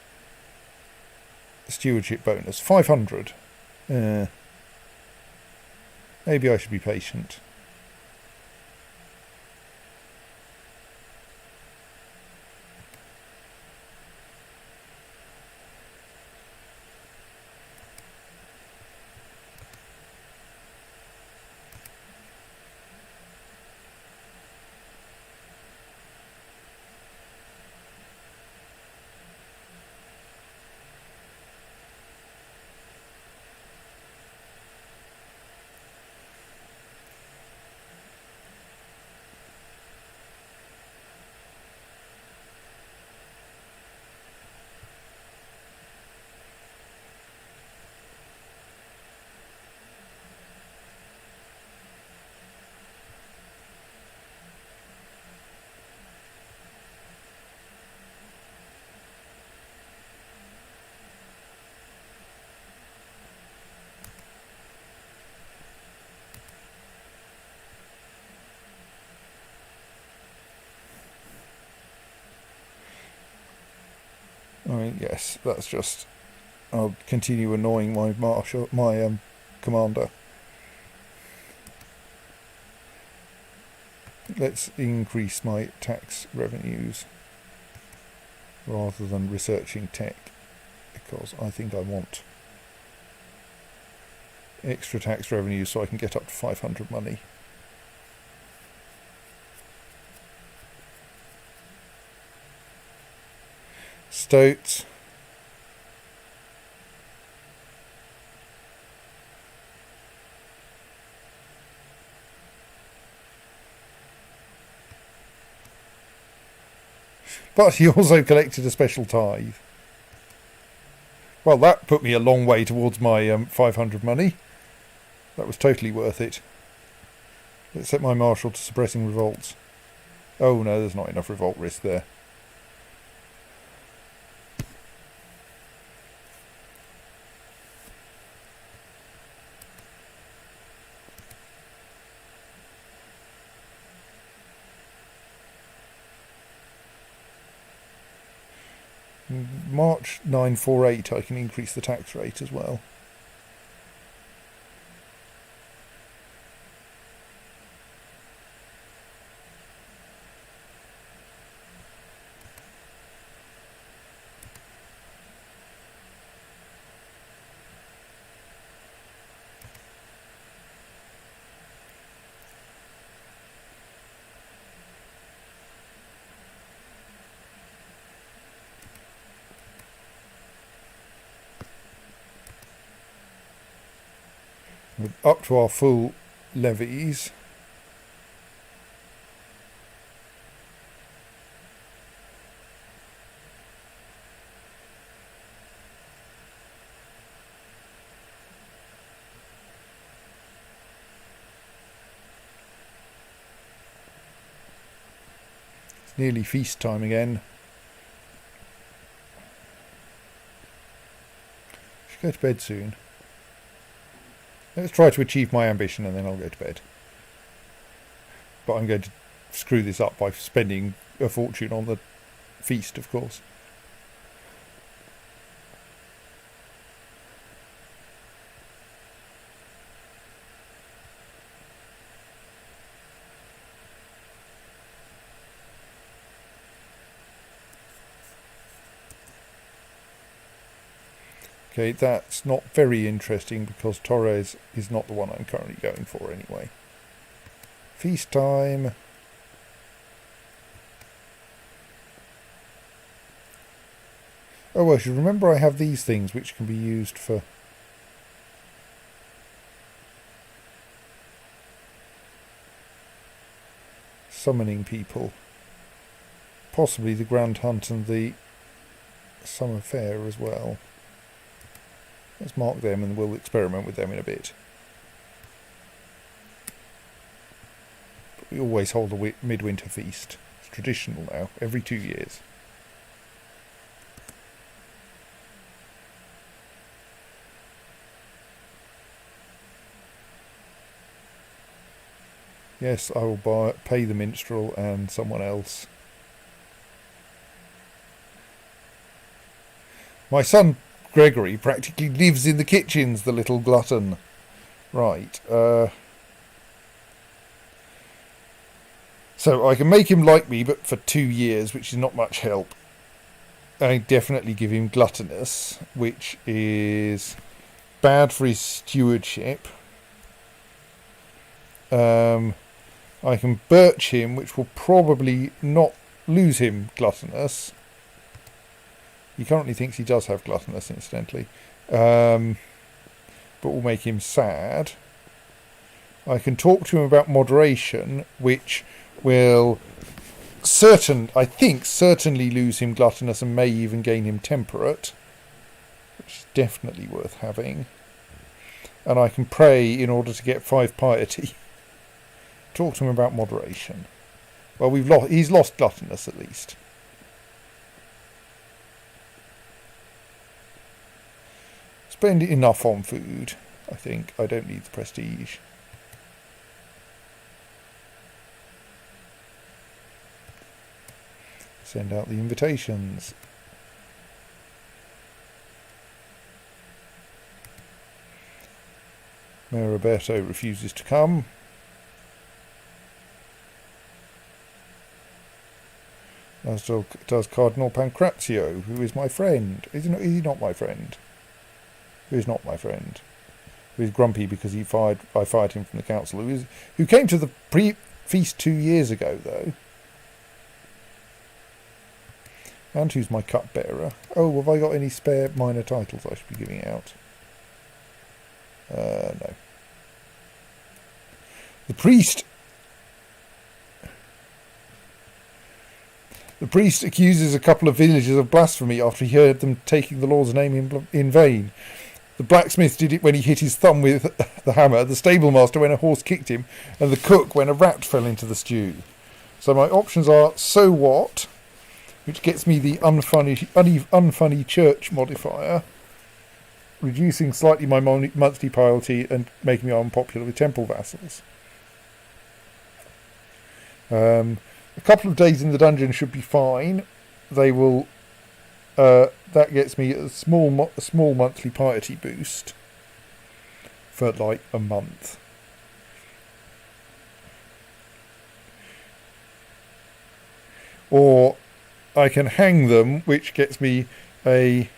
stewardship bonus? 500. Maybe I should be patient. I mean, yes, that's just... I'll continue annoying my commander. Let's increase my tax revenues rather than researching tech, because I think I want extra tax revenues so I can get up to 500 money. Stoats, But he also collected a special tithe. Well, that put me a long way towards my 500 money. That was totally worth it. Let's set my marshal to suppressing revolts. Oh no, there's not enough revolt risk there. March 948 I can increase the tax rate as well. With up to our full levies. It's nearly feast time again. Should go to bed soon. Let's try to achieve my ambition and then I'll go to bed. But I'm going to screw this up by spending a fortune on the feast, of course. Okay, that's not very interesting because Torres is not the one I'm currently going for anyway. Feast time. Oh, I should remember I have these things which can be used for summoning people. Possibly the Grand Hunt and the Summer Fair as well. Let's mark them and we'll experiment with them in a bit. But we always hold a midwinter feast. It's traditional now, every 2 years. Yes, I will pay the minstrel and someone else. My son Gregory practically lives in the kitchens, the little glutton. Right. So I can make him like me, but for 2 years, which is not much help. I definitely give him gluttonous, which is bad for his stewardship. I can birch him, which will probably not lose him gluttonous. He currently thinks he does have gluttonous, incidentally. But will make him sad. I can talk to him about moderation, which will certainly lose him gluttonous and may even gain him temperate, which is definitely worth having. And I can pray in order to get 5 piety. Talk to him about moderation. Well, he's lost gluttonous at least. Spend enough on food, I think. I don't need the prestige. Send out the invitations. Mayor Roberto refuses to come. As does Cardinal Pancrazio, who is my friend. Is he not my friend? Who is not my friend? Who is grumpy because I fired him from the council. Who came to the feast 2 years ago, though. And who's my cupbearer? Oh, have I got any spare minor titles I should be giving out? No. The priest accuses a couple of villagers of blasphemy after he heard them taking the Lord's name in vain. The blacksmith did it when he hit his thumb with the hammer, the stablemaster when a horse kicked him, and the cook when a rat fell into the stew. So my options are so what, which gets me the unfunny church modifier, reducing slightly my monthly piety and making me unpopular with temple vassals. A couple of days in the dungeon should be fine. They will. That gets me a small monthly piety boost for like a month. Or I can hang them, which gets me a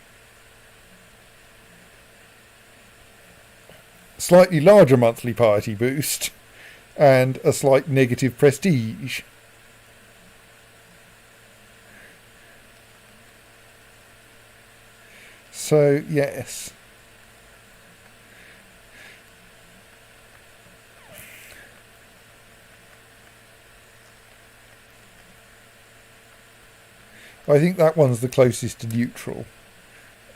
slightly larger monthly piety boost and a slight negative prestige. So, yes. I think that one's the closest to neutral.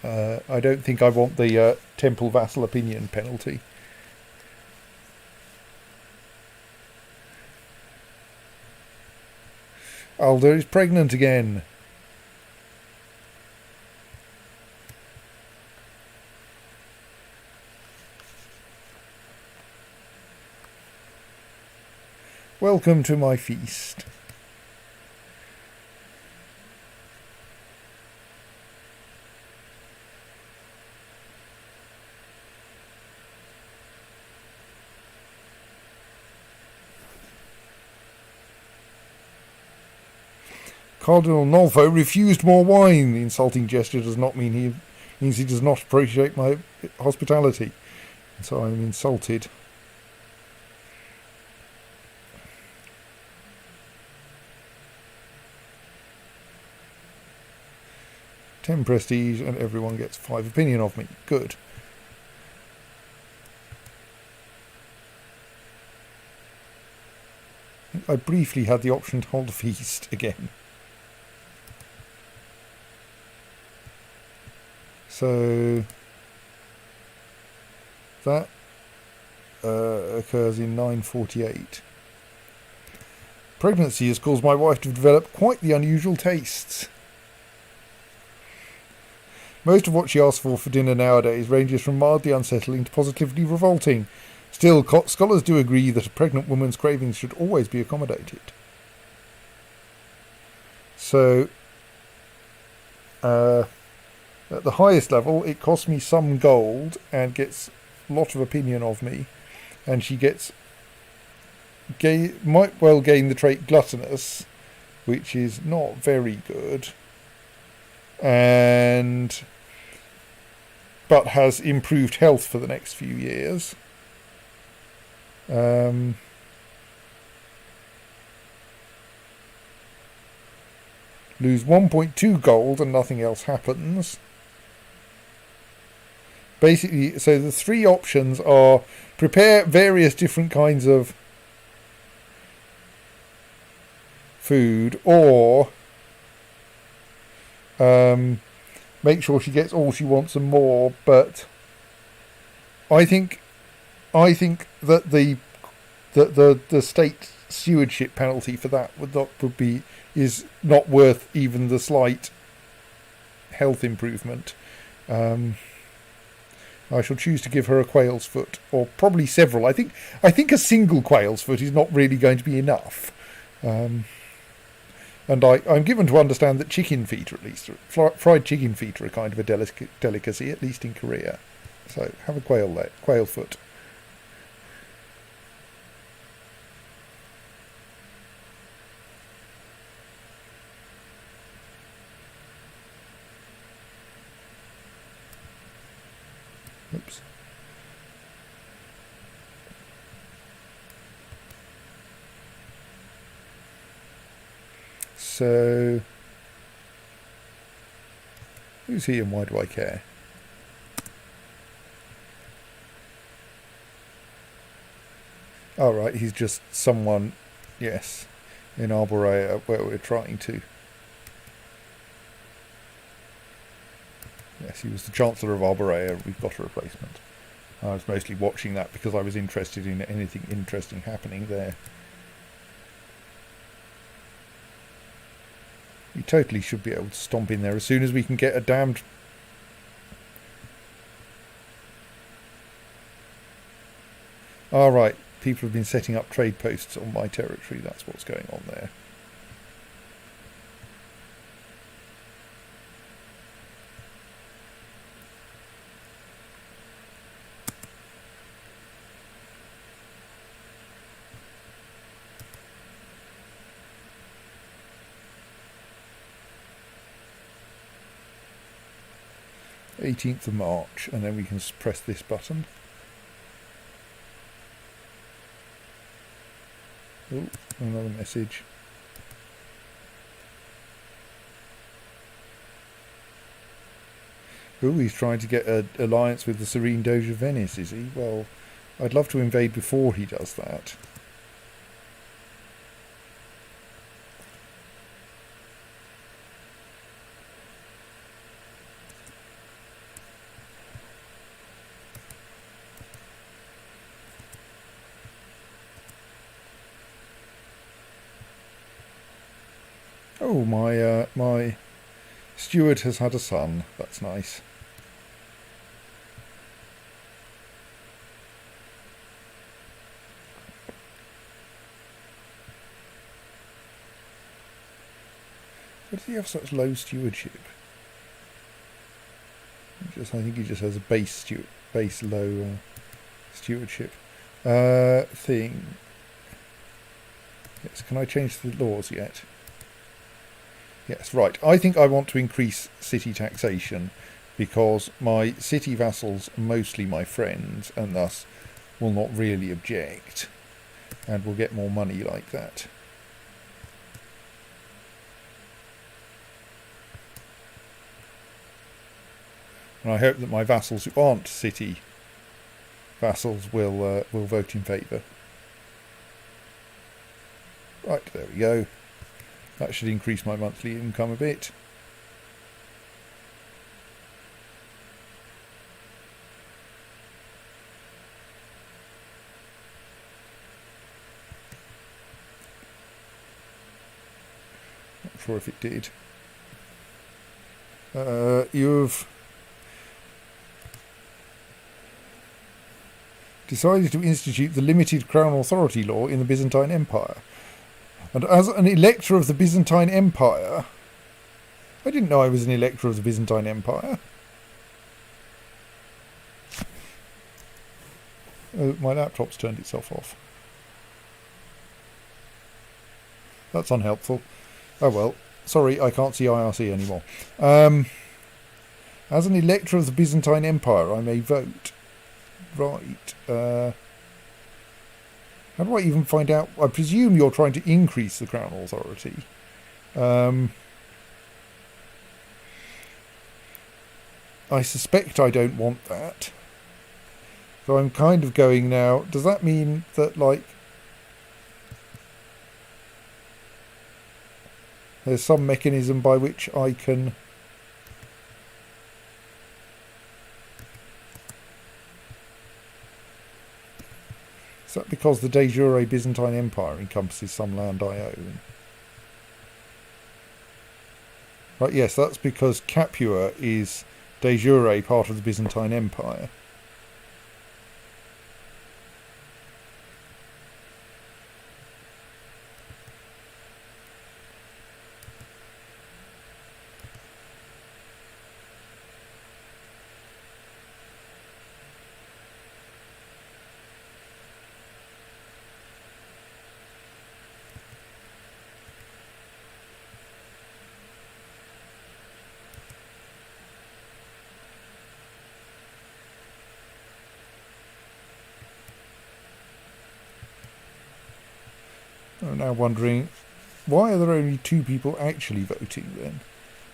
I don't think I want the temple vassal opinion penalty. Alder is pregnant again. Welcome to my feast. Cardinal Nolfo refused more wine. The insulting gesture does not mean means he does not appreciate my hospitality. And so I'm insulted. Ten prestige and everyone gets 5 opinion of me. Good. I briefly had the option to hold a feast again. So that occurs in 948. Pregnancy has caused my wife to develop quite the unusual tastes. Most of what she asks for dinner nowadays ranges from mildly unsettling to positively revolting. Still, scholars do agree that a pregnant woman's cravings should always be accommodated. So, at the highest level, it costs me some gold and gets a lot of opinion of me. And she might well gain the trait gluttonous, which is not very good. But has improved health for the next few years. Lose 1.2 gold and nothing else happens. Basically, so the 3 options are prepare various different kinds of food, or make sure she gets all she wants and more. But I think that the state stewardship penalty for that is not worth even the slight health improvement. I shall choose to give her a quail's foot, or probably several. I think a single quail's foot is not really going to be enough. And I'm given to understand that chicken feet, or at least fried chicken feet, are a kind of a delicacy, at least in Korea. So have a quail foot. Oops. So, who's he and why do I care? Oh, right, he's just someone, yes, in Arborea where we're trying to Yes, he was the Chancellor of Arbarea. We've got a replacement. I was mostly watching that because I was interested in anything interesting happening there. We totally should be able to stomp in there as soon as we can get a damned... Alright, people have been setting up trade posts on my territory. That's what's going on there. (18th of March), and then we can press this button. Oh, another message. Oh, he's trying to get an alliance with the Serene Doge of Venice, is he? Well, I'd love to invade before he does that. Oh, my steward has had a son. That's nice. Why does he have such low stewardship? I think he just has a base low stewardship thing. Yes, can I change the laws yet? Yes, right. I think I want to increase city taxation because my city vassals are mostly my friends and thus will not really object and will get more money like that. And I hope that my vassals who aren't city vassals will vote in favour. Right, there we go. That should increase my monthly income a bit. Not sure if it did. You've decided to institute the limited crown authority law in the Byzantine Empire. And as an elector of the Byzantine Empire... I didn't know I was an elector of the Byzantine Empire. Oh, my laptop's turned itself off. That's unhelpful. Oh well. Sorry, I can't see IRC anymore. As an elector of the Byzantine Empire, I may vote. Right. How do I even find out? I presume you're trying to increase the crown authority. I suspect I don't want that. So I'm kind of going now. Does that mean that, like, there's some mechanism by which I can... Is that because the de jure Byzantine Empire encompasses some land I own? Right, yes, that's because Capua is de jure part of the Byzantine Empire. I'm now wondering, why are there only 2 people actually voting then?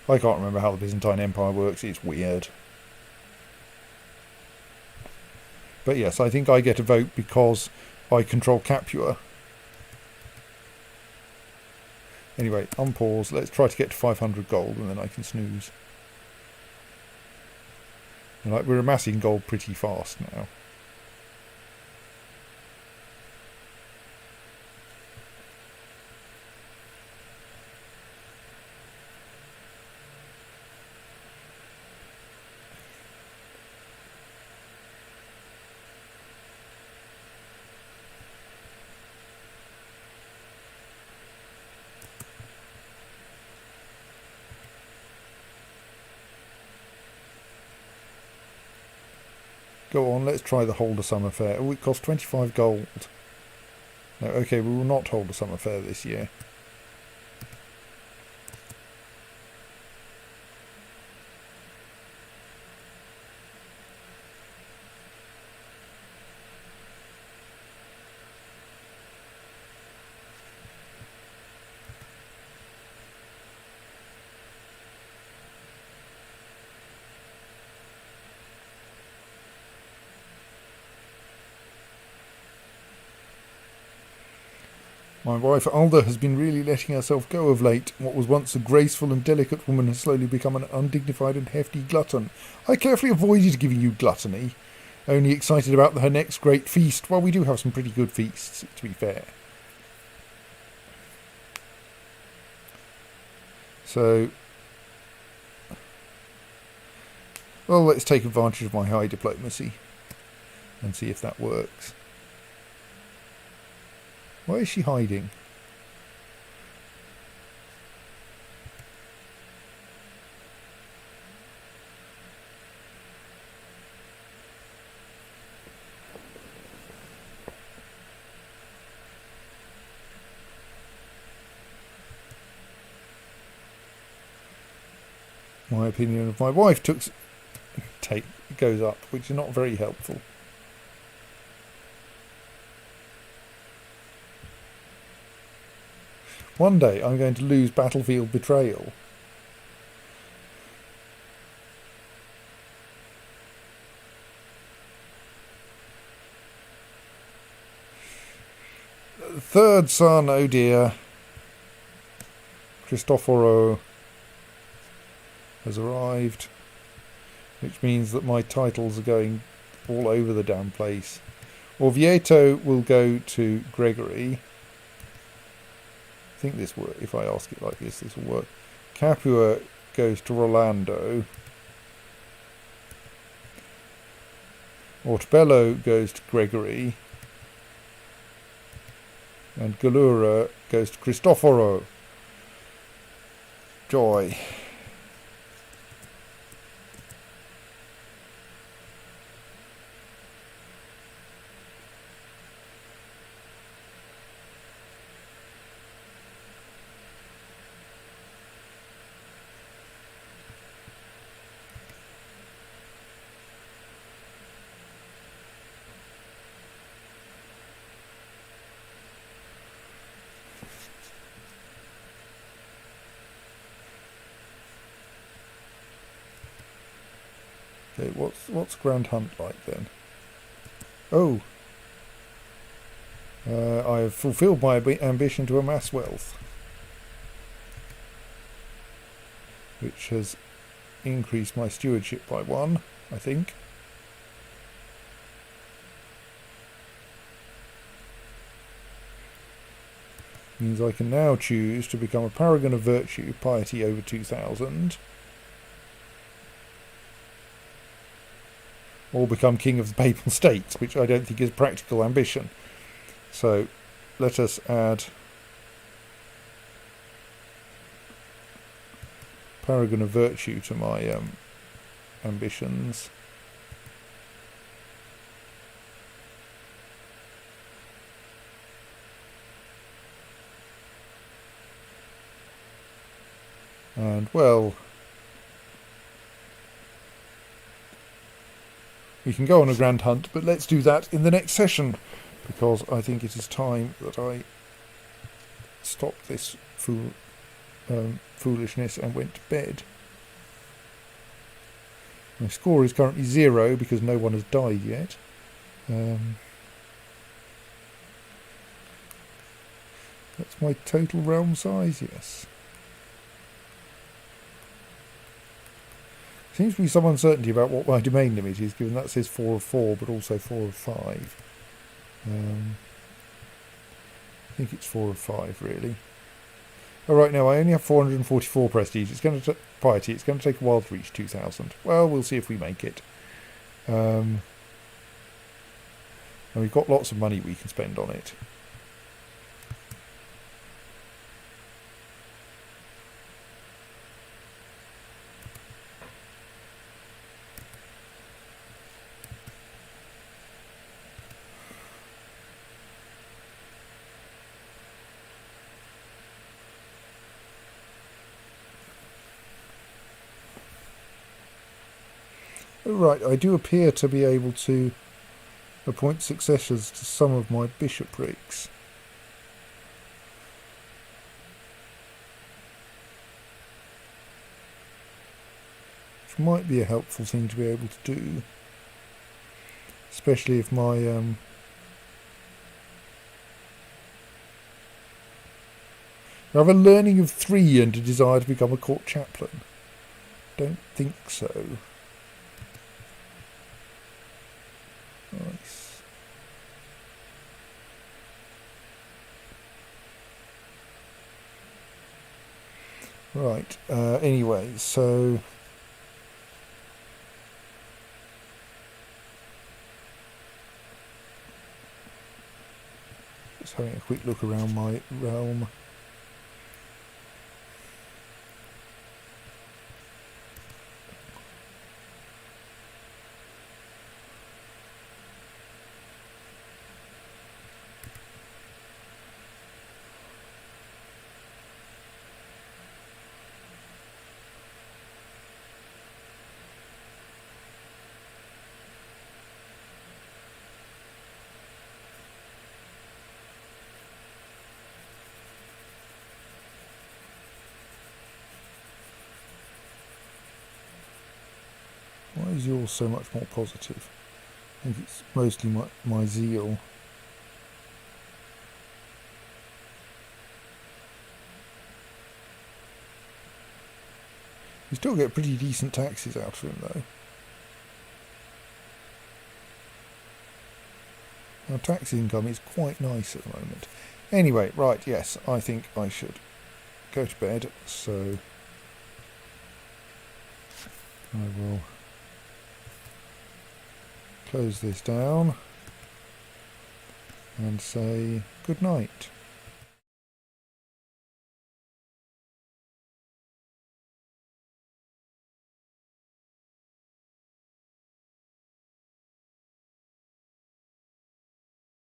I can't remember how the Byzantine Empire works, it's weird. But yes, I think I get a vote because I control Capua. Anyway, unpause, let's try to get to 500 gold and then I can snooze. Like, we're amassing gold pretty fast now. Go on, let's try the hold a summer fair. Oh, it costs 25 gold. No, okay, we will not hold a summer fair this year. My wife Alda has been really letting herself go of late. What was once a graceful and delicate woman has slowly become an undignified and hefty glutton. I carefully avoided giving you gluttony, only excited about her next great feast. Well, we do have some pretty good feasts, to be fair. So, well, let's take advantage of my high diplomacy and see if that works. Why is she hiding? My opinion of my wife goes up, which is not very helpful. One day I'm going to lose battlefield betrayal. The third son, oh dear, Cristoforo, has arrived, which means that my titles are going all over the damn place. Orvieto will go to Gregory. I think this works. If I ask it like this will work. Capua goes to Rolando. Ortbello goes to Gregory. And Galura goes to Cristoforo. Joy. Okay, what's Grand Hunt like then? Oh, I have fulfilled my ambition to amass wealth, which has increased my stewardship by 1, I think. Means I can now choose to become a paragon of virtue, piety over 2,000. Or become king of the Papal States, which I don't think is a practical ambition. So let us add paragon of virtue to my ambitions. And, well, we can go on a grand hunt, but let's do that in the next session, because I think it is time that I stopped this foolishness and went to bed. My score is currently 0 because no one has died yet. That's my total realm size, yes. Seems to be some uncertainty about what my domain limit is, given that says 4 of 4, but also 4 of 5. I think it's 4 of 5, really. Alright, now I only have 444 prestige. It's going to piety. It's going to take a while to reach 2,000. Well, we'll see if we make it. And we've got lots of money we can spend on it. Right, I do appear to be able to appoint successors to some of my bishoprics. Which might be a helpful thing to be able to do. Especially if my I have a learning of 3 and a desire to become a court chaplain. Don't think so. Nice. Right, anyway, so just having a quick look around my realm. Why is yours so much more positive? I think it's mostly my zeal. You still get pretty decent taxes out of him, though. Our tax income is quite nice at the moment. Anyway, right, yes, I think I should go to bed, so I will close this down and say good night.